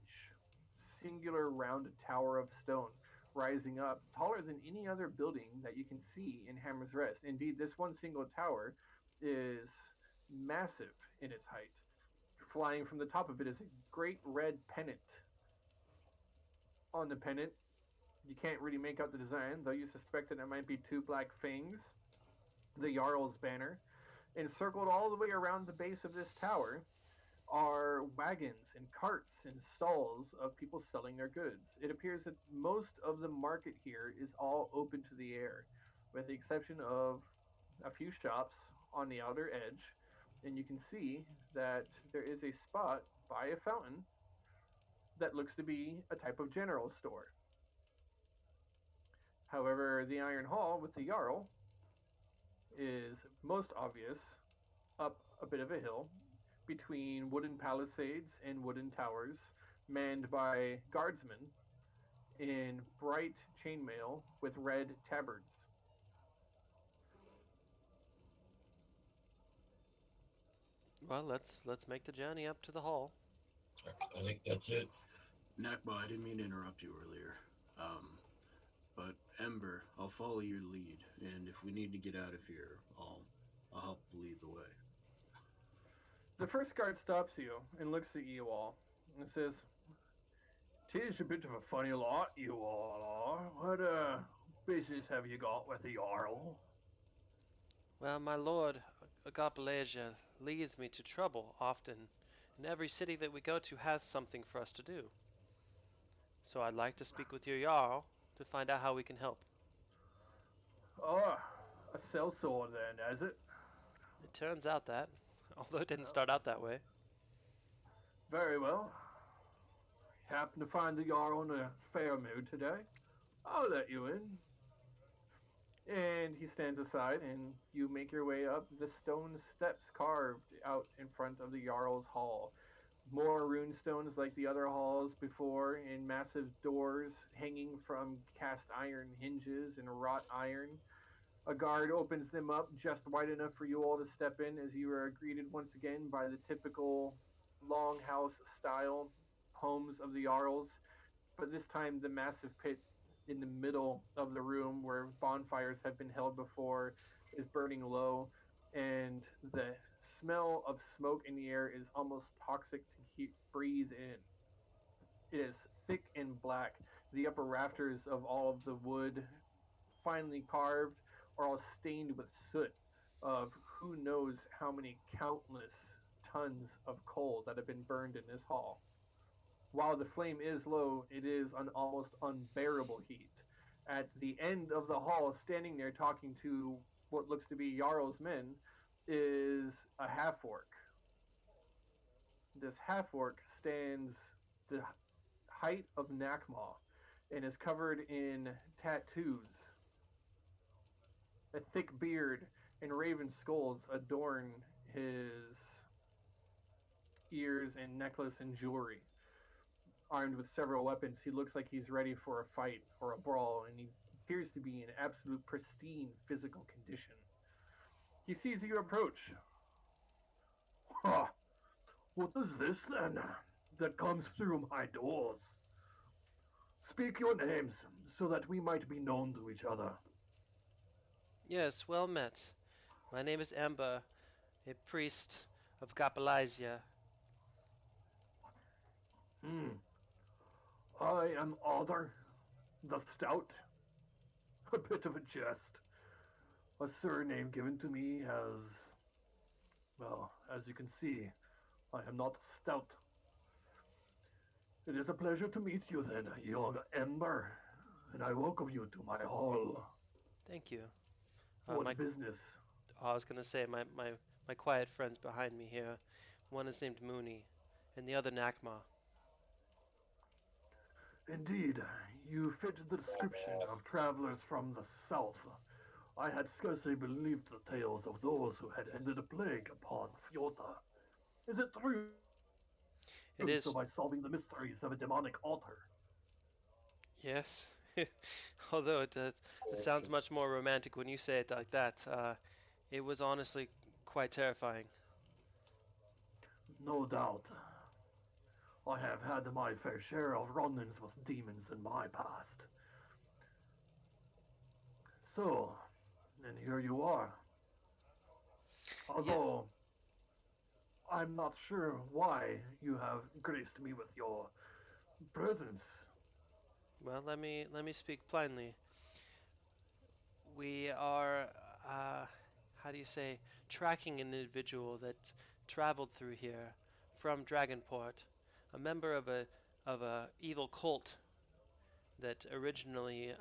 singular rounded tower of stone rising up taller than any other building that you can see in Hammer's Rest. Indeed, this one single tower is massive in its height. Flying from the top of it is a great red pennant. On the pennant, you can't really make out the design, though you suspect that it might be two black fangs, the Jarl's banner. Encircled all the way around the base of this tower are wagons and carts and stalls of people selling their goods. It appears that most of the market here is all open to the air, with the exception of a few shops on the outer edge. And you can see that there is a spot by a fountain that looks to be a type of general store. However, the Iron Hall with the Jarl is most obvious up a bit of a hill between wooden palisades and wooden towers manned by guardsmen in bright chainmail with red tabards. Well, let's make the journey up to the hall. I think that's it. Nakba, I didn't mean to interrupt you earlier. But Ember, I'll follow your lead, and if we need to get out of here, I'll help lead the way. The first guard stops you and looks at you all and says, "'Tis a bit of a funny lot you all are. What business have you got with the Jarl?" Well, my lord, Agapalasia leads me to trouble often, and every city that we go to has something for us to do. So I'd like to speak with your Jarl to find out how we can help. "Oh, a sellsword then, is it? It turns out that, although it didn't start out that way. Very well. Happen to find the Jarl in a fair mood today. I'll let you in." And he stands aside, and you make your way up the stone steps carved out in front of the Jarl's Hall. More rune stones like the other halls before, and massive doors hanging from cast iron hinges and wrought iron. A guard opens them up just wide enough for you all to step in as you are greeted once again by the typical longhouse style homes of the Jarls, but this time the massive pit in the middle of the room where bonfires have been held before is burning low, and the smell of smoke in the air is almost toxic to breathe in. It is thick and black. The upper rafters of all of the wood, finely carved, are all stained with soot of who knows how many countless tons of coal that have been burned in this hall. While the flame is low, it is an almost unbearable heat. At the end of the hall, standing there talking to what looks to be Jarl's men, is a half orc. This half orc stands the height of Nakma and is covered in tattoos. A thick beard and raven skulls adorn his ears and necklace and jewelry. Armed with several weapons, he looks like he's ready for a fight or a brawl, and he appears to be in absolute pristine physical condition. He sees you approach. "Ha! What is this then that comes through my doors? Speak your names so that we might be known to each other." Yes, well met. My name is Ember, a priest of Gapalaisia. Hmm. "I am Arthur the Stout." A bit of a jest. A surname given to me as, well, as you can see, I am not stout. It is a pleasure to meet you then, young Ember, and I welcome you to my hall. Thank you. What business? I was gonna say my quiet friends behind me here. One is named Mooney, and the other Nakma. Indeed, you fit the description of travelers from the south. I had scarcely believed the tales of those who had ended a plague upon Fjorda. Is it true? It So is, by solving the mysteries of a demonic altar. yes. Although it sounds much more romantic when you say it like that. It was honestly quite terrifying. No doubt. I have had my fair share of run-ins with demons in my past. So, and here you are. Yeah. Although, I'm not sure why you have graced me with your presence. Well, let me speak plainly. We are, uh, how do you say, tracking an individual that traveled through here from Dragonport, a member of a evil cult that originally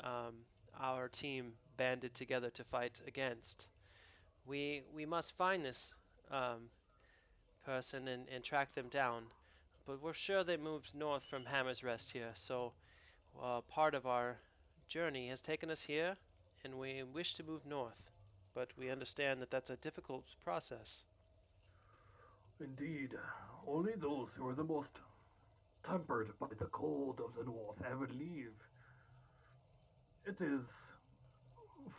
our team banded together to fight against. We must find this um, person and track them down, but we're sure they moved north from Hammer's Rest here, so part of our journey has taken us here, and we wish to move north, but we understand that that's a difficult process. Indeed, only those who are the most tempered by the cold of the north ever leave. It is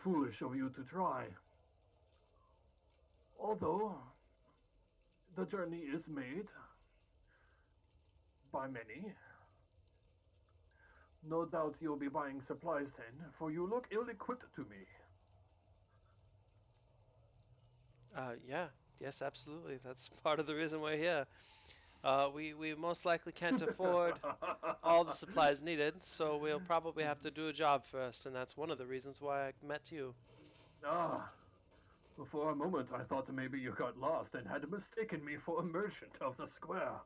foolish of you to try. Although, the journey is made by many. No doubt you'll be buying supplies then, for you look ill-equipped to me. Yeah, yes, absolutely. That's part of the reason we're here. We most likely can't afford all the supplies needed, so we'll probably have to do a job first, and that's one of the reasons why I met you. Ah, for a moment I thought maybe you got lost and had mistaken me for a merchant of the square,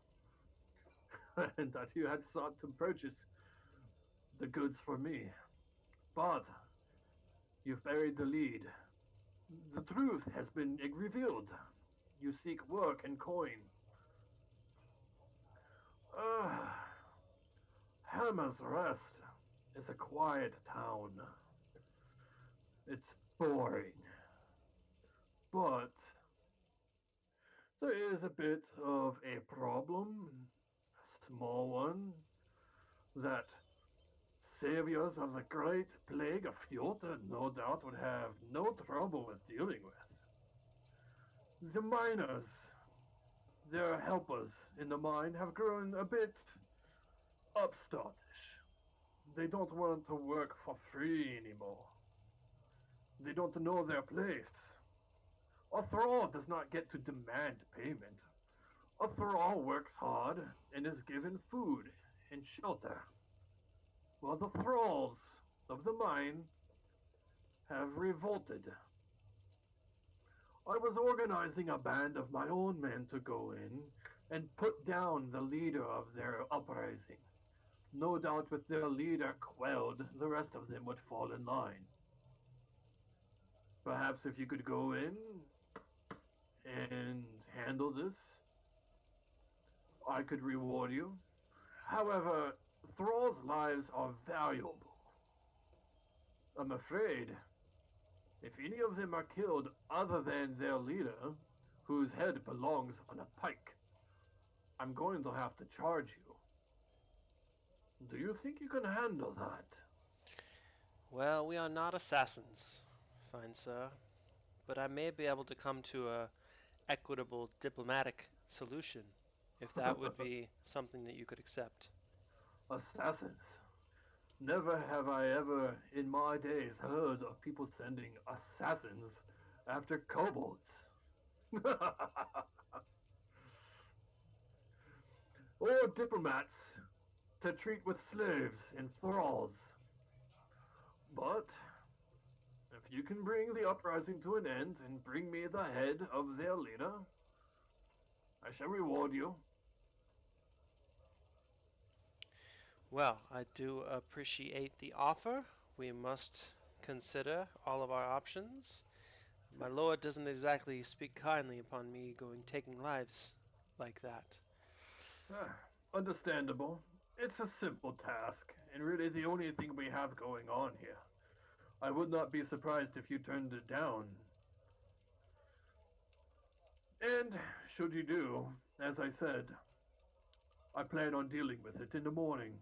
and that you had sought to purchase the goods for me. But you've buried the lead. The truth has been revealed. You seek work and coin. Ah, Hammer's Rest is a quiet town. It's boring, but there is a bit of a problem, a small one, that saviors of the great plague of Fjota no doubt would have no trouble with dealing with. The miners, their helpers in the mine, have grown a bit upstartish. They don't want to work for free anymore. They don't know their place. A thrall does not get to demand payment. A thrall works hard and is given food and shelter, while the thralls of the mine have revolted. I was organizing a band of my own men to go in and put down the leader of their uprising. No doubt with their leader quelled, the rest of them would fall in line. Perhaps if you could go in and handle this, I could reward you. However, thralls' lives are valuable. I'm afraid if any of them are killed other than their leader, whose head belongs on a pike, I'm going to have to charge you. Do you think you can handle that? Well, we are not assassins, fine sir, but I may be able to come to a equitable diplomatic solution, if that would be something that you could accept. Assassins. Never have I ever in my days heard of people sending assassins after kobolds. Or diplomats to treat with slaves and thralls. But if you can bring the uprising to an end and bring me the head of their leader, I shall reward you. Well, I do appreciate the offer. We must consider all of our options. My lord doesn't exactly speak kindly upon me going taking lives like that. Understandable. It's a simple task, and really the only thing we have going on here. I would not be surprised if you turned it down. And should you do, as I said, I plan on dealing with it in the morning.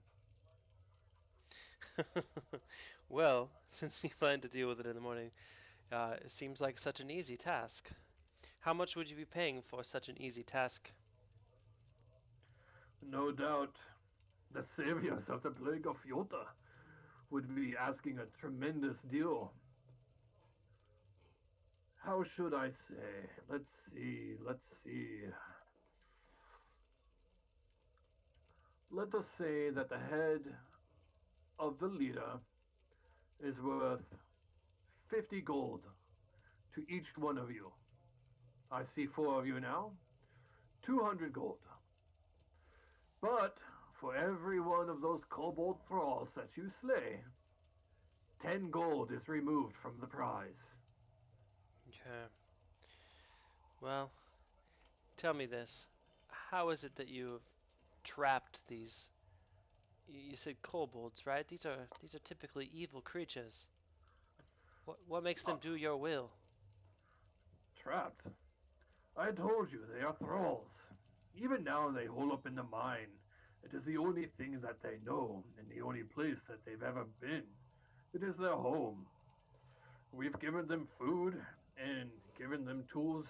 Well, since you plan to deal with it in the morning, it seems like such an easy task. How much would you be paying for such an easy task? No doubt the saviors of the plague of Yota would be asking a tremendous deal. How should I say? Let's see. Let us say that the head of the leader is worth 50 gold to each one of you. I see 4 of you now. 200 gold. But for every one of those kobold thralls that you slay, 10 gold is removed from the prize. Okay. Well, tell me this. How is it that you have trapped these? You said kobolds, right? These are typically evil creatures. What makes them do your will? Trapped? I told you they are thralls. Even now they hole up in the mine. It is the only thing that they know, and the only place that they've ever been. It is their home. We've given them food and given them tools,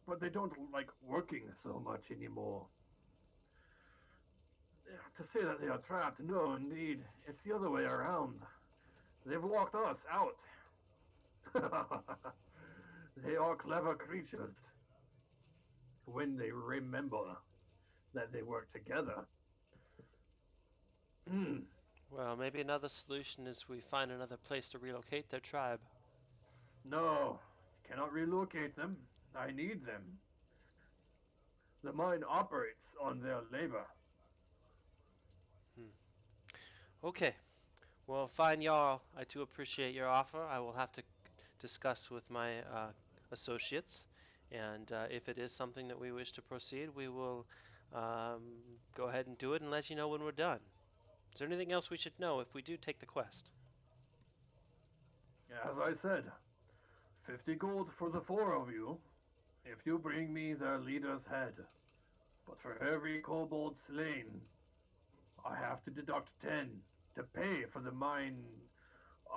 but they don't like working so much anymore. To say that they are trapped, no, indeed, it's the other way around. They've locked us out. They are clever creatures when they remember that they work together. Well, maybe another solution is we find another place to relocate their tribe. No, cannot relocate them. I need them. The mine operates on their labor. Okay. Well, fine, Jarl. I do appreciate your offer. I will have to discuss with my associates, and if it is something that we wish to proceed, we will go ahead and do it and let you know when we're done. Is there anything else we should know if we do take the quest? As I said, 50 gold for the 4 of you, if you bring me their leader's head. But for every kobold slain, I have to deduct 10 to pay for the mine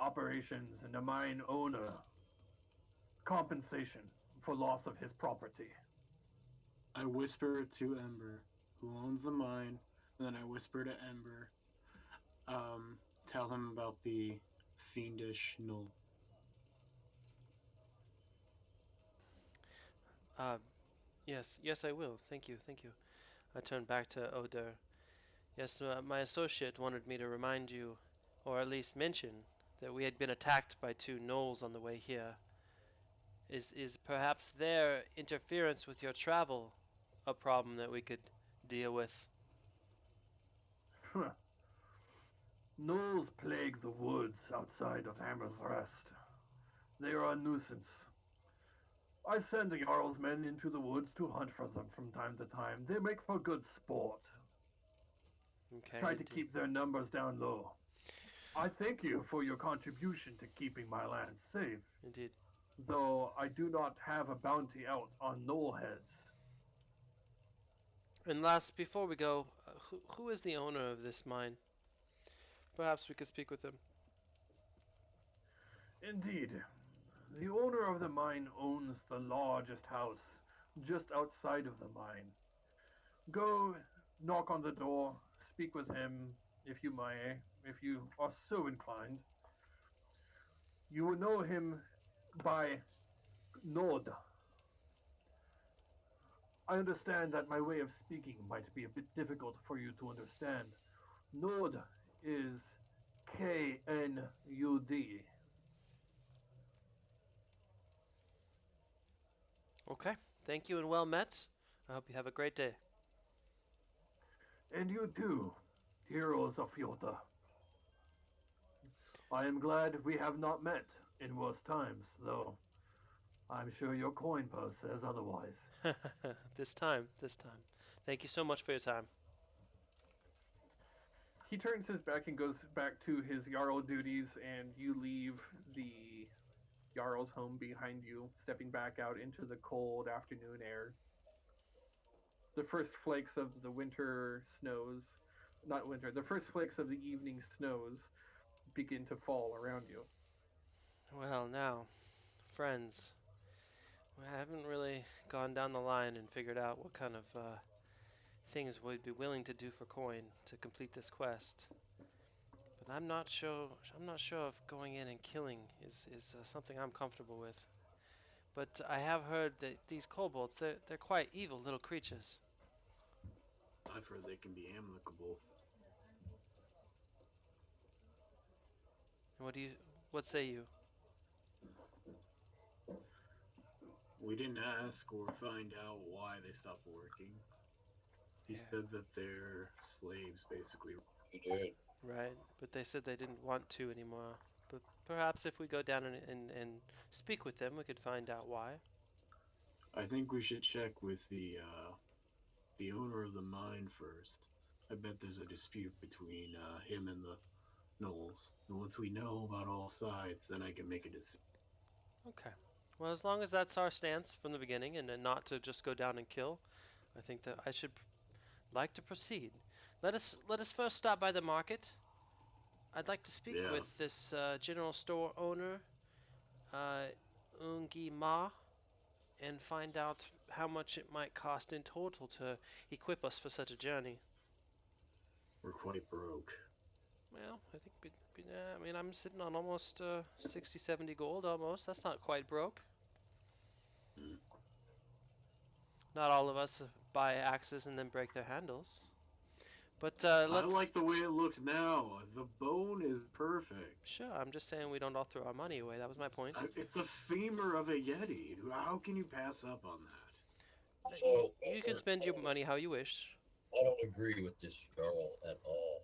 operations and the mine owner compensation for loss of his property. I whisper to Ember, who owns the mine, and then I whisper to Ember, tell him about the fiendish knoll. Yes, I will. Thank you. I turn back to Oder. Yes, my associate wanted me to remind you, or at least mention, that we had been attacked by 2 gnolls on the way here. Is perhaps their interference with your travel a problem that we could deal with? Gnolls plague the woods outside of Hammer's Rest. They are a nuisance. I send the Jarl's men into the woods to hunt for them from time to time. They make for good sport. Okay, Try to indeed. keep their numbers down low. I thank you for your contribution to keeping my land safe, Indeed. though I do not have a bounty out on gnoll heads. And last, before we go, who is the owner of this mine? Perhaps we could speak with him. Indeed, the owner of the mine owns the largest house just outside of the mine. Go knock on the door, speak with him if you may, if you are so inclined. You will know him by Nod. I understand that my way of speaking might be a bit difficult for you to understand. Nod is Knud. Okay. Thank you and well met. I hope you have a great day. And you too, heroes of Yota. I am glad we have not met in worse times, though I'm sure your coin purse says otherwise. This time. Thank you so much for your time. He turns his back and goes back to his Jarl duties, and you leave the Jarl's home behind you, stepping back out into the cold afternoon air. The first flakes of the winter snows, not winter, the first flakes of the evening snows begin to fall around you. Well, now, friends, we haven't really gone down the line and figured out what kind of things we'd be willing to do for coin to complete this quest. But I'm not sure. I'm not sure if going in and killing is something I'm comfortable with. But I have heard that these kobolds, they're quite evil little creatures. I've heard they can be amicable. And what say you? We didn't ask or find out why they stopped working. He Yeah. said that they're slaves, basically. You did. Right, but they said they didn't want to anymore. But perhaps if we go down and speak with them, we could find out why. I think we should check with the owner of the mine first. I bet there's a dispute between him and the Knolls. And once we know about all sides, then I can make a decision. Okay. Well, as long as that's our stance from the beginning and then not to just go down and kill, I think that I should like to proceed. Let us first stop by the market. I'd like to speak Yeah. with this general store owner, Ungi Ma, and find out how much it might cost in total to equip us for such a journey. We're quite broke. Well, I think, I mean, I'm sitting on almost 60, 70 gold almost. That's not quite broke. Mm. Not all of us buy axes and then break their handles. But I let's. like the way it looks now. The bone is perfect. Sure, I'm just saying we don't all throw our money away. That was my point. It's a femur of a yeti. How can you pass up on that? So You can spend your money how you wish. I don't agree with this Jarl at all.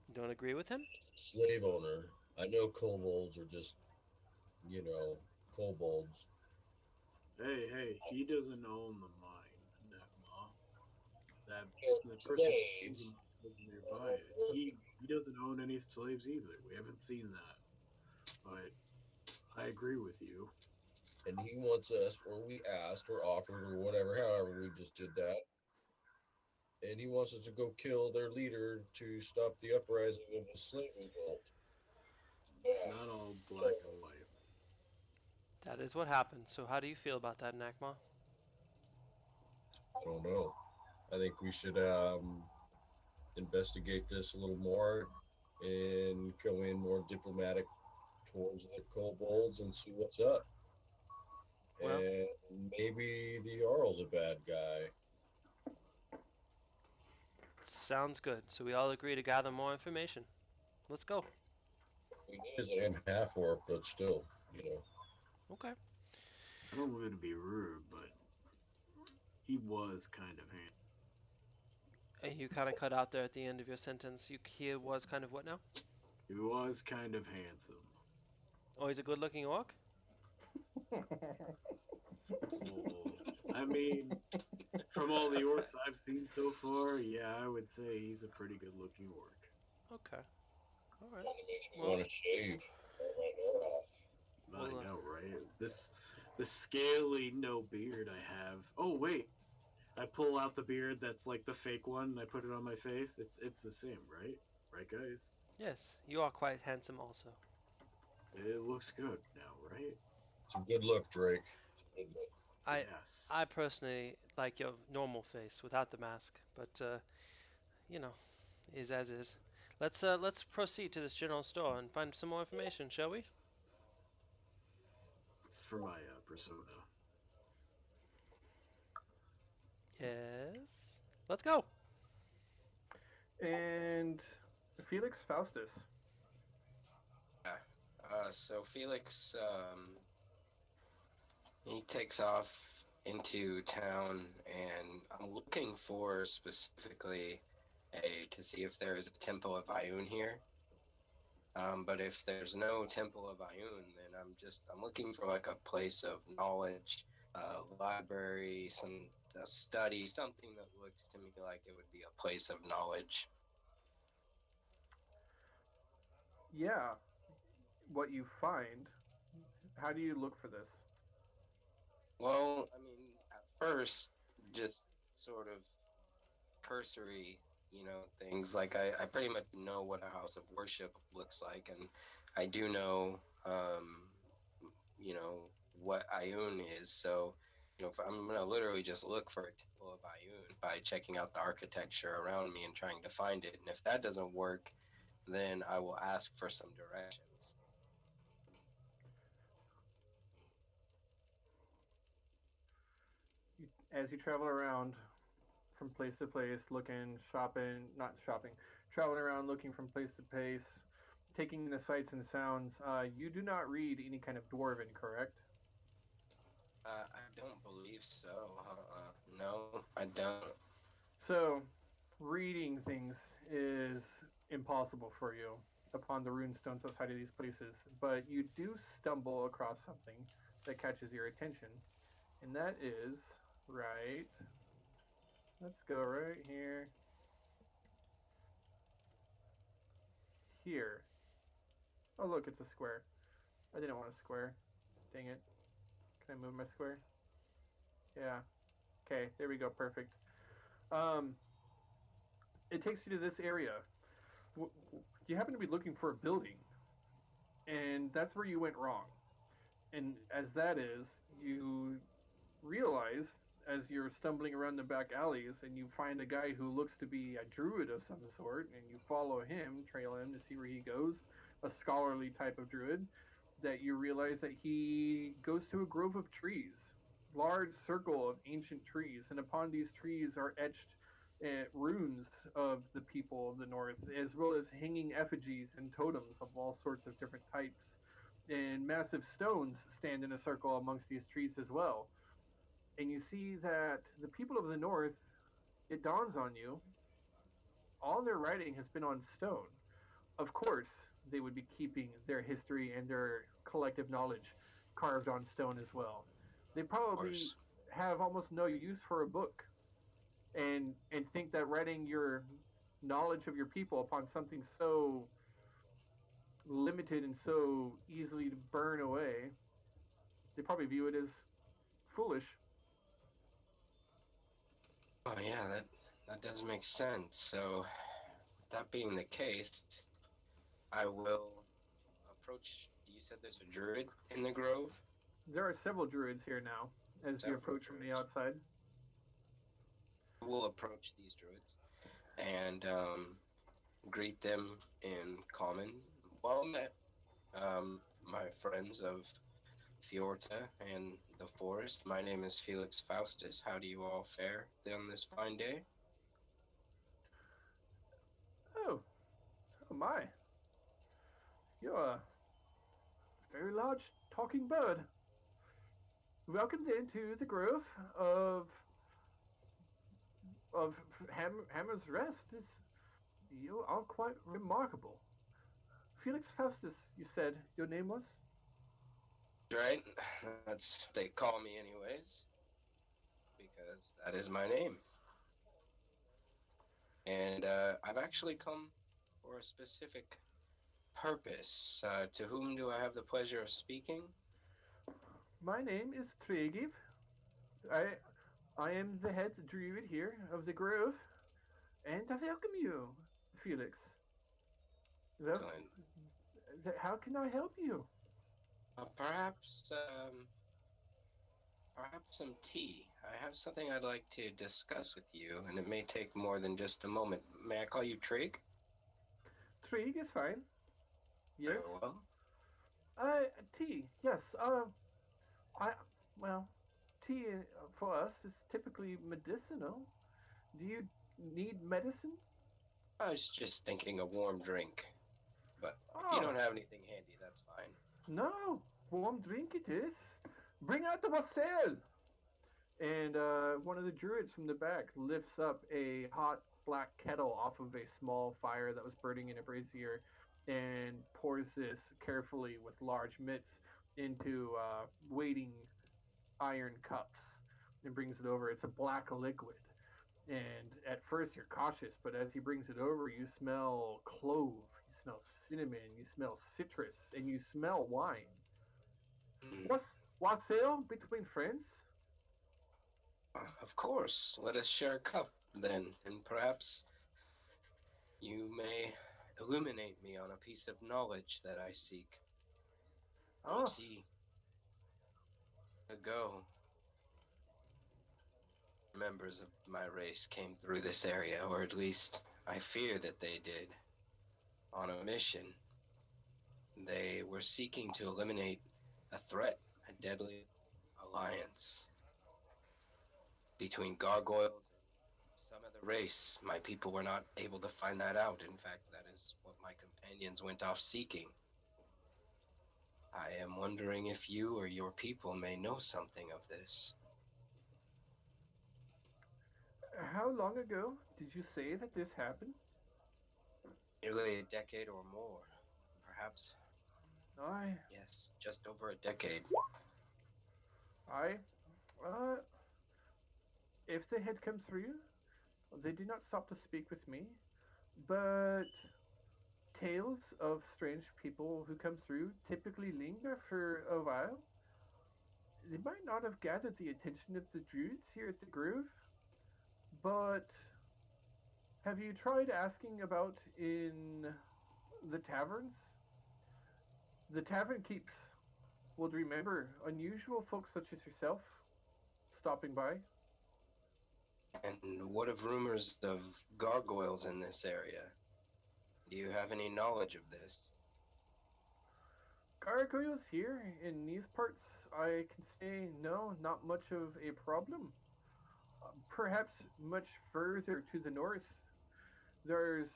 You don't agree with him? Slave owner. I know kobolds are just, kobolds. Hey, he doesn't own the mine, Nekma. That They're the person slaves. who lives nearby it. He doesn't own any slaves either. We haven't seen that. But I agree with you. And he wants us, or we asked, or offered, or whatever, however we just did that. And he wants us to go kill their leader to stop the uprising of the slave revolt. It's not all black and white. That is what happened. So how do you feel about that, Nakma? I don't know. I think we should investigate this a little more and go in more diplomatic towards the kobolds and see what's up. Well- And maybe the Jarl's a bad guy. Sounds good. So we all agree to gather more information. Let's go. He is a half orc, but still, Okay. I don't want to be rude, but he was kind of handsome. And you kind of cut out there at the end of your sentence. He was kind of what now? He was kind of handsome. Oh, he's a good-looking orc? Oh, I mean, from all the orcs I've seen so far, yeah, I would say he's a pretty good-looking orc. Okay. All right. makes me Well- want to shave. I Well, know, right? This scaly no beard I have. Oh wait, I pull out the beard that's like the fake one and I put it on my face. It's the same, right? Right, guys? Yes, you are quite handsome also. It looks good now, right? It's a good look, Drake. It's a good look. Yes. I personally like your normal face without the mask, but is as is. Let's proceed to this general store and find some more information, shall we? It's for my persona. Yes. Let's go. And Felix Faustus. So Felix, he takes off into town, and I'm looking for specifically to see if there is a Temple of Ioun here. But if there's no Temple of Ioun, then I'm looking for like a place of knowledge, library, some study, something that looks to me like it would be a place of knowledge. Yeah. What you find. How do you look for this? Well, I mean, at first, just sort of cursory, things. Like I pretty much know what a house of worship looks like, and I do know, what Ioun is. So If I'm gonna literally just look for a temple of Ayun by checking out the architecture around me and trying to find it. And if that doesn't work, then I will ask for some directions. As you travel around from place to place, looking, shopping, not shopping, traveling around looking from place to place, taking in the sights and sounds, you do not read any kind of dwarven, correct? I don't believe so. No, I don't. So, reading things is impossible for you upon the rune stones outside of these places, but you do stumble across something that catches your attention, and that is right. Let's go right here. Here. Oh, look, it's a square. I didn't want a square. Dang it. Can I move my square? Yeah. Okay, there we go. Perfect. Um, it takes you to this area. You happen to be looking for a building, and that's where you went wrong. And as that is, you realize as you're stumbling around the back alleys and you find a guy who looks to be a druid of some sort, and you follow him, trail him to see where he goes, a scholarly type of druid, that you realize that he goes to a grove of trees, large circle of ancient trees, and upon these trees are etched runes of the people of the north, as well as hanging effigies and totems of all sorts of different types. And massive stones stand in a circle amongst these trees as well. And you see that the people of the north, it dawns on you, all their writing has been on stone. Of course, they would be keeping their history and their collective knowledge carved on stone as well. They Of probably course. have almost no use for a book, and think that writing your knowledge of your people upon something so limited and so easily to burn away, they probably view it as foolish. Oh yeah, that does make sense. So, with that being the case, I will approach. You said there's a druid in the grove. There are several druids here now as you Several approach from the druids. outside. We'll approach these druids and greet them in common. Well met, my friends of Fiorta and the forest. My name is Felix Faustus. How do you all fare on this fine day? Oh, oh my. You're a very large talking bird. Welcome then to the grove of of Hammer's Rest. You are quite remarkable. Felix Faustus, you said your name was? Right? That's what they call me, anyways, because that is my name. And I've actually come for a specific purpose. To whom do I have the pleasure of speaking? My name is Tregiv. I I am the head druid here of the grove, and I welcome you, Felix. Well, Excellent. how can I help you? Perhaps some tea. I have something I'd like to discuss with you, and it may take more than just a moment. May I call you Trig? Trig is fine. Yes. Very well. Uh, tea. Yes. I well, tea for us is typically medicinal. Do you need medicine? I was just thinking a warm drink, but if you Oh, don't have anything handy, that's fine. no. Warm drink it is. Bring out the wassail. And one of the druids from the back lifts up a hot black kettle off of a small fire that was burning in a brazier and pours this carefully with large mitts into waiting iron cups and brings it over. It's a black liquid. And at first you're cautious, but as he brings it over, you smell clove, you smell cinnamon, you smell citrus, and you smell wine. Mm, What's wassail between friends? of course, let us share a cup then, and perhaps you may illuminate me on a piece of knowledge that I seek. You Oh, see, ago, members of my race came through this area, or at least I fear that they did, on a mission. They were seeking to eliminate a threat, a deadly alliance between gargoyles and some other race. My people were not able to find that out. In fact, that is what my companions went off seeking. I am wondering if you or your people may know something of this. How long ago did you say that this happened? Nearly a decade or more. Perhaps, I, yes, just over a decade. I, uh, if they had come through, they did not stop to speak with me, but tales of strange people who come through typically linger for a while. They might not have gathered the attention of the Druids here at the Grove, but have you tried asking about in the taverns? The tavern keeps, would remember, unusual folks such as yourself stopping by. And what of rumors of gargoyles in this area? Do you have any knowledge of this? Gargoyles here in these parts, I can say no, not much of a problem. Perhaps much further to the north, there's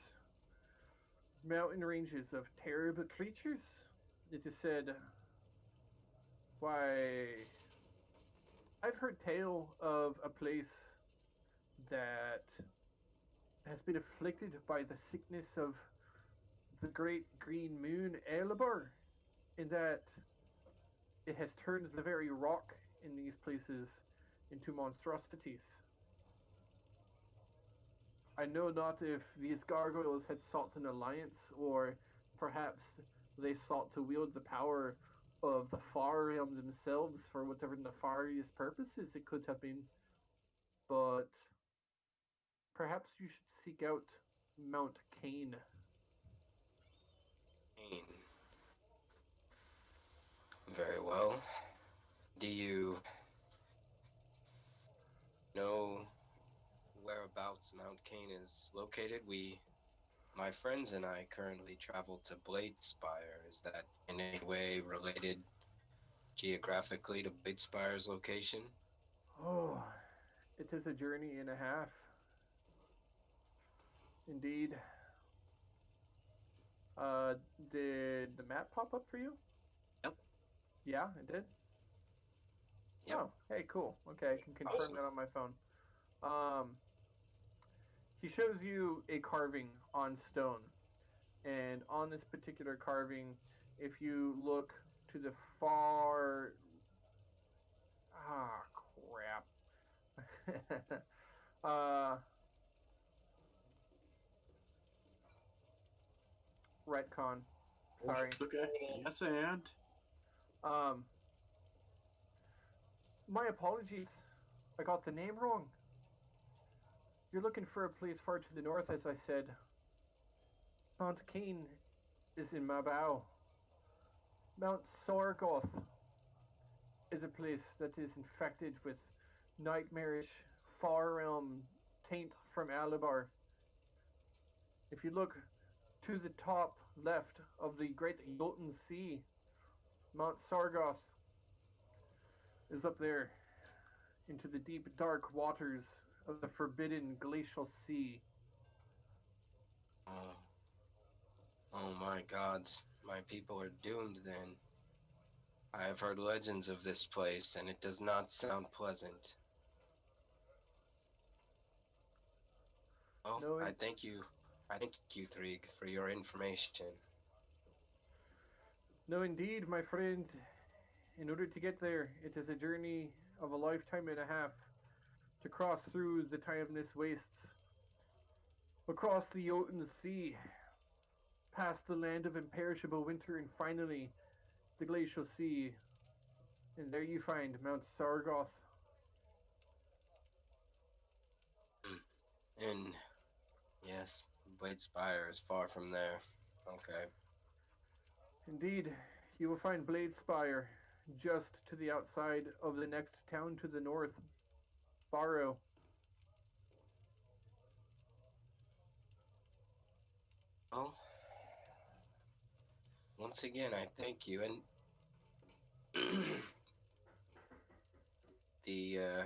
mountain ranges of terrible creatures. It is said, why, I've heard tale of a place that has been afflicted by the sickness of the great green moon Elibor, in that it has turned the very rock in these places into monstrosities. I know not if these gargoyles had sought an alliance, or perhaps they sought to wield the power of the far realm themselves for whatever nefarious purposes it could have been. But perhaps you should seek out Mount Cain. Pain. Very well. Do you know whereabouts Mount Cain is located? My friends and I currently travel to Bladespire. Is that in any way related geographically to Bladespire's location? Oh, it is a journey and a half, indeed. Uh, did the map pop up for you? Yep. Yeah, it did. Yep. Oh, hey, cool. Okay, I can confirm Awesome. that on my phone. Um, he shows you a carving on stone, and on this particular carving, if you look to the far, ah, crap. uh, retcon. Sorry. Okay. Yes, and Um, my apologies. I got the name wrong. You're looking for a place far to the north, as I said. Mount Cain is in Mabau. Mount Sorgoth is a place that is infected with nightmarish far realm taint from Alibar. If you look to the top left of the great Jotun Sea, Mount Sargoth is up there into the deep dark waters of the forbidden glacial sea. Oh, oh my gods. My people are doomed then. I have heard legends of this place, and it does not sound pleasant. Oh, No, I thank you. I thank you, Threeg, for your information. no, indeed, my friend. In order to get there, it is a journey of a lifetime and a half to cross through the timeless wastes, across the Jotun Sea, past the land of imperishable winter, and finally the glacial sea. And there you find Mount Sargoth. And yes, Blade Spire is far from there. Okay. Indeed, you will find Bladespire just to the outside of the next town to the north, Barrow. once again, I thank you, and the uh,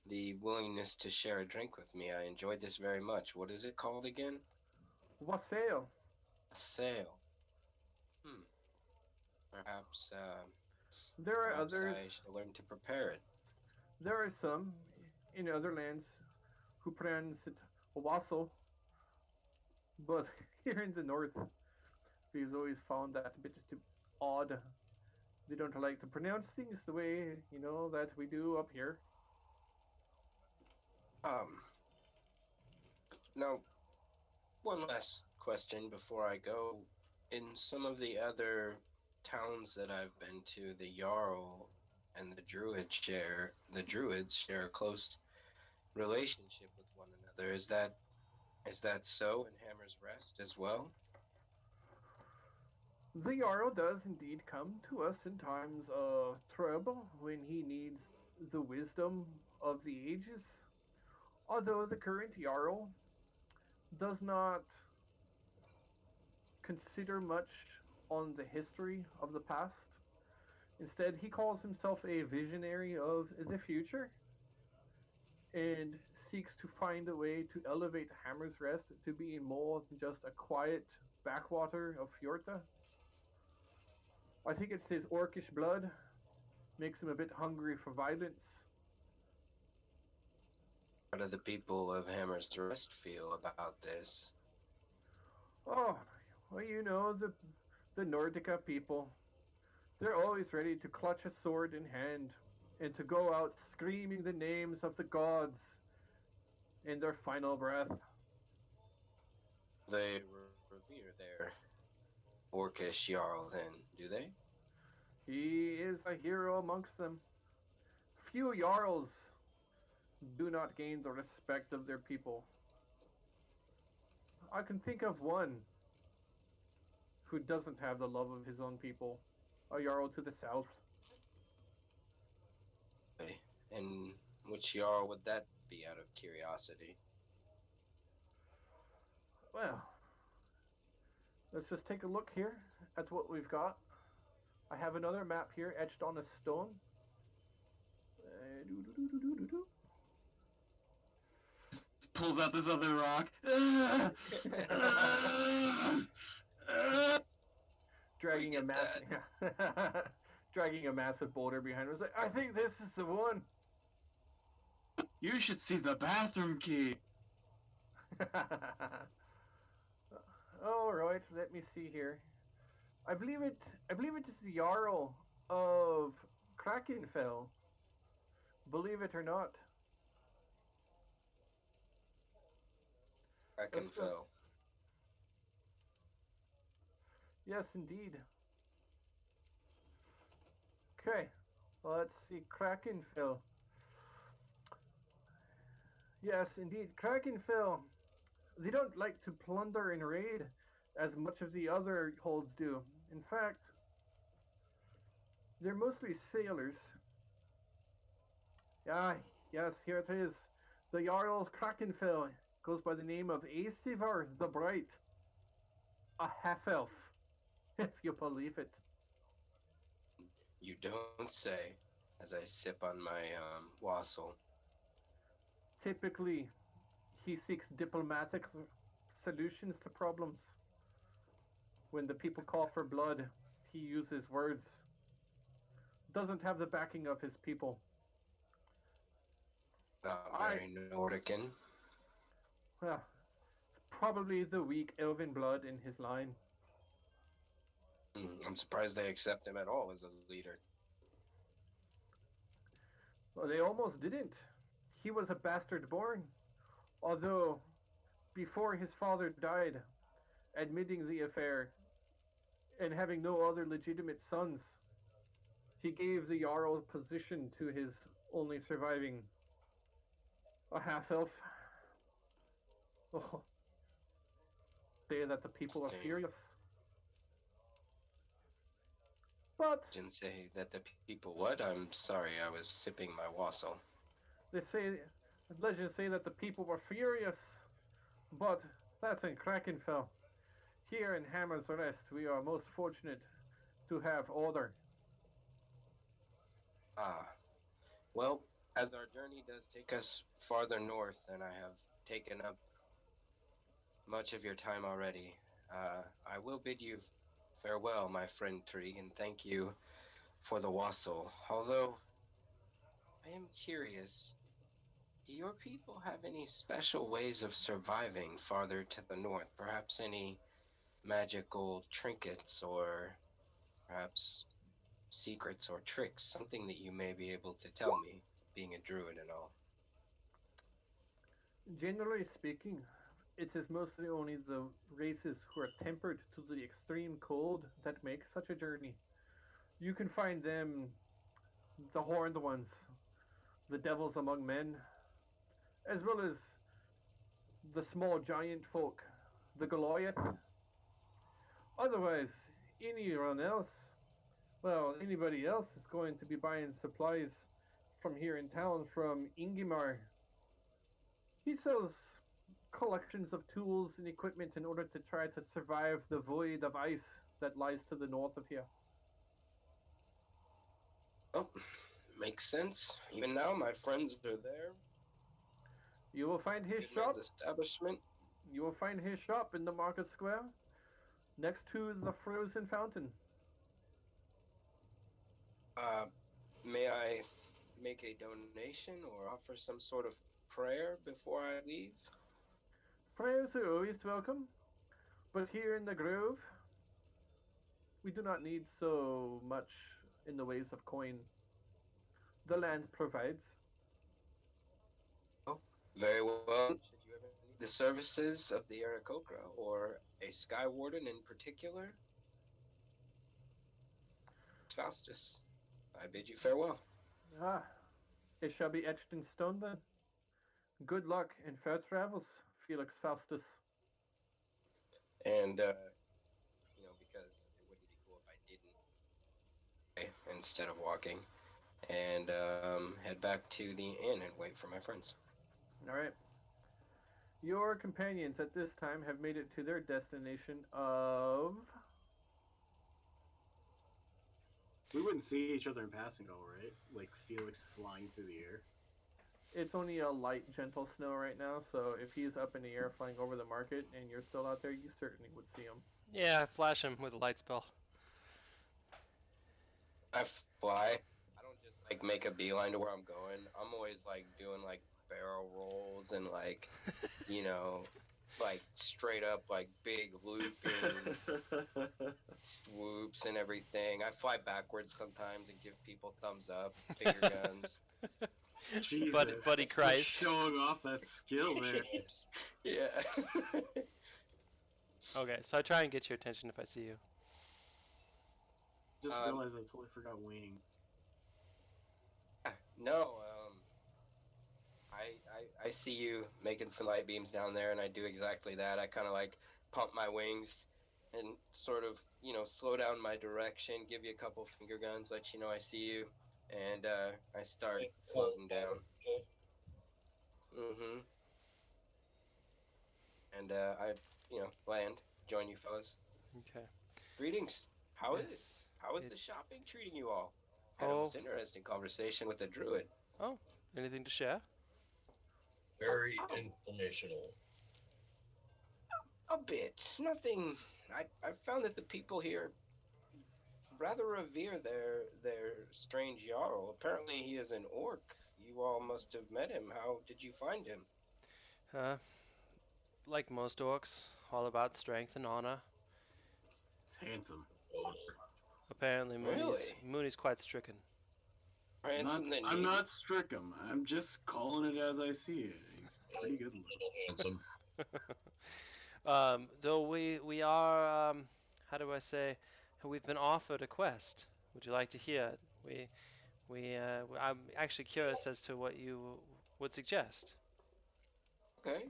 the willingness to share a drink with me. I enjoyed this very much. What is it called again? Wassail. A sail. Hmm. Perhaps, There are perhaps others. I shall learn to prepare it. There are some in other lands who pronounce it wassail, but here in the north, we've always found that a bit too odd. They don't like to pronounce things the way that we do up here. Um. Now, one last question before I go. In some of the other towns that I've been to, the Jarl and the Druids share a close relationship with one another. Is that so in Hammer's Rest as well? The Jarl does indeed come to us in times of trouble when he needs the wisdom of the ages. Although the current Jarl does not consider much on the history of the past. Instead, he calls himself a visionary of the future and seeks to find a way to elevate Hammer's Rest to be more than just a quiet backwater of Fjorta. I think it's his orcish blood makes him a bit hungry for violence. How do the people of Hammer's Rest feel about this? Oh, well, the Nordica people. They're always ready to clutch a sword in hand and to go out screaming the names of the gods in their final breath. They revere their orcish Jarl then, do they? He is a hero amongst them. Few Jarls do not gain the respect of their people. I can think of one who doesn't have the love of his own people, a Jarl to the south. Okay. And which Jarl would that be out of curiosity? Well, let's just take a look here at what we've got. I have another map here etched on a stone. Doo-doo-doo-doo-doo-doo. Pulls out this other rock. Dragging We a get massive, dragging a massive boulder behind us. Like, I think this is the one. You should see the bathroom key. All right, let me see here. I believe it. I believe it is the Jarl of Krakenfell. Believe it or not. Let's go. Krakenfell. Yes, indeed. Okay, let's see. Krakenfell. Yes, indeed. Krakenfell. They don't like to plunder and raid as much of the other holds do. In fact, they're mostly sailors. Ah, yes, here it is. The Jarl's Krakenfell goes by the name of Aestivar the Bright, a half-elf, if you believe it. You don't say, as I sip on my wassail. Typically, he seeks diplomatic solutions to problems. When the people call for blood, he uses words. Doesn't have the backing of his people. Not I, very Nordican. well, probably the weak elven blood in his line. I'm surprised they accept him at all as a leader. Well, they almost didn't. He was a bastard born, although before his father died, admitting the affair and having no other legitimate sons, he gave the Jarl position to his only surviving, a half elf. Oh, say that the people are Interesting. furious. But Didn't say that the people what? I'm sorry, I was sipping my wassail. they say, legends say that the people were furious, but that's in Krakenfell. Here in Hammer's Rest, we are most fortunate to have order. Ah, well, as our journey does take us farther north, and I have taken up much of your time already, I will bid you farewell, my friend Tree, and thank you for the wassail. Although, I am curious, do your people have any special ways of surviving farther to the north? Perhaps any magical trinkets or perhaps secrets or tricks? Something that you may be able to tell me, being a druid and all. Generally speaking, it is mostly only the races who are tempered to the extreme cold that make such a journey. You can find them, the horned ones, the devils among men, as well as the small giant folk, the Goliath. Otherwise, anyone else, well, anybody else is going to be buying supplies from here in town from Ingimar. He sells collections of tools and equipment in order to try to survive the void of ice that lies to the north of here. Oh, makes sense. Even now, my friends are there. You will find his Good man's shop. establishment. You will find his shop in the market square, next to the frozen fountain. Uh, may I make a donation or offer some sort of prayer before I leave? Prayers are always welcome, but here in the grove, we do not need so much in the ways of coin. The land provides. Oh, very well. Should you ever need the services of the Aarakocra or a Sky Warden in particular, Faustus, I bid you farewell. Ah, it shall be etched in stone then. Good luck and fair travels, Felix Faustus. And, because it wouldn't be cool if I didn't instead of walking, and head back to the inn and wait for my friends. All right. Your companions at this time have made it to their destination of. We wouldn't see each other in passing, all right? Like Felix flying through the air. It's only a light, gentle snow right now, so if he's up in the air flying over the market and you're still out there, you certainly would see him. Yeah, flash him with a light spell. I fly. I don't just like make a beeline to where I'm going. I'm always like doing like barrel rolls and like, you know, like straight up like big looping swoops and everything. I fly backwards sometimes and give people thumbs up, finger guns. Jesus, Buddy just Christ. showing off that skill there. Yeah. Okay, so I try and get your attention if I see you. Just realized I totally forgot wing. No, I see you making some light beams down there, and I do exactly that. I kind of like pump my wings and sort of, slow down my direction, give you a couple finger guns, let you know I see you, and I start floating down. Mm-hmm. And I, land, join you fellas. Okay. Greetings. How is it? Yes. How is the shopping treating you all? Had a most interesting conversation with the druid. Oh, anything to share? Very informational. A bit. Nothing. I found that the people here rather revere their strange Jarl. Apparently he is an orc. You all must have met him. How did you find him? Like most orcs, all about strength and honor. He's handsome. Apparently, Really? Mooney's quite stricken. I'm not stricken. I'm just calling it as I see it. He's pretty good looking. Handsome. Though we are, how do I say, we've been offered a quest. Would you like to hear it? I'm actually curious as to what you would suggest. Okay.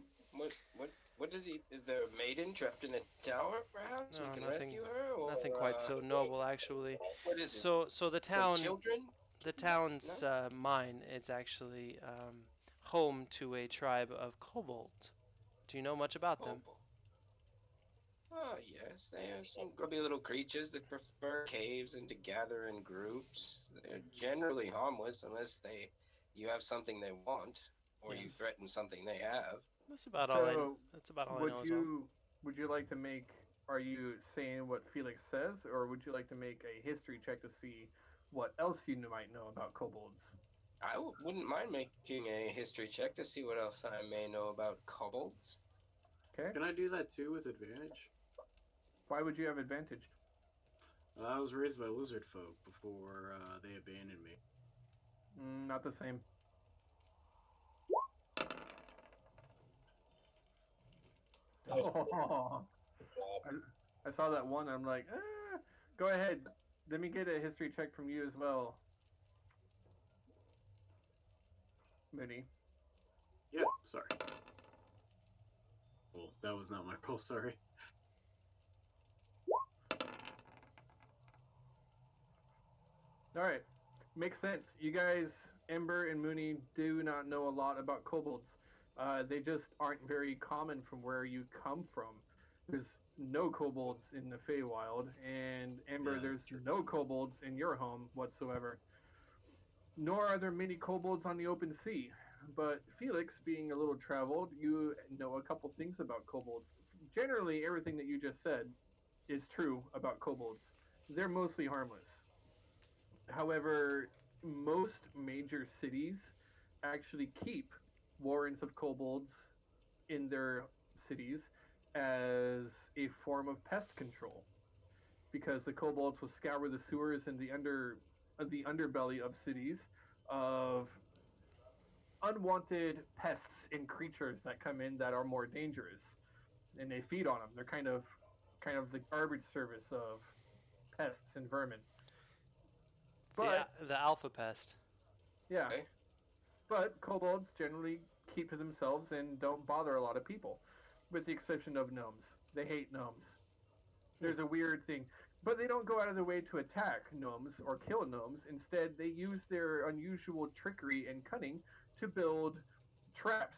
What does he? Is there a maiden trapped in a tower? Perhaps No, we can nothing- rescue her. Or, Nothing quite so noble, actually. What is it? So the town, Some children? the town's mine is actually home to a tribe of kobold. Do you know much about them? Oh, Oh, yes, they are some grubby little creatures that prefer caves and to gather in groups. They're generally harmless unless you have something they want or you Yes. threaten something they have. So, That's about all I would know as well. you would you like to make? Are you saying what Felix says, or would you like to make a history check to see what else might know about kobolds? Wouldn't mind making a history check to see what else I may know about kobolds. Okay. Can I do that too with advantage? Why would you have advantage? I was raised by lizard folk before they abandoned me. Not the same. Nice Oh, job. I saw that one. I'm like, go ahead. Let me get a history check from you as well, Mooney. Yeah, sorry. Well, that was not my roll, sorry. All right, makes sense. You guys, Ember and Mooney, do not know a lot about kobolds. They just aren't very common from where you come from. There's no kobolds in the Feywild, and Ember, Yeah, there's that's true. no kobolds in your home whatsoever. Nor are there many kobolds on the open sea. But Felix, being a little traveled, you know a couple things about kobolds. Generally, everything that you just said is true about kobolds. They're mostly harmless. However, most major cities actually keep warrens of kobolds in their cities as a form of pest control because the kobolds will scour the sewers and the underbelly of cities of unwanted pests and creatures that come in that are more dangerous, and they feed on them. They're kind of the garbage service of pests and vermin. But The alpha pest. yeah, Okay. but kobolds generally keep to themselves and don't bother a lot of people, with the exception of gnomes. They hate gnomes. Hmm. There's a weird thing. But they don't go out of their way to attack gnomes or kill gnomes. Instead, they use their unusual trickery and cunning to build traps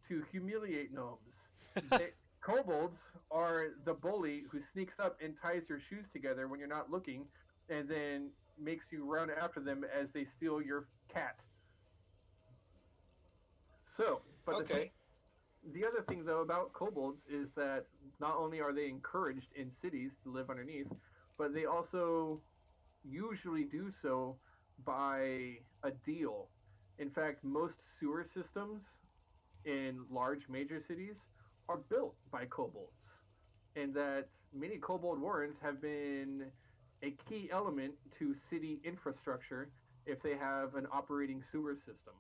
to humiliate gnomes. They, kobolds are the bully who sneaks up and ties your shoes together when you're not looking and then makes you run after them as they steal your cat. So, but Okay. the other thing though about kobolds is that not only are they encouraged in cities to live underneath, but they also usually do so by a deal. In fact, most sewer systems in large major cities are built by kobolds, and that many kobold warrens have been a key element to city infrastructure if they have an operating sewer system.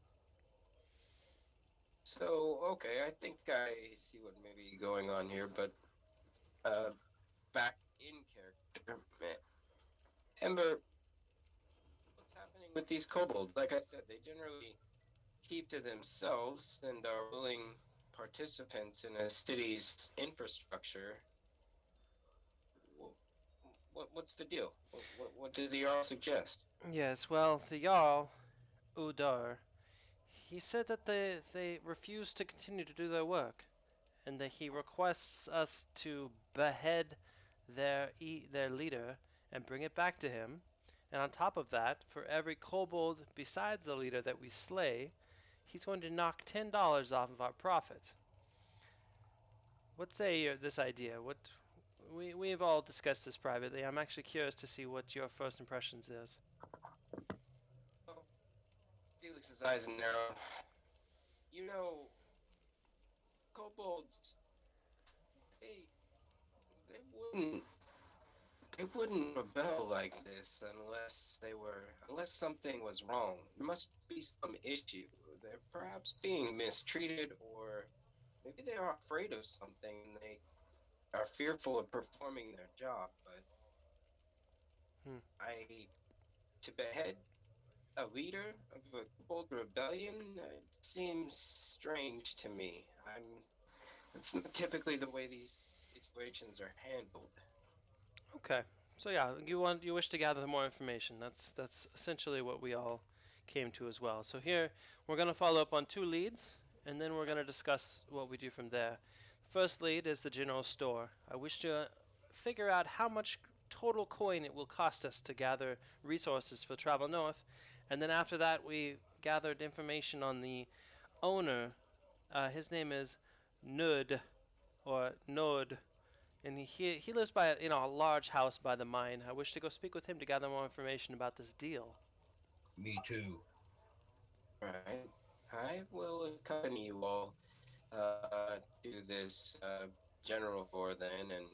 So, okay, I think I see what may be going on here, but uh, back in character, Ember, what's happening with these kobolds? Like I said, they generally keep to themselves and are willing participants in a city's infrastructure. What's the deal? What does the Jarl suggest? Yes, well, the Jarl, Udar, he said that they refuse to continue to do their work, and that he requests us to behead their leader and bring it back to him. And on top of that, for every kobold besides the leader that we slay, he's going to knock $10 off of our profit. What say you this idea? What we've all discussed this privately. I'm actually curious to see what your first impressions is. Oh, Felix's eyes narrow. You know, kobolds, they they wouldn't they wouldn't rebel like this unless something was wrong. There must be some issue. They're perhaps being mistreated, or maybe they are afraid of something and they are fearful of performing their job. But Hmm. I to behead a leader of a bold rebellion seems strange to me. It's not typically the way these situations are handled. Okay. So yeah, you wish to gather more information. That's essentially what we all came to as well. So here we're going to follow up on two leads, and then we're going to discuss what we do from there. First lead is the general store. I wish to figure out how much total coin it will cost us to gather resources for travel north, and then after that we gathered information on the owner. His name is Nud or Nod, and he lives by a large house by the mine. I wish to go speak with him to gather more information about this deal. Me too. Right. I will accompany you all to this general store then, and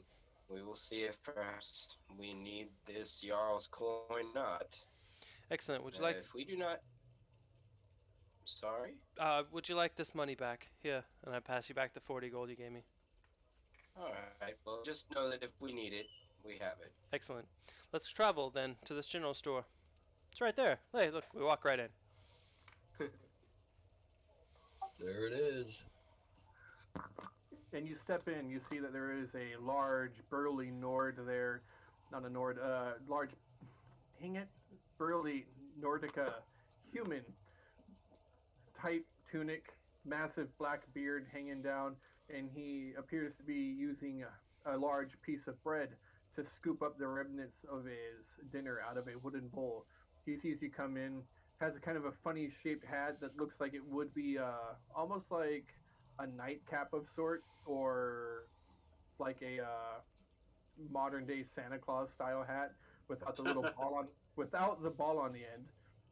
we will see if perhaps we need this Jarl's coin or not. Excellent. Would you like? If we do not, sorry. Would you like this money back? Here, and I pass you back the 40 gold you gave me. All right. Well, just know that if we need it, we have it. Excellent. Let's travel then to this general store. It's right there. Hey, look, we walk right in. There it is. And you step in, you see that there is a large, burly Nord there. Not a Nord, large, dang it, burly Nordica human. Tight tunic, massive black beard hanging down, and he appears to be using a large piece of bread to scoop up the remnants of his dinner out of a wooden bowl. He sees you come in, has a kind of a funny shaped hat that looks like it would be almost like a nightcap of sort, or like a modern day Santa Claus style hat without the little without the ball on the end.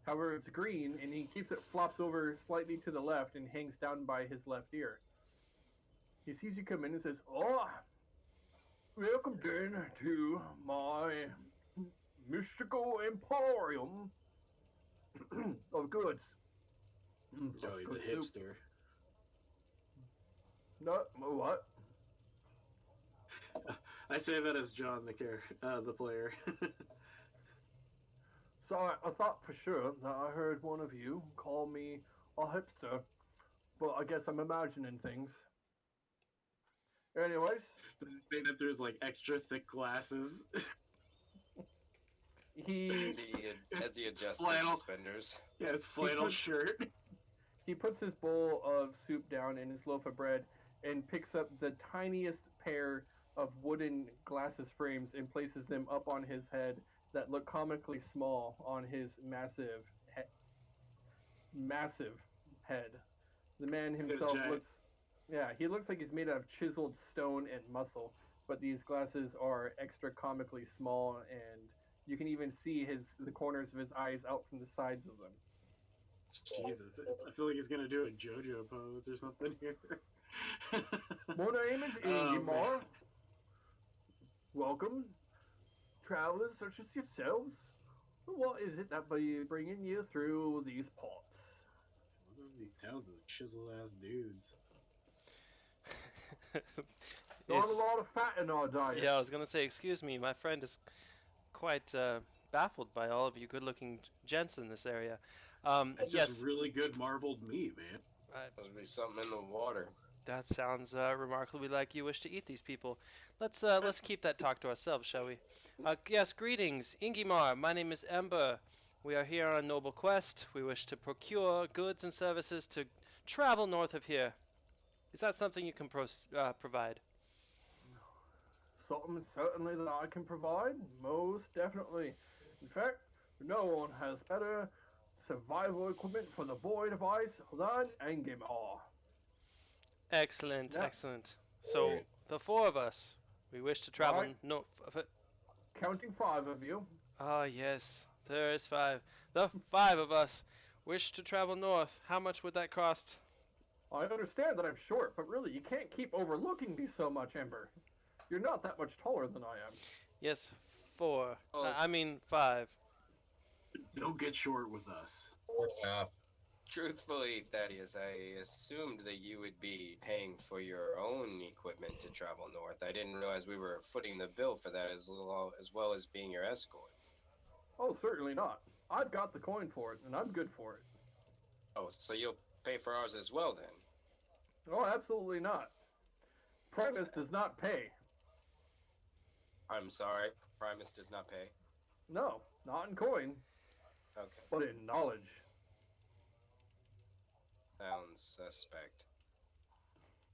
However, it's green, and he keeps it flopped over slightly to the left and hangs down by his left ear. He sees you come in and says, "Oh, welcome then to my mystical emporium of goods." Oh, he's a hipster. No, what? I say that as John, the player. So I thought for sure that I heard one of you call me a hipster, but I guess I'm imagining things. Anyways, Does it say that there's like extra thick glasses? he As he adjusts flannel. his suspenders. Yeah, his flannel puts- shirt. he puts his bowl of soup down and his loaf of bread and picks up the tiniest pair of wooden glasses frames and places them up on his head that look comically small on his massive head. The man He's got a himself giant- he looks like he's made out of chiseled stone and muscle, but these glasses are extra comically small, and you can even see the corners of his eyes out from the sides of them. Jesus, I feel like he's gonna do a JoJo pose or something here. My name is Oh, Ingimar. man. Welcome, travelers such as yourselves. What is it that be bringing you through these ports? These towns are chiseled ass dudes. Not a lot of fat in our diet. Yeah, I was gonna say, excuse me, my friend is quite baffled by all of you good-looking gents in this area. That's Yes, just really good marbled meat, man. Must be something in the water. that sounds remarkably like you wish to eat these people. Let's keep that talk to ourselves, shall we? Yes, greetings, Ingimar. My name is Ember. We are here on a noble quest. We wish to procure goods and services to travel north of here. Is that something you can provide? Something certainly that I can provide, most definitely. In fact, no one has better survival equipment for the void of ice than Ingimar. Excellent, Yeah. excellent. So, Alright. the four of us, we wish to travel Alright. north. Counting 5 of you. Ah, yes, there is 5. The 5 of us wish to travel north. How much would that cost? I understand that I'm short, but really, you can't keep overlooking me so much, Ember. You're not that much taller than I am. Yes, 4. Oh. I mean 5. Don't get short with us. 4.5. Truthfully, Thaddeus, I assumed that you would be paying for your own equipment to travel north. I didn't realize we were footing the bill for that as well as being your escort. Oh, certainly not. I've got the coin for it, and I'm good for it. Oh, so you'll pay for ours as well then? Oh, absolutely not. Primus does not pay. I'm sorry, Primus does not pay. No, not in coin, Okay, but in knowledge. sounds suspect.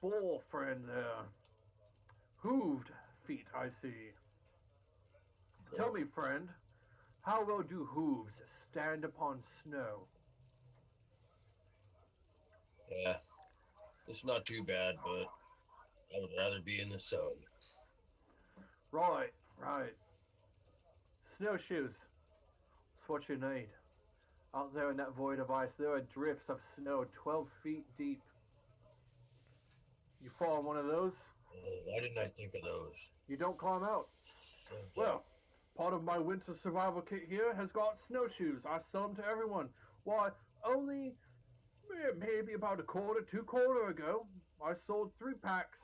Bull friend there. Hooved feet, I see. Tell me, friend, how well do hooves stand upon snow? Yeah, it's not too bad, but I would rather be in the sun. Right, right. Snowshoes. That's what you need. Out there in that void of ice, there are drifts of snow 12 feet deep. You fall on one of those, Oh, why didn't I think of those? you don't climb out. So dumb. Well, part of my winter survival kit here has got snowshoes. I sell them to everyone. Why, only maybe about a quarter, 2 quarter ago, I sold 3 packs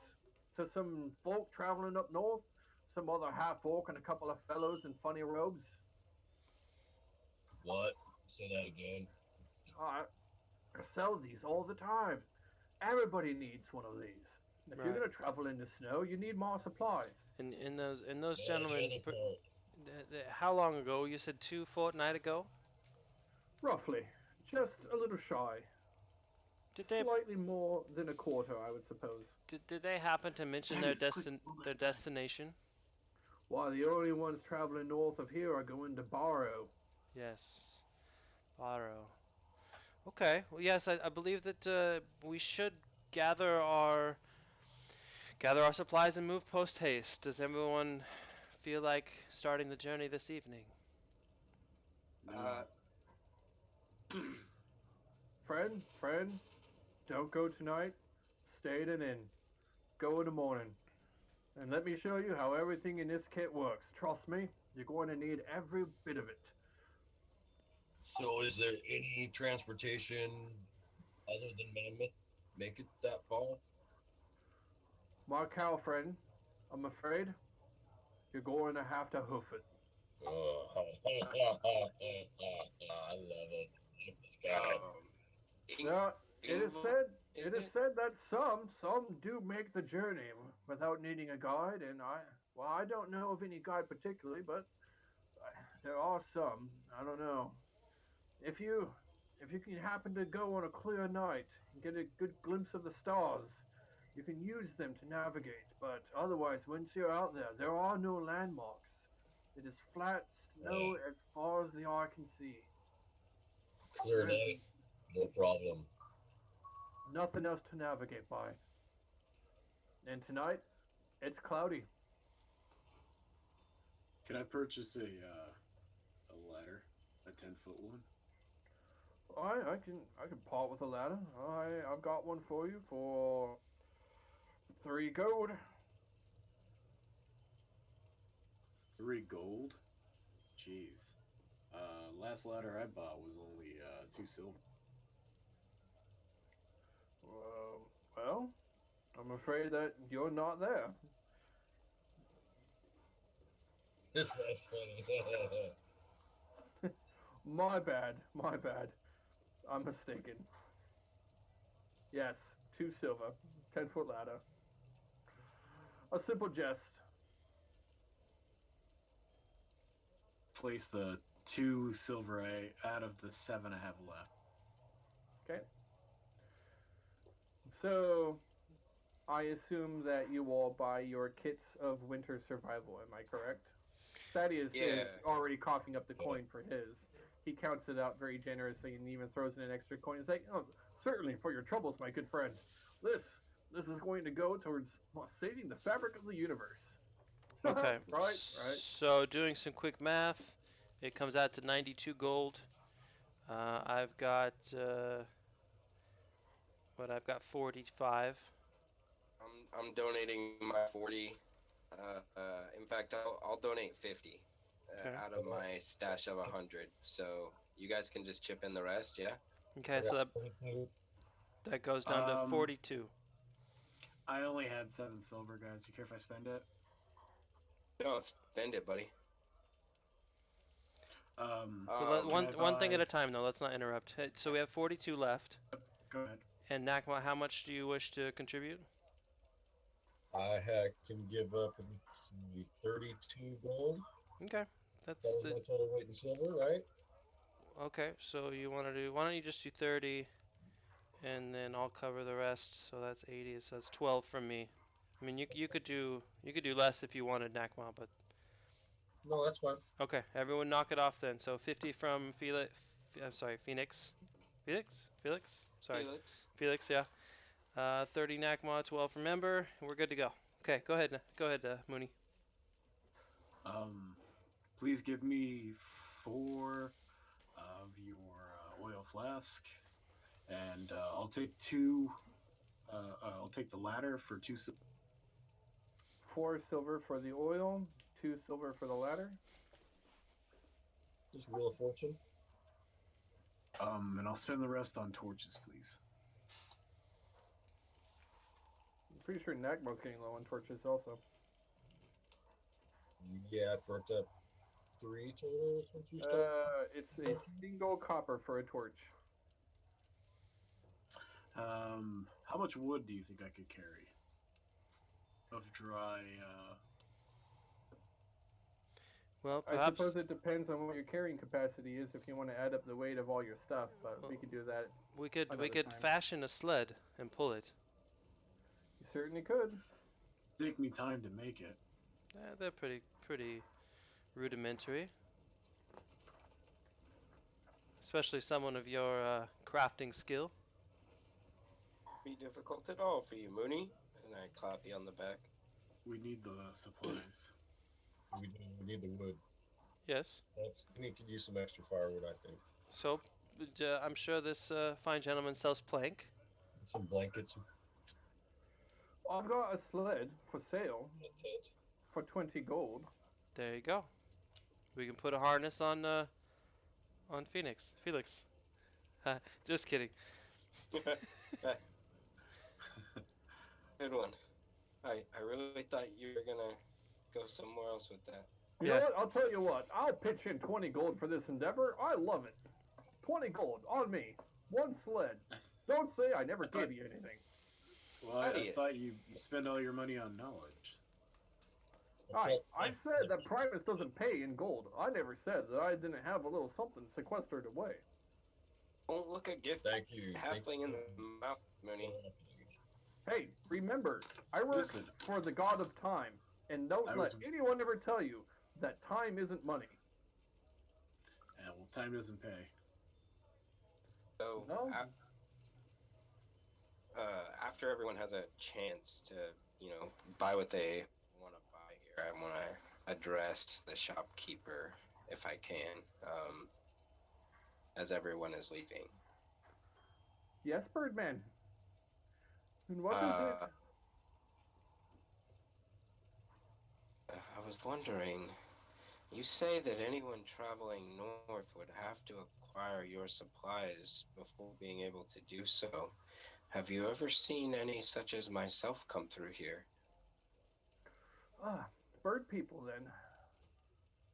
to some folk traveling up north, some other half orc and a couple of fellows in funny robes. What? Say that again. I sell these all the time. Everybody needs one of these. If you're Right. going to travel in the snow, you need more supplies. And those Yeah, the gentlemen, other part. how long ago? You said 2 fortnight ago. Roughly. Just a little shy. Did they Slightly more than a quarter, I would suppose. did they happen to mention their destination? Why, the only ones traveling north of here are going to Barrow. Yes, Baro. Okay. Well, yes, I believe that we should gather our gather our supplies and move post haste. Does everyone feel like starting the journey this evening? Uh, Friend, don't go tonight. Stay at an inn. Go in the morning. And let me show you how everything in this kit works. Trust me, you're going to need every bit of it. So, is there any transportation other than Mammoth make it that far? My cow friend, I'm afraid you're going to have to hoof it. Oh, I love it. Look at this guy. Ing- Now, it is Ingvar, said is it is it? said that some do make the journey without needing a guide, and I don't know of any guide particularly, but there are some. I don't know. If you if you can happen to go on a clear night and get a good glimpse of the stars, you can use them to navigate. But otherwise, once you're out there, there are no landmarks. It is flat snow as far as the eye can see. Clear There is night, no problem. nothing else to navigate by. And tonight, it's cloudy. Can I purchase a ladder, a 10-foot one? I can part with a ladder. I've got one for you for 3 gold. 3 gold. Jeez. Last ladder I bought was only 2 silver. Well, I'm afraid that you're not there. This guy's funny. My bad, my bad. I'm mistaken. Yes, 2 silver, 10-foot ladder. A simple jest. Place the 2 silver out of the 7 I have left. Okay. So, I assume that you all buy your kits of winter survival. Am I correct? Thaddeus is Yeah. already coughing up the coin for his. He counts it out very generously and even throws in an extra coin. He's like, "Oh, certainly for your troubles, my good friend. This this is going to go towards saving the fabric of the universe." Okay. Right. So doing some quick math, it comes out to 92 gold. I've got I've got 45. I'm donating my 40. In fact, I'll donate 50 Okay. out of my stash of 100. So you guys can just chip in the rest, yeah? Okay, so that goes down to 42. I only had 7 silver, guys. Do you care if I spend it? No, spend it, buddy. But one can I one thing at buy a time, though. Let's not interrupt. So we have 42 left. Go ahead. And Nakma, how much do you wish to contribute? I can give up 32 gold. Okay, that's That was my total weight in silver, right? okay. So you want to do? Why don't you just do 30? and then I'll cover the rest. So that's 80. So that's 12 from me. I mean, you could do less if you wanted, Nakma, but No, that's fine. okay. Everyone, knock it off then. So 50 from Felix. I'm sorry, Phoenix. Felix. Sorry, Felix. Felix. Yeah. 30 Nakma, 12 from Ember. We're good to go. Okay, go ahead. Go ahead, Mooney. Please give me 4 of your oil flask, and I'll take 2. I'll take the ladder for 2. 4 silver for the oil, 2 silver for the ladder. Just Wheel of Fortune. And I'll spend the rest on torches, please. I'm pretty sure Nakmo's getting low on torches also. Yeah, I burnt up 3 total since you started. It's a single copper for a torch. How much wood do you think I could carry? Of dry, Well, I perhaps suppose it depends on what your carrying capacity is if you want to add up the weight of all your stuff, but we could do that. we could another time. fashion a sled and pull it. You certainly could. take me time to make it. They're pretty rudimentary. Especially someone of your crafting skill. Be difficult at all for you, Mooney. And I clap you on the back. We need the supplies. We need the wood. Yes. We could use some extra firewood, I think. So, I'm sure this fine gentleman sells plank. Some blankets. I've got a sled for sale A tent. for 20 gold. There you go. We can put a harness on Felix. Just kidding. Good one. I really thought you were gonna go somewhere else with that. You know what? I'll tell you what. I'll pitch in 20 gold for this endeavor. I love it. 20 gold on me. 1 sled. Don't say I never gave you anything. Well, I thought you spend all your money on knowledge. I said that Primus doesn't pay in gold. I never said that I didn't have a little something sequestered away. Don't look a gift Thank you. halfling in the mouth, Mooney. Hey, remember, I work Listen. for the god of time, and don't I let was- anyone ever tell you that time isn't money. Yeah, well, time doesn't pay. So, No? after everyone has a chance to, buy what they want to buy here, I want to address the shopkeeper, if I can, as everyone is leaving. Yes, Birdman. And what is it? I was wondering, you say that anyone traveling north would have to acquire your supplies before being able to do so. Have you ever seen any such as myself come through here? Ah, bird people then.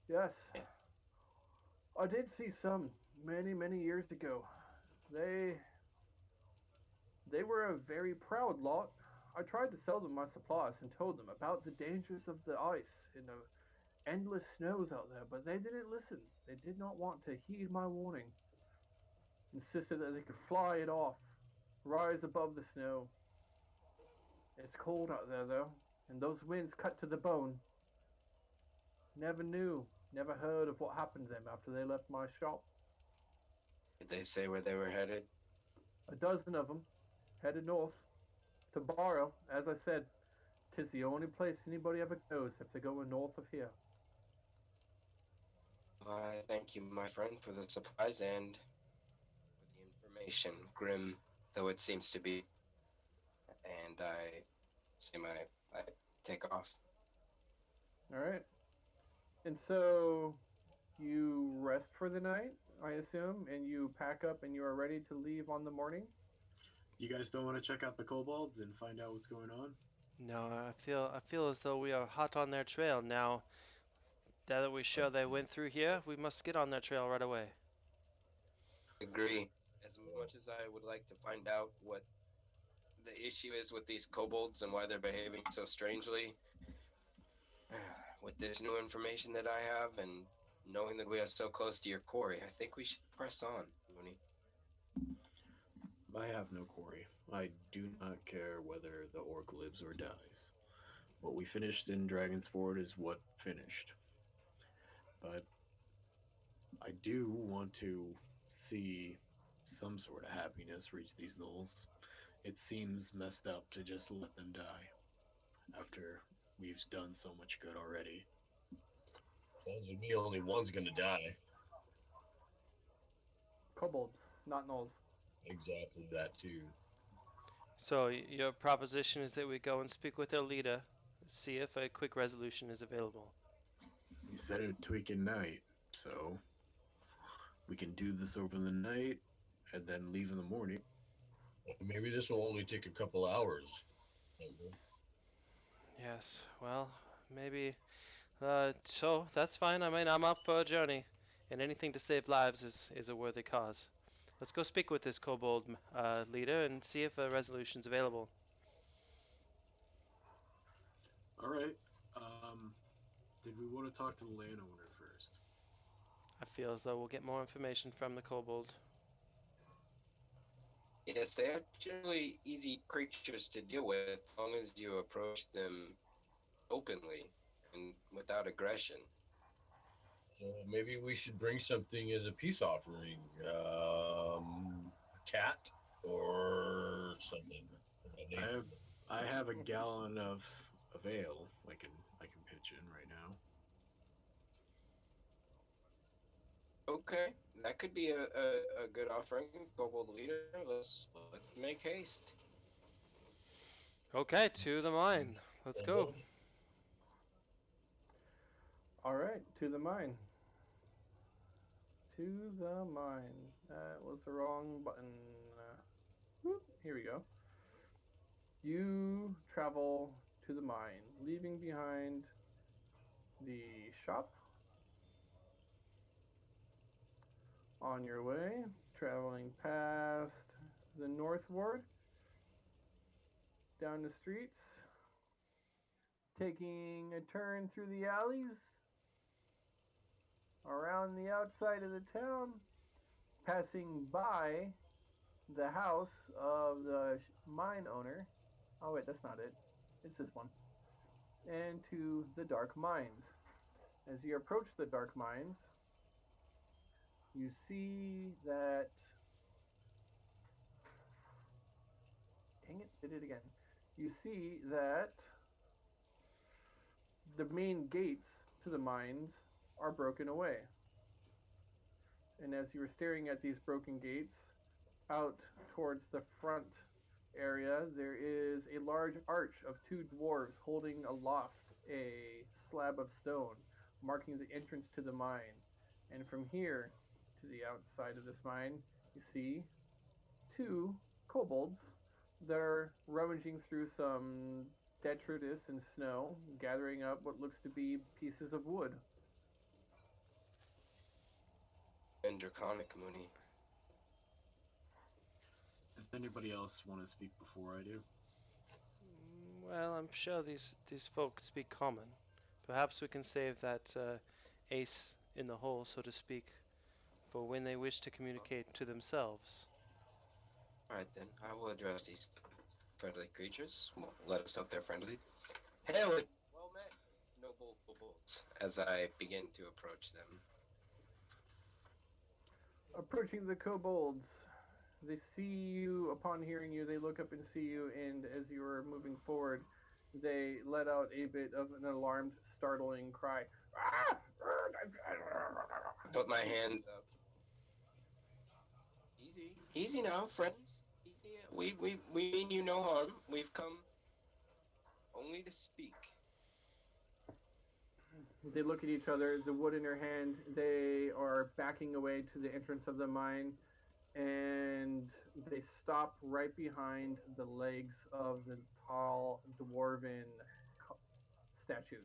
Yes. Yeah. I did see some many, many years ago. They were a very proud lot. I tried to sell them my supplies and told them about the dangers of the ice and the endless snows out there, but they didn't listen. They did not want to heed my warning. Insisted that they could fly it off, rise above the snow. It's cold out there though, and those winds cut to the bone. Never knew, never heard of what happened to them after they left my shop. Did they say where they were headed? A dozen of them, headed north to borrow. As I said, 'tis the only place anybody ever goes if they're going north of here. I thank you, my friend, for the supplies and for the information, grim though it seems to be. And I take off. All right. And so you rest for the night, I assume, and you pack up and you are ready to leave on the morning? You guys don't want to check out the kobolds and find out what's going on? No, I feel as though we are hot on their trail now. Now that we're sure they went through here, we must get on their trail right away. Agree. As much as I would like to find out what the issue is with these kobolds and why they're behaving so strangely, with this new information that I have and knowing that we are so close to your quarry, I think we should press on, Mooney. I have no quarry. I do not care whether the orc lives or dies. What we finished in Dragonsport is what finished. But I do want to see some sort of happiness reach these gnolls. It seems messed up to just let them die after we've done so much good already. Sounds to me only one's gonna die. Kobolds, not gnolls. Exactly that too. So your proposition is that we go and speak with their leader, see if a quick resolution is available. He said it'd tweak at night, so we can do this over the night and then leave in the morning. Maybe this will only take a couple hours. Yes, well, maybe. So that's fine. I mean, I'm up for a journey, and anything to save lives is a worthy cause. Let's go speak with this kobold leader and see if a resolution's available. All right. Did we want to talk to the landowner first? I feel as though we'll get more information from the kobold. Yes, they are generally easy creatures to deal with as long as you approach them openly and without aggression. So maybe we should bring something as a peace offering. A cat or something. I have a gallon of ale I can pitch in right now. Okay, that could be a good offering, Kobold leader. Let's make haste. Okay, to the mine. Let's go. All right, to the mine. To the mine. That was the wrong button. Whoop, here we go. You travel to the mine, leaving behind the shop. On your way, traveling past the north ward, down the streets, taking a turn through the alleys, around the outside of the town, passing by the house of the mine owner. Oh, wait, that's not it. It's this one. And to the dark mines. As you approach the dark mines, you see that. Dang it, did it again. You see that the main gates to the mines are broken away. And as you are staring at these broken gates, out towards the front area, there is a large arch of two dwarves holding aloft a slab of stone, marking the entrance to the mine. And from here to the outside of this mine, you see two kobolds that are rummaging through some detritus and snow, gathering up what looks to be pieces of wood. And Draconic Mooney. Does anybody else want to speak before I do? Well, I'm sure these folk speak common. Perhaps we can save that ace in the hole, so to speak, for when they wish to communicate to themselves. Alright then, I will address these friendly creatures. Well, let us hope they're friendly. Hail it! Well met, noble kobolds, as I begin to approach them. Approaching the kobolds, they see you. Upon hearing you, they look up and see you, and as you are moving forward, they let out a bit of an alarmed, startling cry. Put my hands up. Easy now, friends. Easy. We mean you no harm. We've come only to speak. They look at each other, the wood in their hand. They are backing away to the entrance of the mine, and they stop right behind the legs of the tall dwarven statues.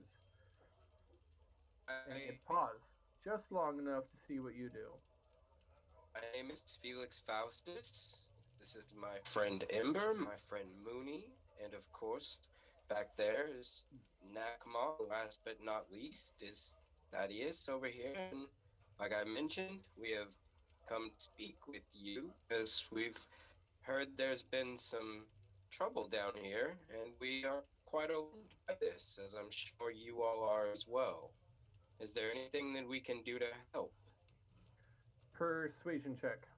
And they pause just long enough to see what you do. My name is Felix Faustus. This is my friend Ember, my friend Mooney, and of course, back there is Nakma. Last but not least is Thaddeus over here. And like I mentioned, we have come to speak with you because we've heard there's been some trouble down here, and we are quite alarmed by this, as I'm sure you all are as well. Is there anything that we can do to help? Persuasion check.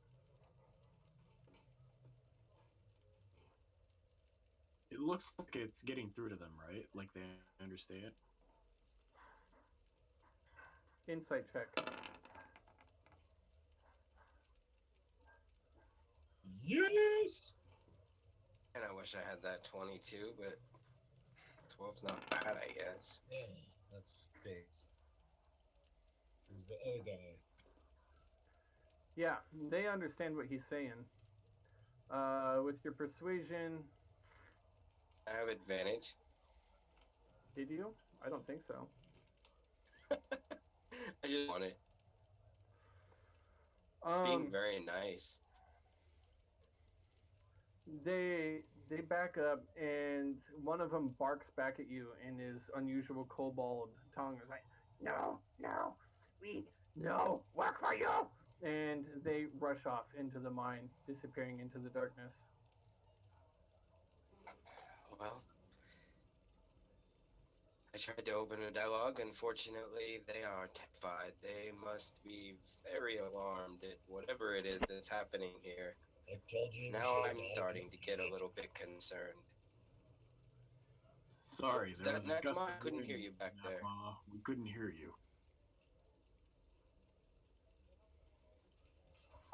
It looks like it's getting through to them, right? Like they understand. Insight check. Yes! And I wish I had that 22, but 12's not bad, I guess. Man, that stinks. Who's the other guy? Yeah, they understand what he's saying. With your persuasion, I have advantage. did you? I don't think so. I just want it. Being very nice. They back up, and one of them barks back at you in his unusual kobold tongue. It's like, no, no, no, work for you. And they rush off into the mine, disappearing into the darkness. Well, I tried to open a dialogue. Unfortunately, they are terrified. They must be very alarmed at whatever it is that's happening here. I told you. Now I'm starting to get a little bit concerned. Sorry, Is there that was a gust Nakma? of I couldn't wind, hear you back there. Nakma. We couldn't hear you.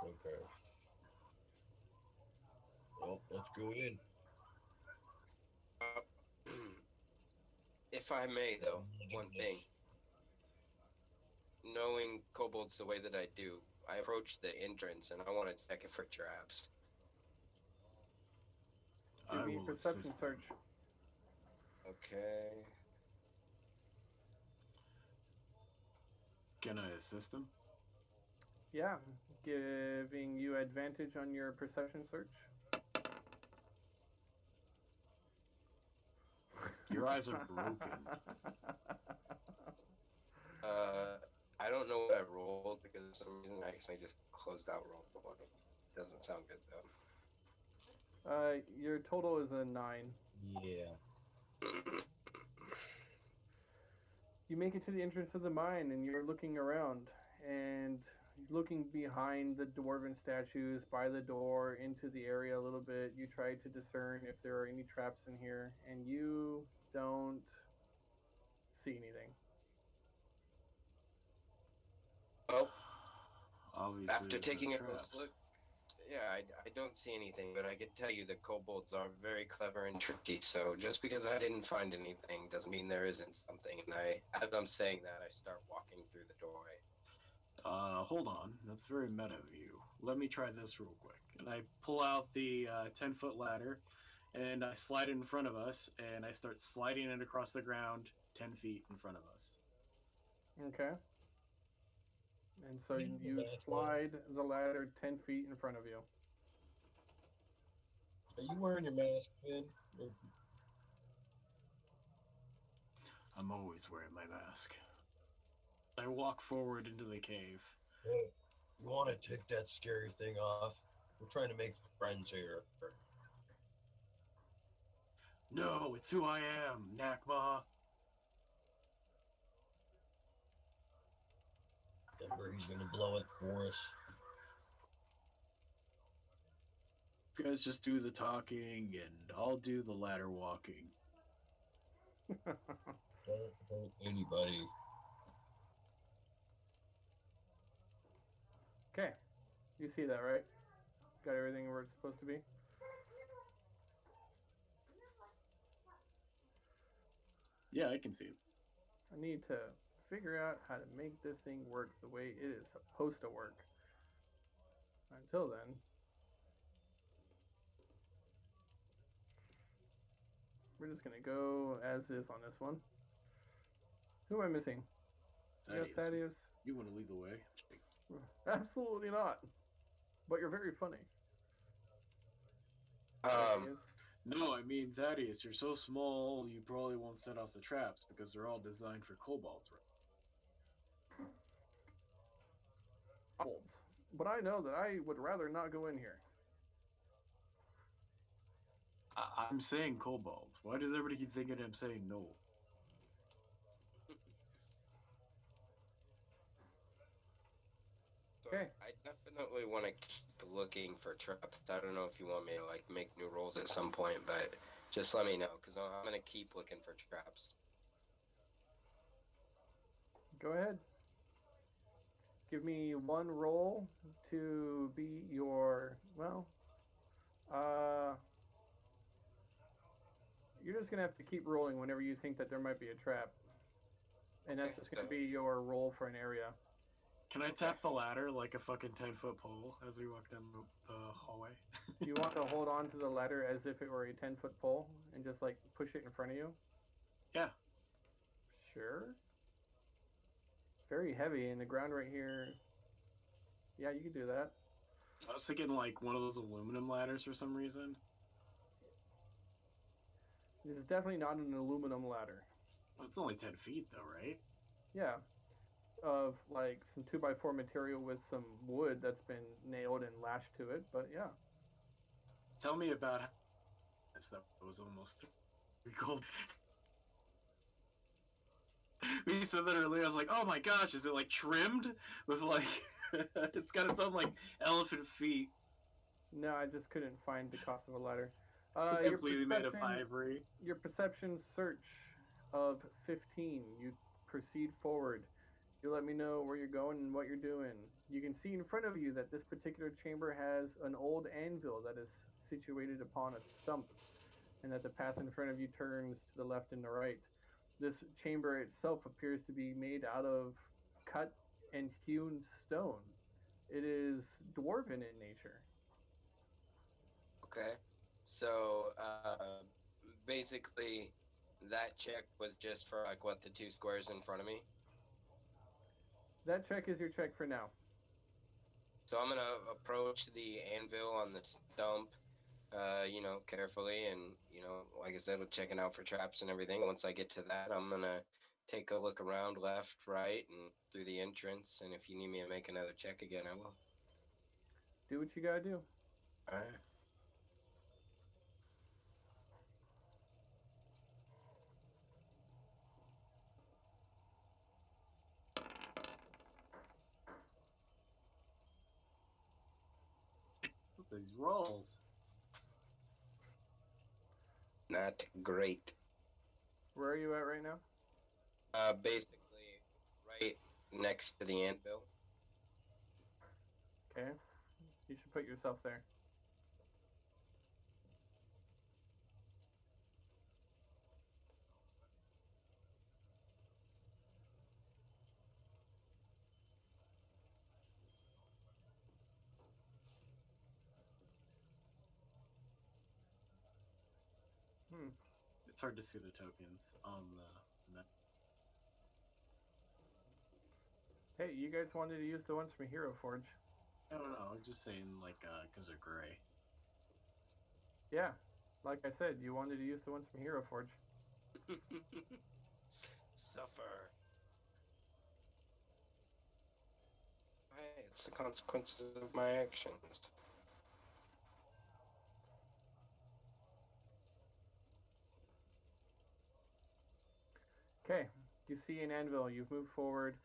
Okay. Well, let's go in. If I may, though, one thing. Knowing kobolds the way that I do, I approach the entrance and I want to check it for traps. Give I me a will perception assist search. him. Okay. Can I assist him? Yeah, giving you advantage on your perception search. Your eyes are broken. I don't know what I rolled because for some reason I actually just closed out roll 20. Doesn't sound good though. Your total is a 9. Yeah. You make it to the entrance of the mine, and you're looking around, and looking behind the dwarven statues, by the door, into the area a little bit. You try to discern if there are any traps in here, and you don't see anything. Well, Obviously, after there's no taking a traps. close look, yeah, I don't see anything, but I can tell you the kobolds are very clever and tricky. So just because I didn't find anything doesn't mean there isn't something. And as I'm saying that, I start walking through the doorway. Hold on. That's very meta of you. Let me try this real quick. And I pull out the 10-foot ladder, and I slide it in front of us, and I start sliding it across the ground 10 feet in front of us. Okay. And so you slide the ladder 10 feet in front of you. Are you wearing your mask, Finn? I'm always wearing my mask. I walk forward into the cave. Hey, you want to take that scary thing off? We're trying to make friends here. No, it's who I am, Nakma. Remember, he's gonna blow it for us. You guys just do the talking, and I'll do the ladder walking. Don't hurt anybody. Okay. You see that, right? Got everything where it's supposed to be? Yeah, I can see it. I need to figure out how to make this thing work the way it is supposed to work. Until then, we're just going to go as is on this one. Who am I missing? Yes, Thaddeus. You want to lead the way? Absolutely not. But you're very funny. No, I mean, Thaddeus, you're so small, you probably won't set off the traps because they're all designed for kobolds, right? But I know that I would rather not go in here. I'm saying cobalt. Why does everybody keep thinking I'm saying no? So Okay. I definitely want to keep looking for traps. I don't know if you want me to like make new rolls at some point, but just let me know because I'm gonna keep looking for traps. Go ahead. Give me one roll to be your, well, uh, you're just going to have to keep rolling whenever you think that there might be a trap. And Okay, that's just so going to be your roll for an area. Can I okay. tap the ladder like a fucking 10-foot pole as we walk down the hallway? You want to hold on to the ladder as if it were a 10-foot pole and just like push it in front of you? Yeah. Sure. It's very heavy, and the ground right here. Yeah, you can do that. I was thinking like one of those aluminum ladders for some reason. This is definitely not an aluminum ladder. Well, it's only 10 feet though, right? Yeah, of like some 2x4 material with some wood that's been nailed and lashed to it, but yeah. Tell me about how that was almost 3 gold. We said that earlier. I was like, oh my gosh, is it like trimmed with like it's got its own like elephant feet. No, I just couldn't find the cost of a ladder. It's Your completely made of perception, ivory. your perception search of 15. You proceed forward. You let me know where you're going and what you're doing. You can see in front of you that this particular chamber has an old anvil that is situated upon a stump, and that the path in front of you turns to the left and the right. This chamber itself appears to be made out of cut and hewn stone. It is dwarven in nature. Okay. So basically, that check was just for like what the two squares in front of me. That check is your check for now. So I'm gonna approach the anvil on the stump, carefully, and like I said, checking out for traps and everything. Once I get to that, I'm gonna take a look around, left, right, and through the entrance. And if you need me to make another check again, I will. Do what you gotta do. All right. What's with these rolls? Not great. Where are you at right now? Basically, right next to the anvil. Okay. You should put yourself there. Hmm. It's hard to see the tokens on the map. Hey, you guys wanted to use the ones from Hero Forge. I don't know. I'm just saying, like, because they're gray. Yeah. Like I said, you wanted to use the ones from Hero Forge. Suffer. Hey, it's the consequences of my actions. Okay. You see an anvil. You've moved forward.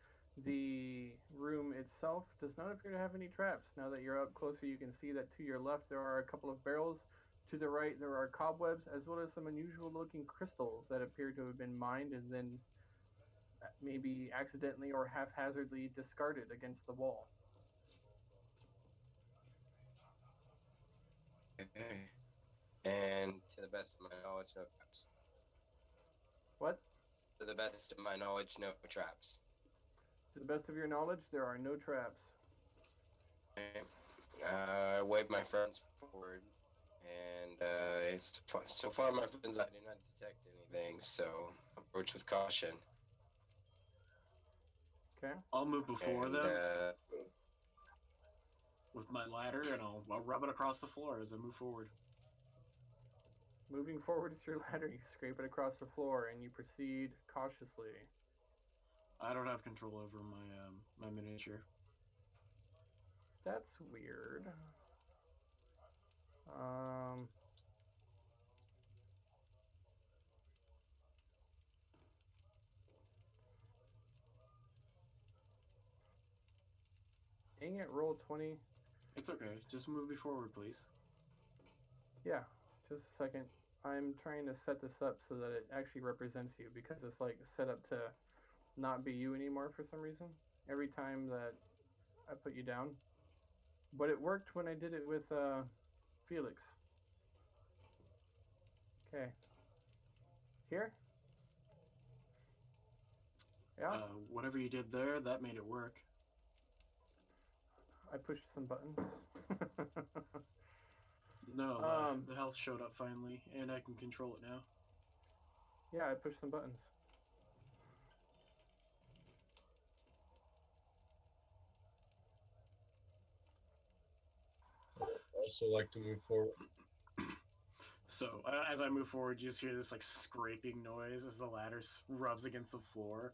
The room itself does not appear to have any traps. Now that you're up closer, you can see that to your left there are a couple of barrels. To the right, there are cobwebs, as well as some unusual looking crystals that appear to have been mined and then maybe accidentally or haphazardly discarded against the wall. Okay. And to the best of my knowledge, no traps. What? To the best of my knowledge, no traps. To the best of your knowledge, there are no traps. Okay. I wave my friends forward, and so far, my friends, I do not detect anything. So approach with caution. Okay. I'll move before And them with my ladder, and I'll rub it across the floor as I move forward. Moving forward with your ladder, you scrape it across the floor and you proceed cautiously. I don't have control over my miniature. That's weird. Um, Dang it, roll 20. It's okay. Just move me forward, please. Yeah, just a second. I'm trying to set this up so that it actually represents you because it's like set up to not be you anymore for some reason. Every time that I put you down. But it worked when I did it with Felix. Okay. Here? Yeah. Whatever you did there, that made it work. I pushed some buttons. No, um, the health showed up finally, and I can control it now. yeah, I pushed some buttons. Also like to move forward. So as I move forward, you just hear this like scraping noise as the ladder rubs against the floor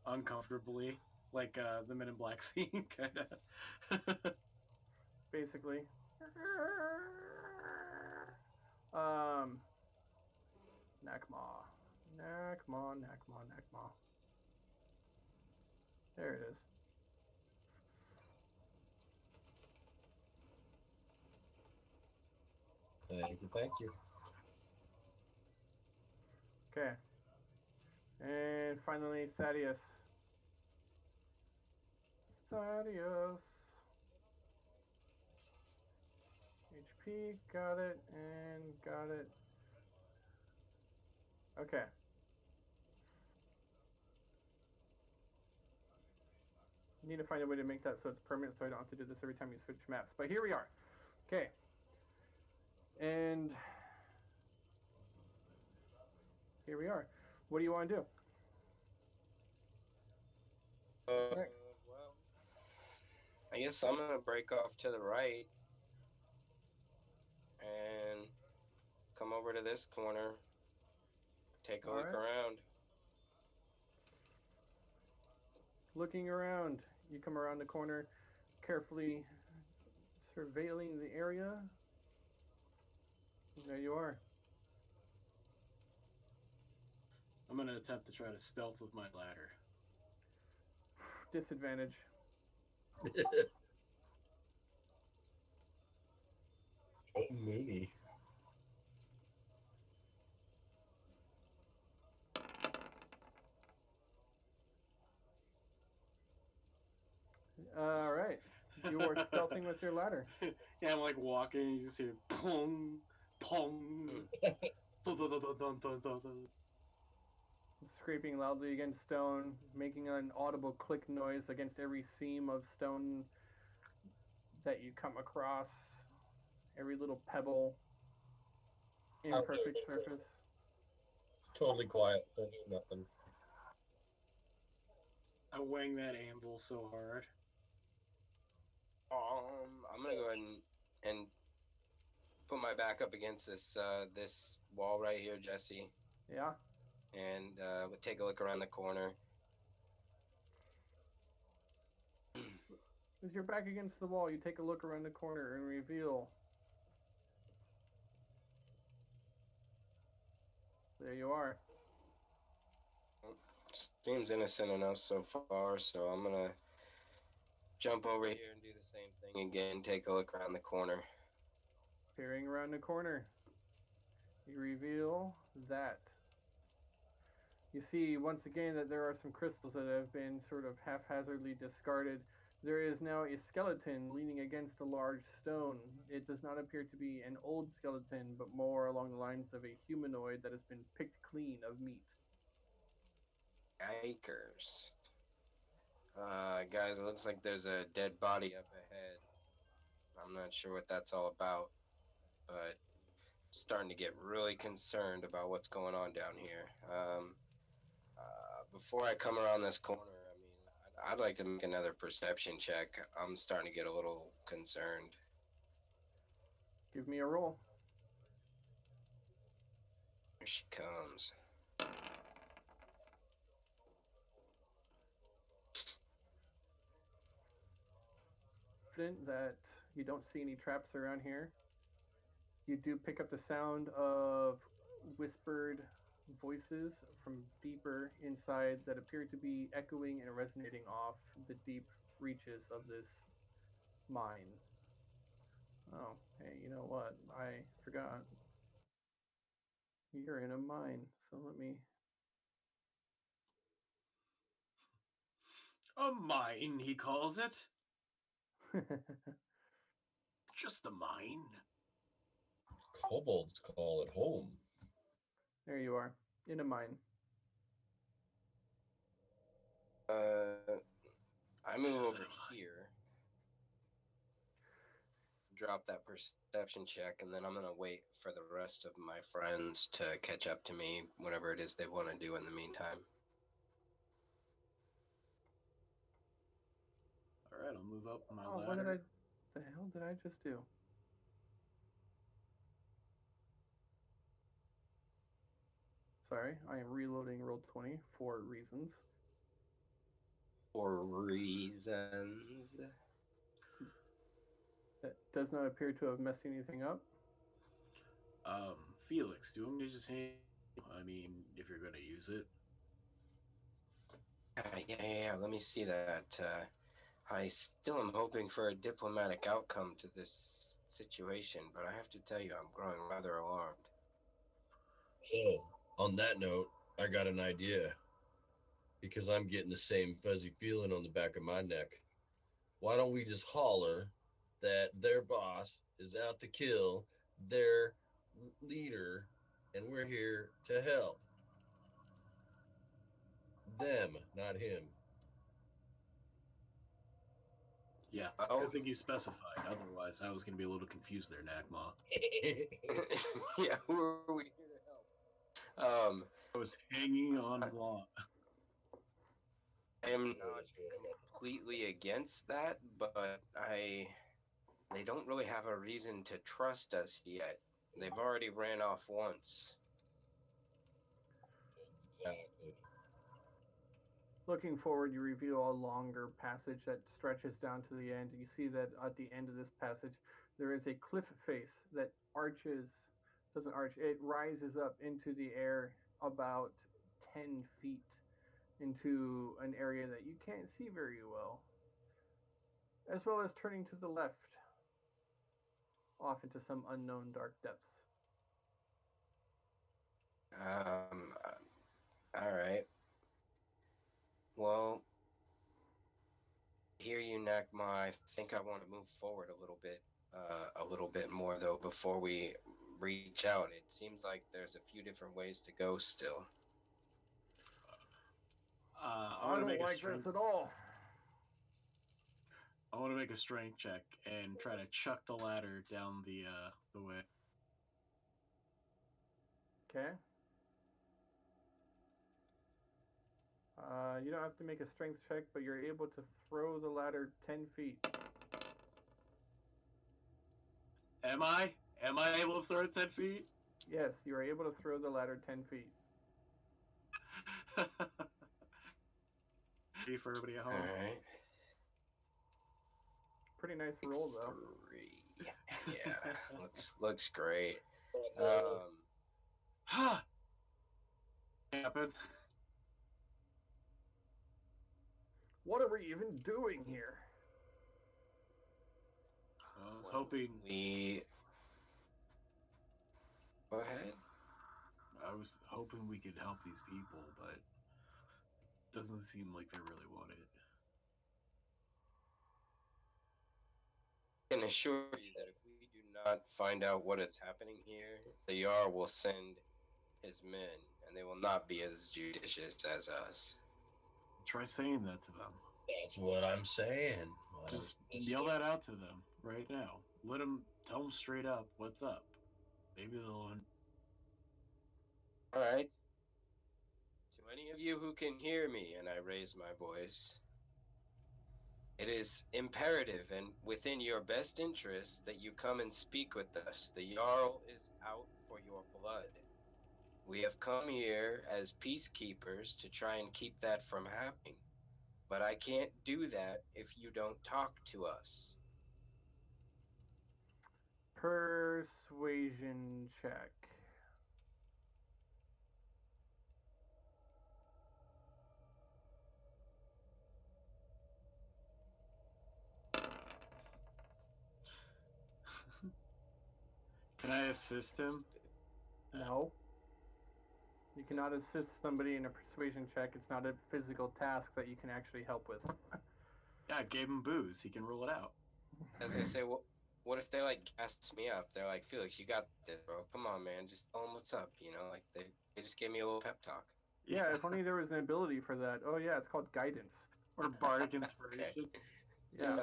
uncomfortably, like the Men in Black scene, kind of. Basically. Um, Nakma. Nakma, Nakma, Nakma. There it is. Thank you, thank you. Okay. And finally, Thaddeus. Thaddeus. HP, got it, and got it. Okay. Need to find a way to make that so it's permanent so I don't have to do this every time you switch maps. But here we are. Okay. And here we are. What do you want to do? Right. Well, I guess I'm gonna break off to the right and come over to this corner, take a All look right. around. Looking around, you come around the corner, carefully surveilling the area. There you are. I'm gonna attempt to try to stealth with my ladder. Disadvantage. Oh, Mooney. All right. You are stealthing with your ladder. Yeah, I'm like walking, and you just hear pong, pong, dun, dun, dun, dun, dun, dun, dun, dun. Scraping loudly against stone, making an audible click noise against every seam of stone that you come across, every little pebble, imperfect surface. Totally quiet. Don't do nothing. I wang that anvil so hard. I'm gonna go ahead and put my back up against this wall right here, Jesse, Yeah. and we'll take a look around the corner. As you're back against the wall, you take a look around the corner and reveal. There you are. Seems innocent enough so far, so I'm gonna jump over here and do the same thing again. Take a look around the corner. Peering around the corner, you reveal that. You see once again that there are some crystals that have been sort of haphazardly discarded. There is now a skeleton leaning against a large stone. It does not appear to be an old skeleton, but more along the lines of a humanoid that has been picked clean of meat. Yikers. Guys, it looks like there's a dead body up ahead. I'm not sure what that's all about, but I'm starting to get really concerned about what's going on down here. Before I come around this corner, I mean, I'd like to make another perception check. I'm starting to get a little concerned. Give me a roll. Here she comes. That you don't see any traps around here. You do pick up the sound of whispered voices from deeper inside that appear to be echoing and resonating off the deep reaches of this mine. Oh, hey, you know what? I forgot. You're in a mine, so let me. A mine, he calls it. Just a mine. Kobolds call it home. There you are, in a mine. I This move isn't over a mine. here, drop that perception check, and then I'm gonna wait for the rest of my friends to catch up to me, whatever it is they want to do in the meantime. All right, I'll move up my Oh, what did ladder. the hell did I just do? Sorry, I am reloading Roll20 for reasons. For reasons. That does not appear to have messed anything up. Felix, do you want me to just hand? I mean, if you're gonna use it. Yeah. Let me see that. I still am hoping for a diplomatic outcome to this situation, but I have to tell you, I'm growing rather alarmed. So, on that note, I got an idea because I'm getting the same fuzzy feeling on the back of my neck. Why don't we just holler that their boss is out to kill their leader and we're here to help them, not him? Yes, Oh. good thing you specified. Otherwise, I was gonna be a little confused there, Nagma. Yeah, who are we here to help? I was hanging on a lot. I am not completely against that, but they don't really have a reason to trust us yet. They've already ran off once. Exactly. Looking forward, you reveal a longer passage that stretches down to the end. You see that at the end of this passage, there is a cliff face that doesn't arch, it rises up into the air about 10 feet into an area that you can't see very well, as well as turning to the left off into some unknown dark depths. All right. Well, hear you, Nakma. I think I want to move forward a little bit more though before we reach out. It seems like there's a few different ways to go still. I I want to don't make a like strength. this at all. I want to make a strength check and try to chuck the ladder down the way. Okay. You don't have to make a strength check, but you're able to throw the ladder 10 feet. Am I? Am I able to throw it 10 feet? Yes, you are able to throw the ladder 10 feet. Free for everybody at All home. right. Pretty nice roll, though. 3. Yeah, looks great. Ha! Happen. What are we even doing here? I was well, hoping. we go ahead. I was hoping we could help these people, but it doesn't seem like they really want it. I can assure you that if we do not find out what is happening here, the Jarl will send his men, and they will not be as judicious as us. Try saying that to them. That's what I'm saying. Just yell that out to them right now. Tell them straight up what's up. Maybe they'll. All right. To any of you who can hear me, and I raise my voice, it is imperative and within your best interest that you come and speak with us. The Jarl is out for your blood. We have come here as peacekeepers to try and keep that from happening. But I can't do that if you don't talk to us. Persuasion check. I assist him? No. You cannot assist somebody in a persuasion check. It's not a physical task that you can actually help with. Yeah, I gave him booze. He can roll it out. I was gonna say, what if they like gas me up? They're like, Felix, you got this, bro. Come on, man. Just tell them what's up. You know, like they just gave me a little pep talk. Yeah, if only there was an ability for that. Oh yeah, it's called guidance. Or bardic inspiration. Yeah.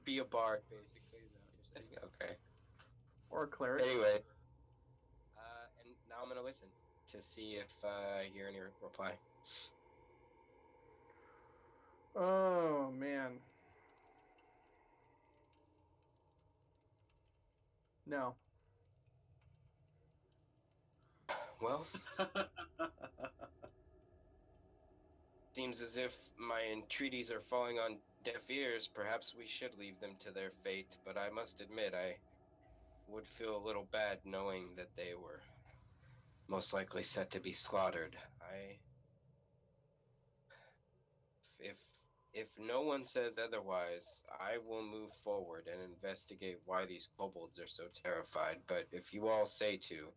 Be a bard, basically. Is that what you're saying? Okay. Or a cleric. Anyways, and now I'm gonna listen to see if I hear any reply. Oh man. No. Well, seems as if my entreaties are falling on deaf ears. Perhaps we should leave them to their fate, but I must admit I would feel a little bad knowing that they were most likely set to be slaughtered. If if no one says otherwise, I will move forward and investigate why these kobolds are so terrified. But if you all say to,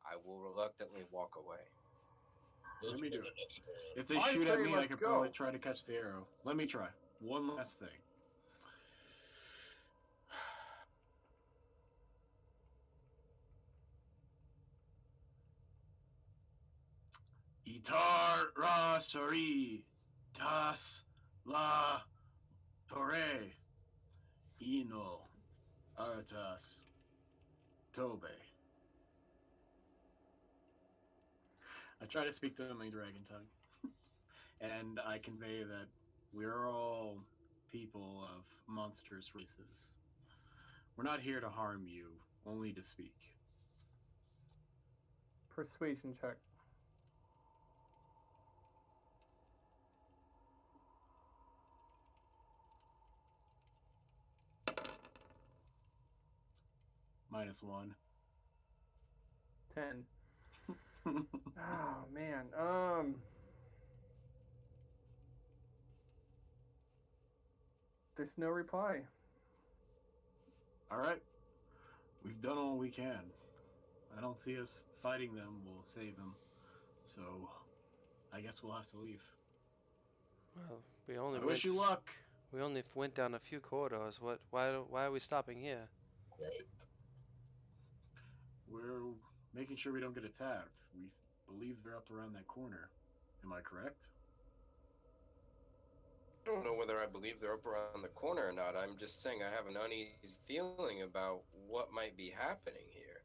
I will reluctantly walk away. Let me do it. If they I shoot say at me, I let's could go. probably try to catch the arrow. Let me try. One last thing. Itar ra sori tas la torre ino artas tobe. I try to speak to them in dragon tongue, and I convey that we're all people of monstrous races. We're not here to harm you, only to speak. Persuasion check. -1. 10. Oh man. There's no reply. All right. We've done all we can. I don't see us fighting them will save them. So, I guess we'll have to leave. Well, we only I wish you luck. We only went down a few corridors. Why are we stopping here? Right. We're making sure we don't get attacked. We believe they're up around that corner. Am I correct? I don't know whether I believe they're up around the corner or not. I'm just saying I have an uneasy feeling about what might be happening here.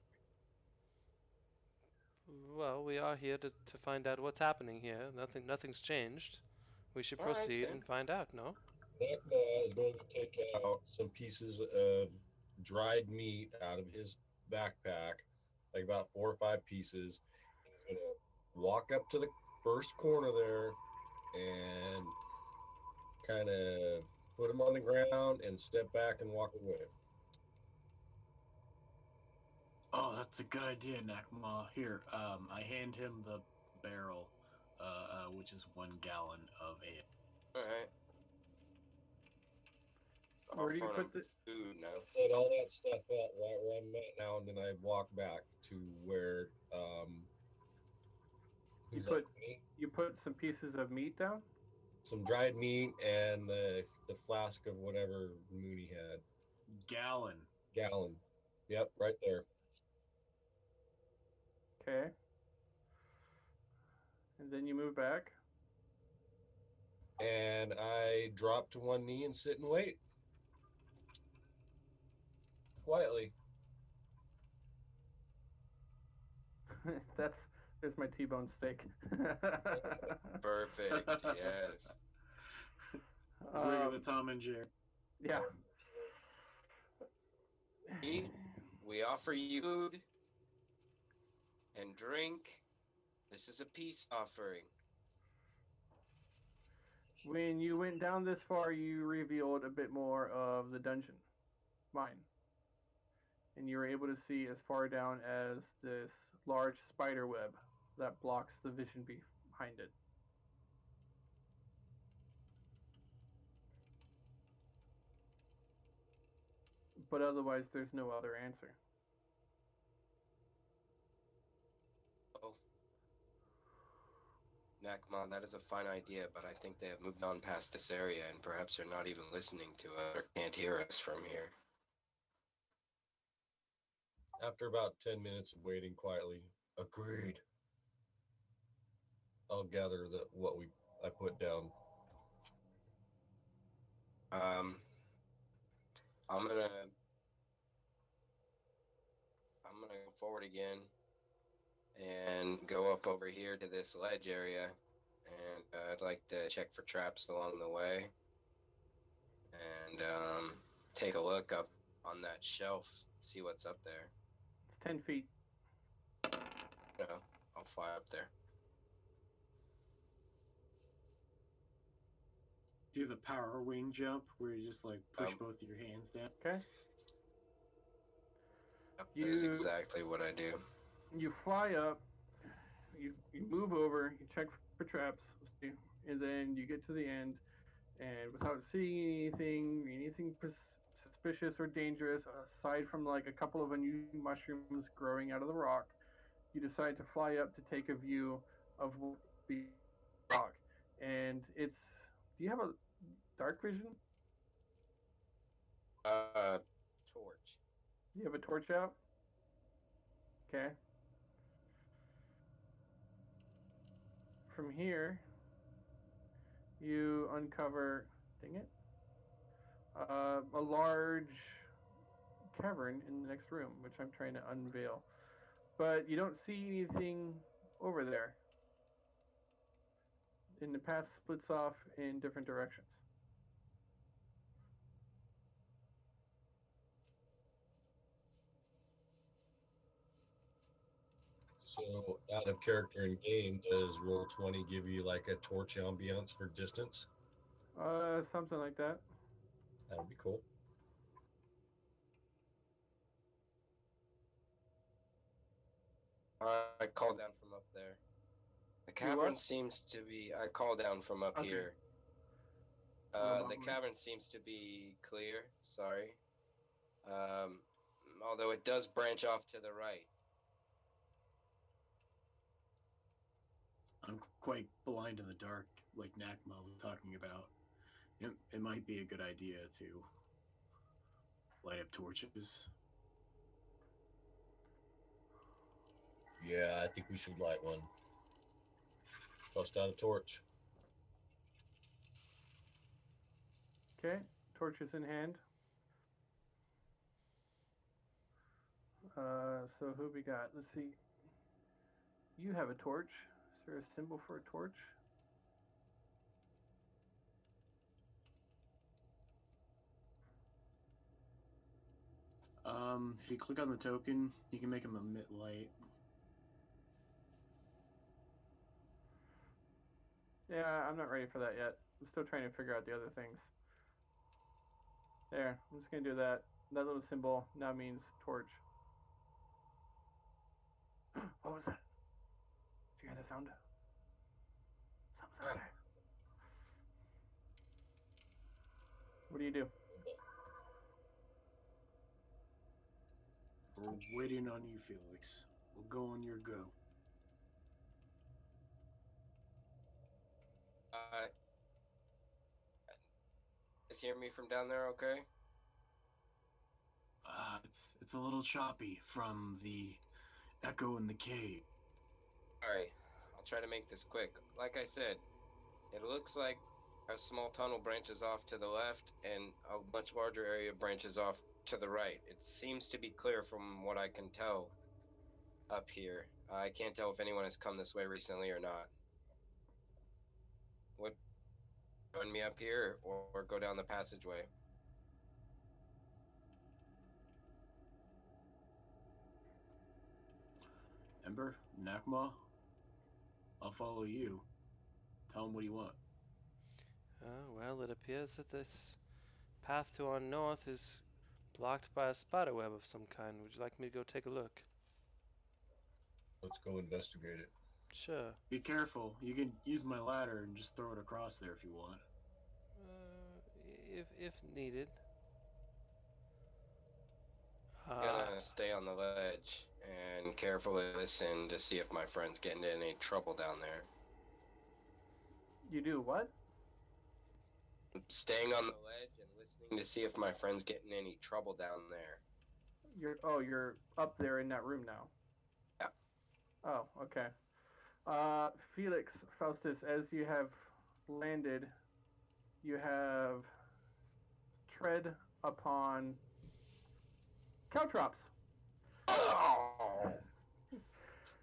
Well, we are here to find out what's happening here. Nothing's changed. We should All right, proceed then. and find out, no? Nekma is going to take out some pieces of dried meat out of his backpack, like about 4 or 5 pieces. He's going to walk up to the first corner there and kind of put them on the ground and step back and walk away. Oh, that's a good idea, Nakma. Here, I hand him the barrel, which is 1 gallon of ale. All right. Where do you Offering put them the- food now? Set all that stuff out right where I'm at now, and then I walk back to where who's put- that, me? You put some pieces of meat down? Some dried meat and the flask of whatever Mooney had. Gallon. Gallon. Yep, right there. Okay. And then you move back. And I drop to one knee and sit and wait. Quietly. There's my T-bone steak. Perfect. Yes. Regular Tom and Jerry. Yeah. We offer you food and drink. This is a peace offering. When you went down this far, you revealed a bit more of the dungeon mine. And you were able to see as far down as this large spider web that blocks the vision behind it. But otherwise, there's no other answer. Nakma, that is a fine idea, but I think they have moved on past this area and perhaps are not even listening to us or can't hear us from here. After about 10 minutes of waiting quietly, agreed. I'll gather what I put down. Um, I'm gonna go forward again and go up over here to this ledge area, and I'd like to check for traps along the way, and take a look up on that shelf, see what's up there. It's 10 feet. You know, I'll fly up there. Do the power wing jump where you just like push both your hands down. Okay. That is exactly what I do. You fly up. You move over. You check for traps, and then you get to the end, and without seeing anything suspicious or dangerous, aside from like a couple of unusual mushrooms growing out of the rock, you decide to fly up to take a view of what be rock. And it's. Do you have a dark vision? Torch. You have a torch out? Okay. From here, you uncover, dang it, a large cavern in the next room, which I'm trying to unveil. But you don't see anything over there. And the path splits off in different directions. So, out of character in game, does Roll20 give you like a torch ambiance for distance? Something like that. That would be cool. I call down from up there. The cavern seems to be. I call down from up here. The cavern seems to be clear. Sorry. Although it does branch off to the right. I'm quite blind in the dark, like Nakma was talking about. It might be a good idea to light up torches. Yeah, I think we should light one. Bust out a torch. Okay, torches in hand. So who we got? Let's see. You have a torch. Is there a symbol for a torch? If you click on the token, you can make them emit light. Yeah, I'm not ready for that yet. I'm still trying to figure out the other things. There, I'm just gonna do that. That little symbol now means torch. What was that? Did you hear the sound? Something's out there. What do you do? We're waiting on you, Felix. We'll go on your go. Just hear me from down there, okay? It's a little choppy from the echo in the cave. Alright, I'll try to make this quick. Like I said, it looks like a small tunnel branches off to the left and a much larger area branches off to the right. It seems to be clear from what I can tell up here. I can't tell if anyone has come this way recently or not. Would join me up here or go down the passageway? Ember, Nakma, I'll follow you. Tell him what you want. Well, it appears that this path to our north is blocked by a spiderweb of some kind. Would you like me to go take a look? Let's go investigate it. Sure. Be careful. You can use my ladder and just throw it across there if you want. If needed. Gonna stay on the ledge and carefully listen to see if my friend's getting into any trouble down there. You do what? I'm staying on the ledge and listening to see if my friend's getting any trouble down there. You're up there in that room now. Yeah. Oh, okay. Felix, Faustus, as you have landed, you have tread upon caltrops. Oh!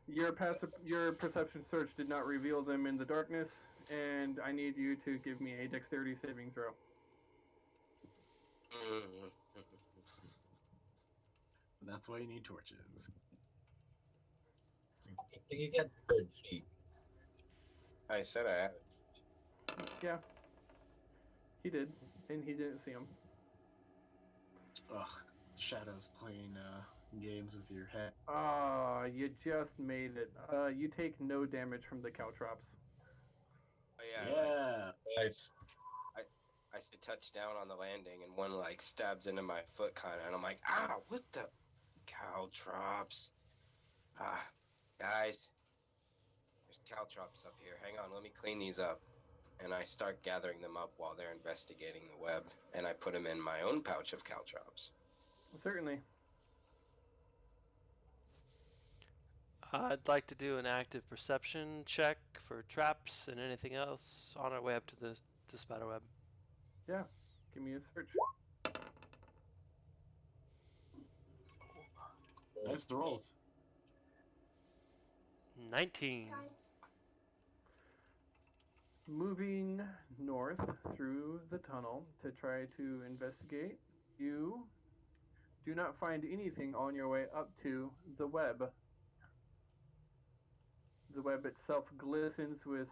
Your perception search did not reveal them in the darkness, and I need you to give me a dexterity saving throw. That's why you need torches. You get bird feet. I said I had. Yeah, he did, and he didn't see him. Ugh, shadows playing games with your head. Ah, you just made it. You take no damage from the caltrops. Oh, yeah. Yeah. Nice. I should touch down on the landing, and one like stabs into my foot, kind of, and I'm like, "Ah, what the caltrops? Ah, guys, there's caltrops up here. Hang on, let me clean these up." And I start gathering them up while they're investigating the web, and I put them in my own pouch of caltrops. Certainly. I'd like to do an active perception check for traps and anything else on our way up to the spider web. Yeah. Give me a search. Nice rolls. 19. Moving north through the tunnel to try to investigate, you do not find anything on your way up to the web. The web itself glistens with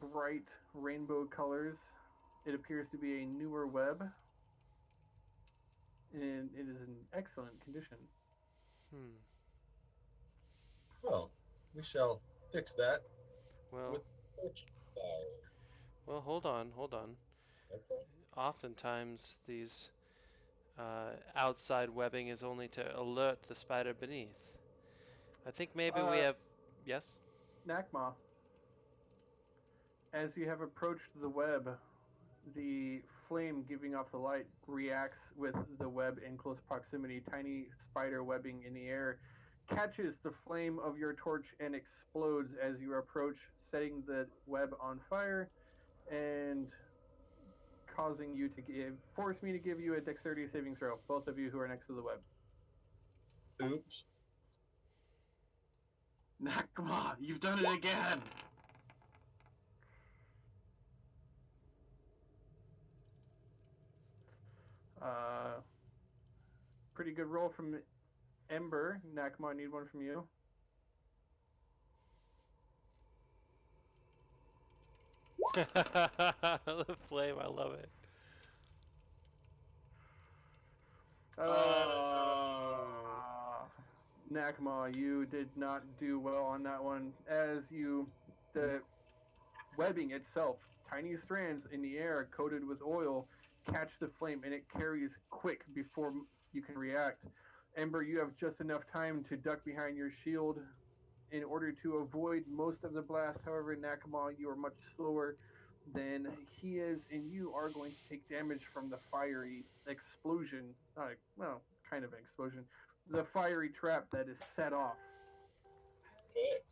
bright rainbow colors. It appears to be a newer web, and it is in excellent condition. Well, we shall fix that Well, with torch fire. well, hold on. Okay. Oftentimes, these outside webbing is only to alert the spider beneath. I think maybe we have. Yes? Nakma, as you have approached the web, the flame giving off the light reacts with the web in close proximity. Tiny spider webbing in the air catches the flame of your torch and explodes as you approach, setting the web on fire and causing you to force me to give you a dexterity saving throw, both of you who are next to the web. Oops. Nakma, you've done it again! Pretty good roll from Ember. Nakma, I need one from you. The flame, I love it. Nakma, you did not do well on that one. As the webbing itself, tiny strands in the air coated with oil, catch the flame and it carries quick before you can react. Ember, you have just enough time to duck behind your shield in order to avoid most of the blast. However, Nakama, you are much slower than he is, and you are going to take damage from the fiery explosion. Well, kind of an explosion. The fiery trap that is set off. Okay.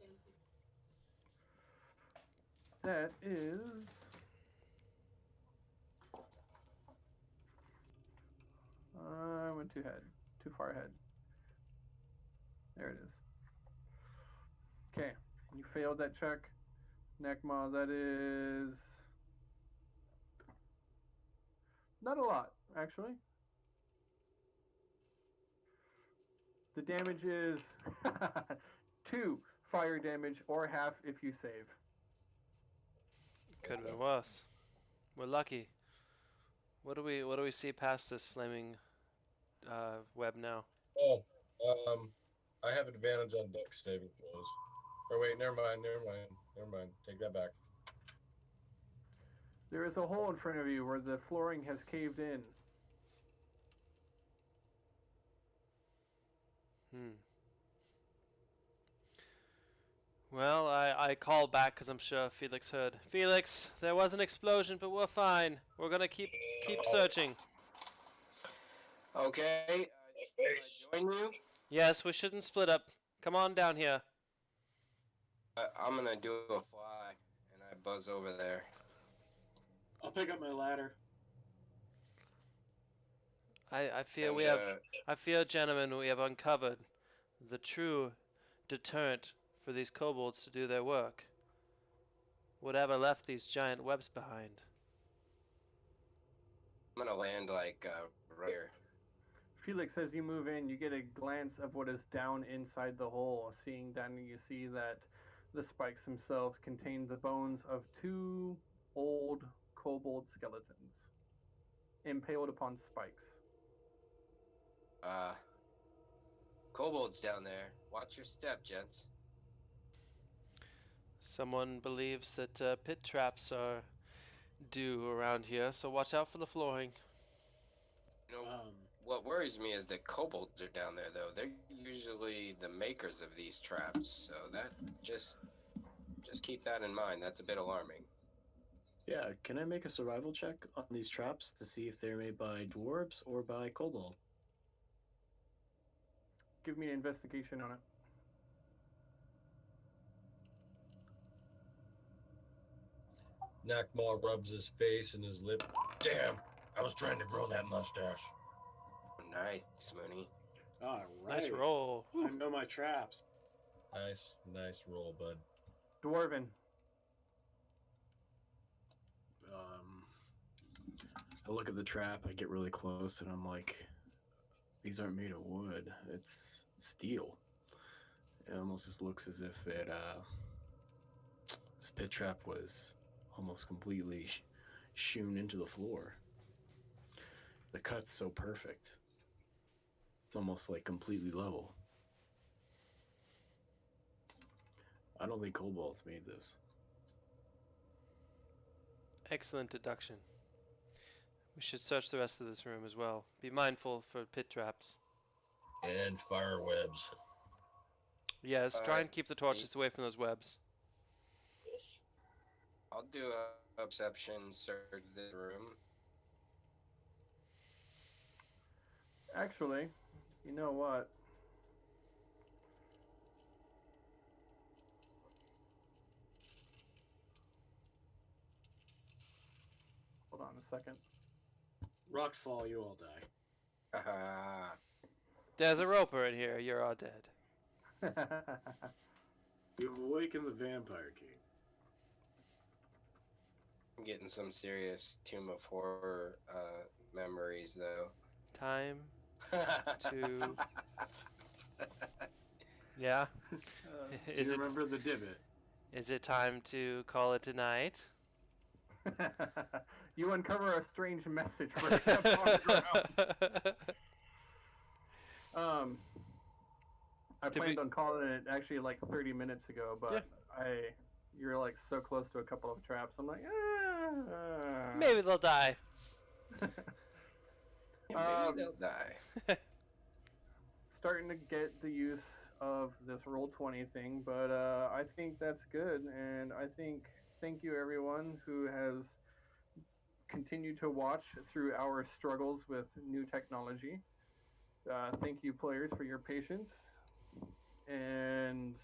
That is. I went too far ahead. There it is. Okay, you failed that check. Nekma, that is not a lot, actually. The damage is 2 fire damage or half if you save. Could have been worse. We're lucky. What do we see past this flaming web now? Oh, I have advantage on dex saving throws. Or wait, never mind. Take that back. There is a hole in front of you where the flooring has caved in. Well, I call back because I'm sure Felix heard. Felix, there was an explosion, but we're fine. We're gonna keep searching. Okay, shall I join you? Yes, we shouldn't split up. Come on down here. I'm gonna do a fly, and I buzz over there. I'll pick up my ladder. I fear And, we have. I fear, gentlemen, we have uncovered the true deterrent for these kobolds to do their work. Whatever left these giant webs behind. I'm gonna land like right here. Felix, as you move in, you get a glance of what is down inside the hole. Seeing down, you see that the spikes themselves contain the bones of two old kobold skeletons impaled upon spikes. Kobolds down there. Watch your step, gents. Someone believes that pit traps are due around here, so watch out for the flooring. You know, what worries me is that kobolds are down there, though. They're usually the makers of these traps, so that just keep that in mind. That's a bit alarming. Yeah, can I make a survival check on these traps to see if they're made by dwarves or by kobold? Give me an investigation on it. Nakma rubs his face and his lip. Damn, I was trying to grow that mustache. Nice, Mooney. All right. Nice roll. I know my traps. Nice roll, bud. Dwarven. I look at the trap, I get really close, and I'm like, these aren't made of wood. It's steel. It almost just looks as if it, this pit trap was almost completely hewn into the floor. The cut's so perfect. It's almost like completely level. I don't think kobolds made this. Excellent deduction. We should search the rest of this room as well. Be mindful for pit traps. And fire webs. Yes, try and keep the torches away from those webs. I'll do a perception search of the room. Actually, you know what? Hold on a second. Rocks fall, you all die. Haha. There's a roper in here. You're all dead. You've awakened the Vampire King. I'm getting some serious Tomb of Horror memories, though. Time to... Yeah? Do Is you it remember the divot? is it time to call it a night? You uncover a strange message for on the ground. I planned on calling it actually like 30 minutes ago, but you're like so close to a couple of traps. I'm like, Maybe they'll die. Maybe they'll die. Starting to get the use of this Roll20 thing, but I think that's good, and I think thank you everyone who has continued to watch through our struggles with new technology. Thank you players for your patience, and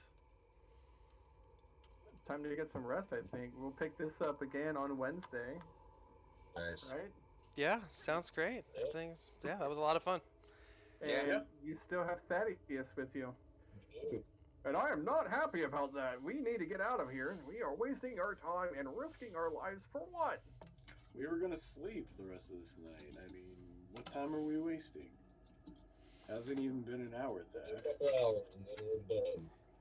time to get some rest. I think we'll pick this up again on Wednesday. Nice. Right? Yeah, sounds great. Yeah, that was a lot of fun. And you still have Thaddeus with you. And I am not happy about that. We need to get out of here. We are wasting our time and risking our lives for what? We were gonna sleep the rest of this night. I mean, what time are we wasting? Hasn't even been an hour, Thad.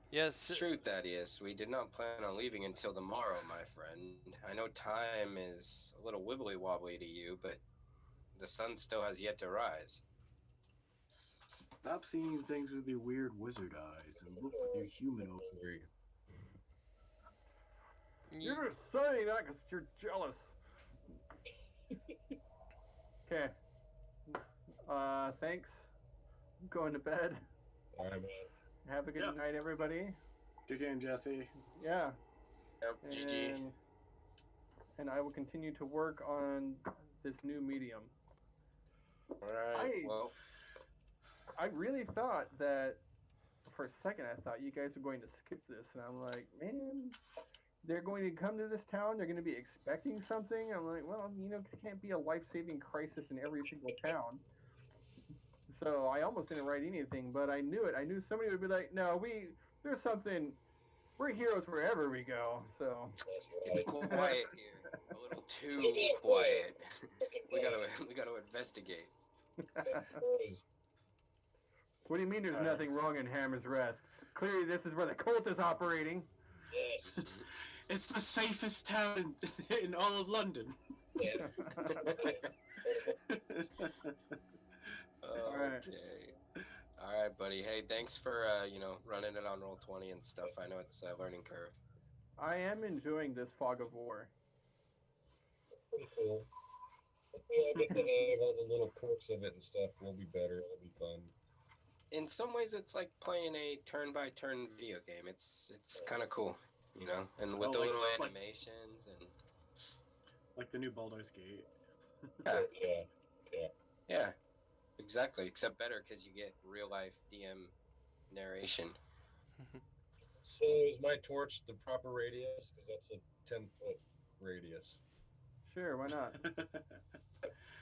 Yes. It's true, Thaddeus. We did not plan on leaving until tomorrow, my friend. I know time is a little wibbly wobbly to you, but the sun still has yet to rise. Stop seeing things with your weird wizard eyes and look with your human eyes. You're just saying that because you're jealous. Okay. Thanks. I'm going to bed. All right, man. Have a good night, everybody. Good game, Jesse. Yeah. Yep, GG. And I will continue to work on this new medium. All right. Well, I really thought that for a second I thought you guys were going to skip this, and I'm like, man, they're going to come to this town. They're going to be expecting something. I'm like, well, it can't be a life-saving crisis in every single town. So I almost didn't write anything, but I knew it. I knew somebody would be like, no, there's something. We're heroes wherever we go. So That's it's right. quiet here. A little too quiet. we gotta investigate. What do you mean there's nothing wrong in Hammer's Rest? Clearly this is where the cult is operating. Yes. It's the safest town in all of London. Yeah. Okay. All right, buddy. Hey, thanks for running it on Roll20 and stuff. I know it's a learning curve. I am enjoying this fog of war. Pretty cool. I get the hang of all the little quirks of it and stuff. Will be better. It'll be fun. In some ways, it's like playing a turn-by-turn video game. It's kind of cool, and with the little animations and like the new Baldur's Gate. Yeah, exactly. Except better because you get real-life DM narration. So is my torch the proper radius? Because that's a 10-foot radius. Sure, why not?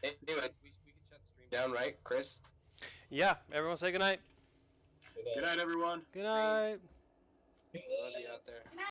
Anyways, we can shut the stream down, right, Chris? Yeah, everyone say goodnight. Good night, everyone. Good night. Love you out there.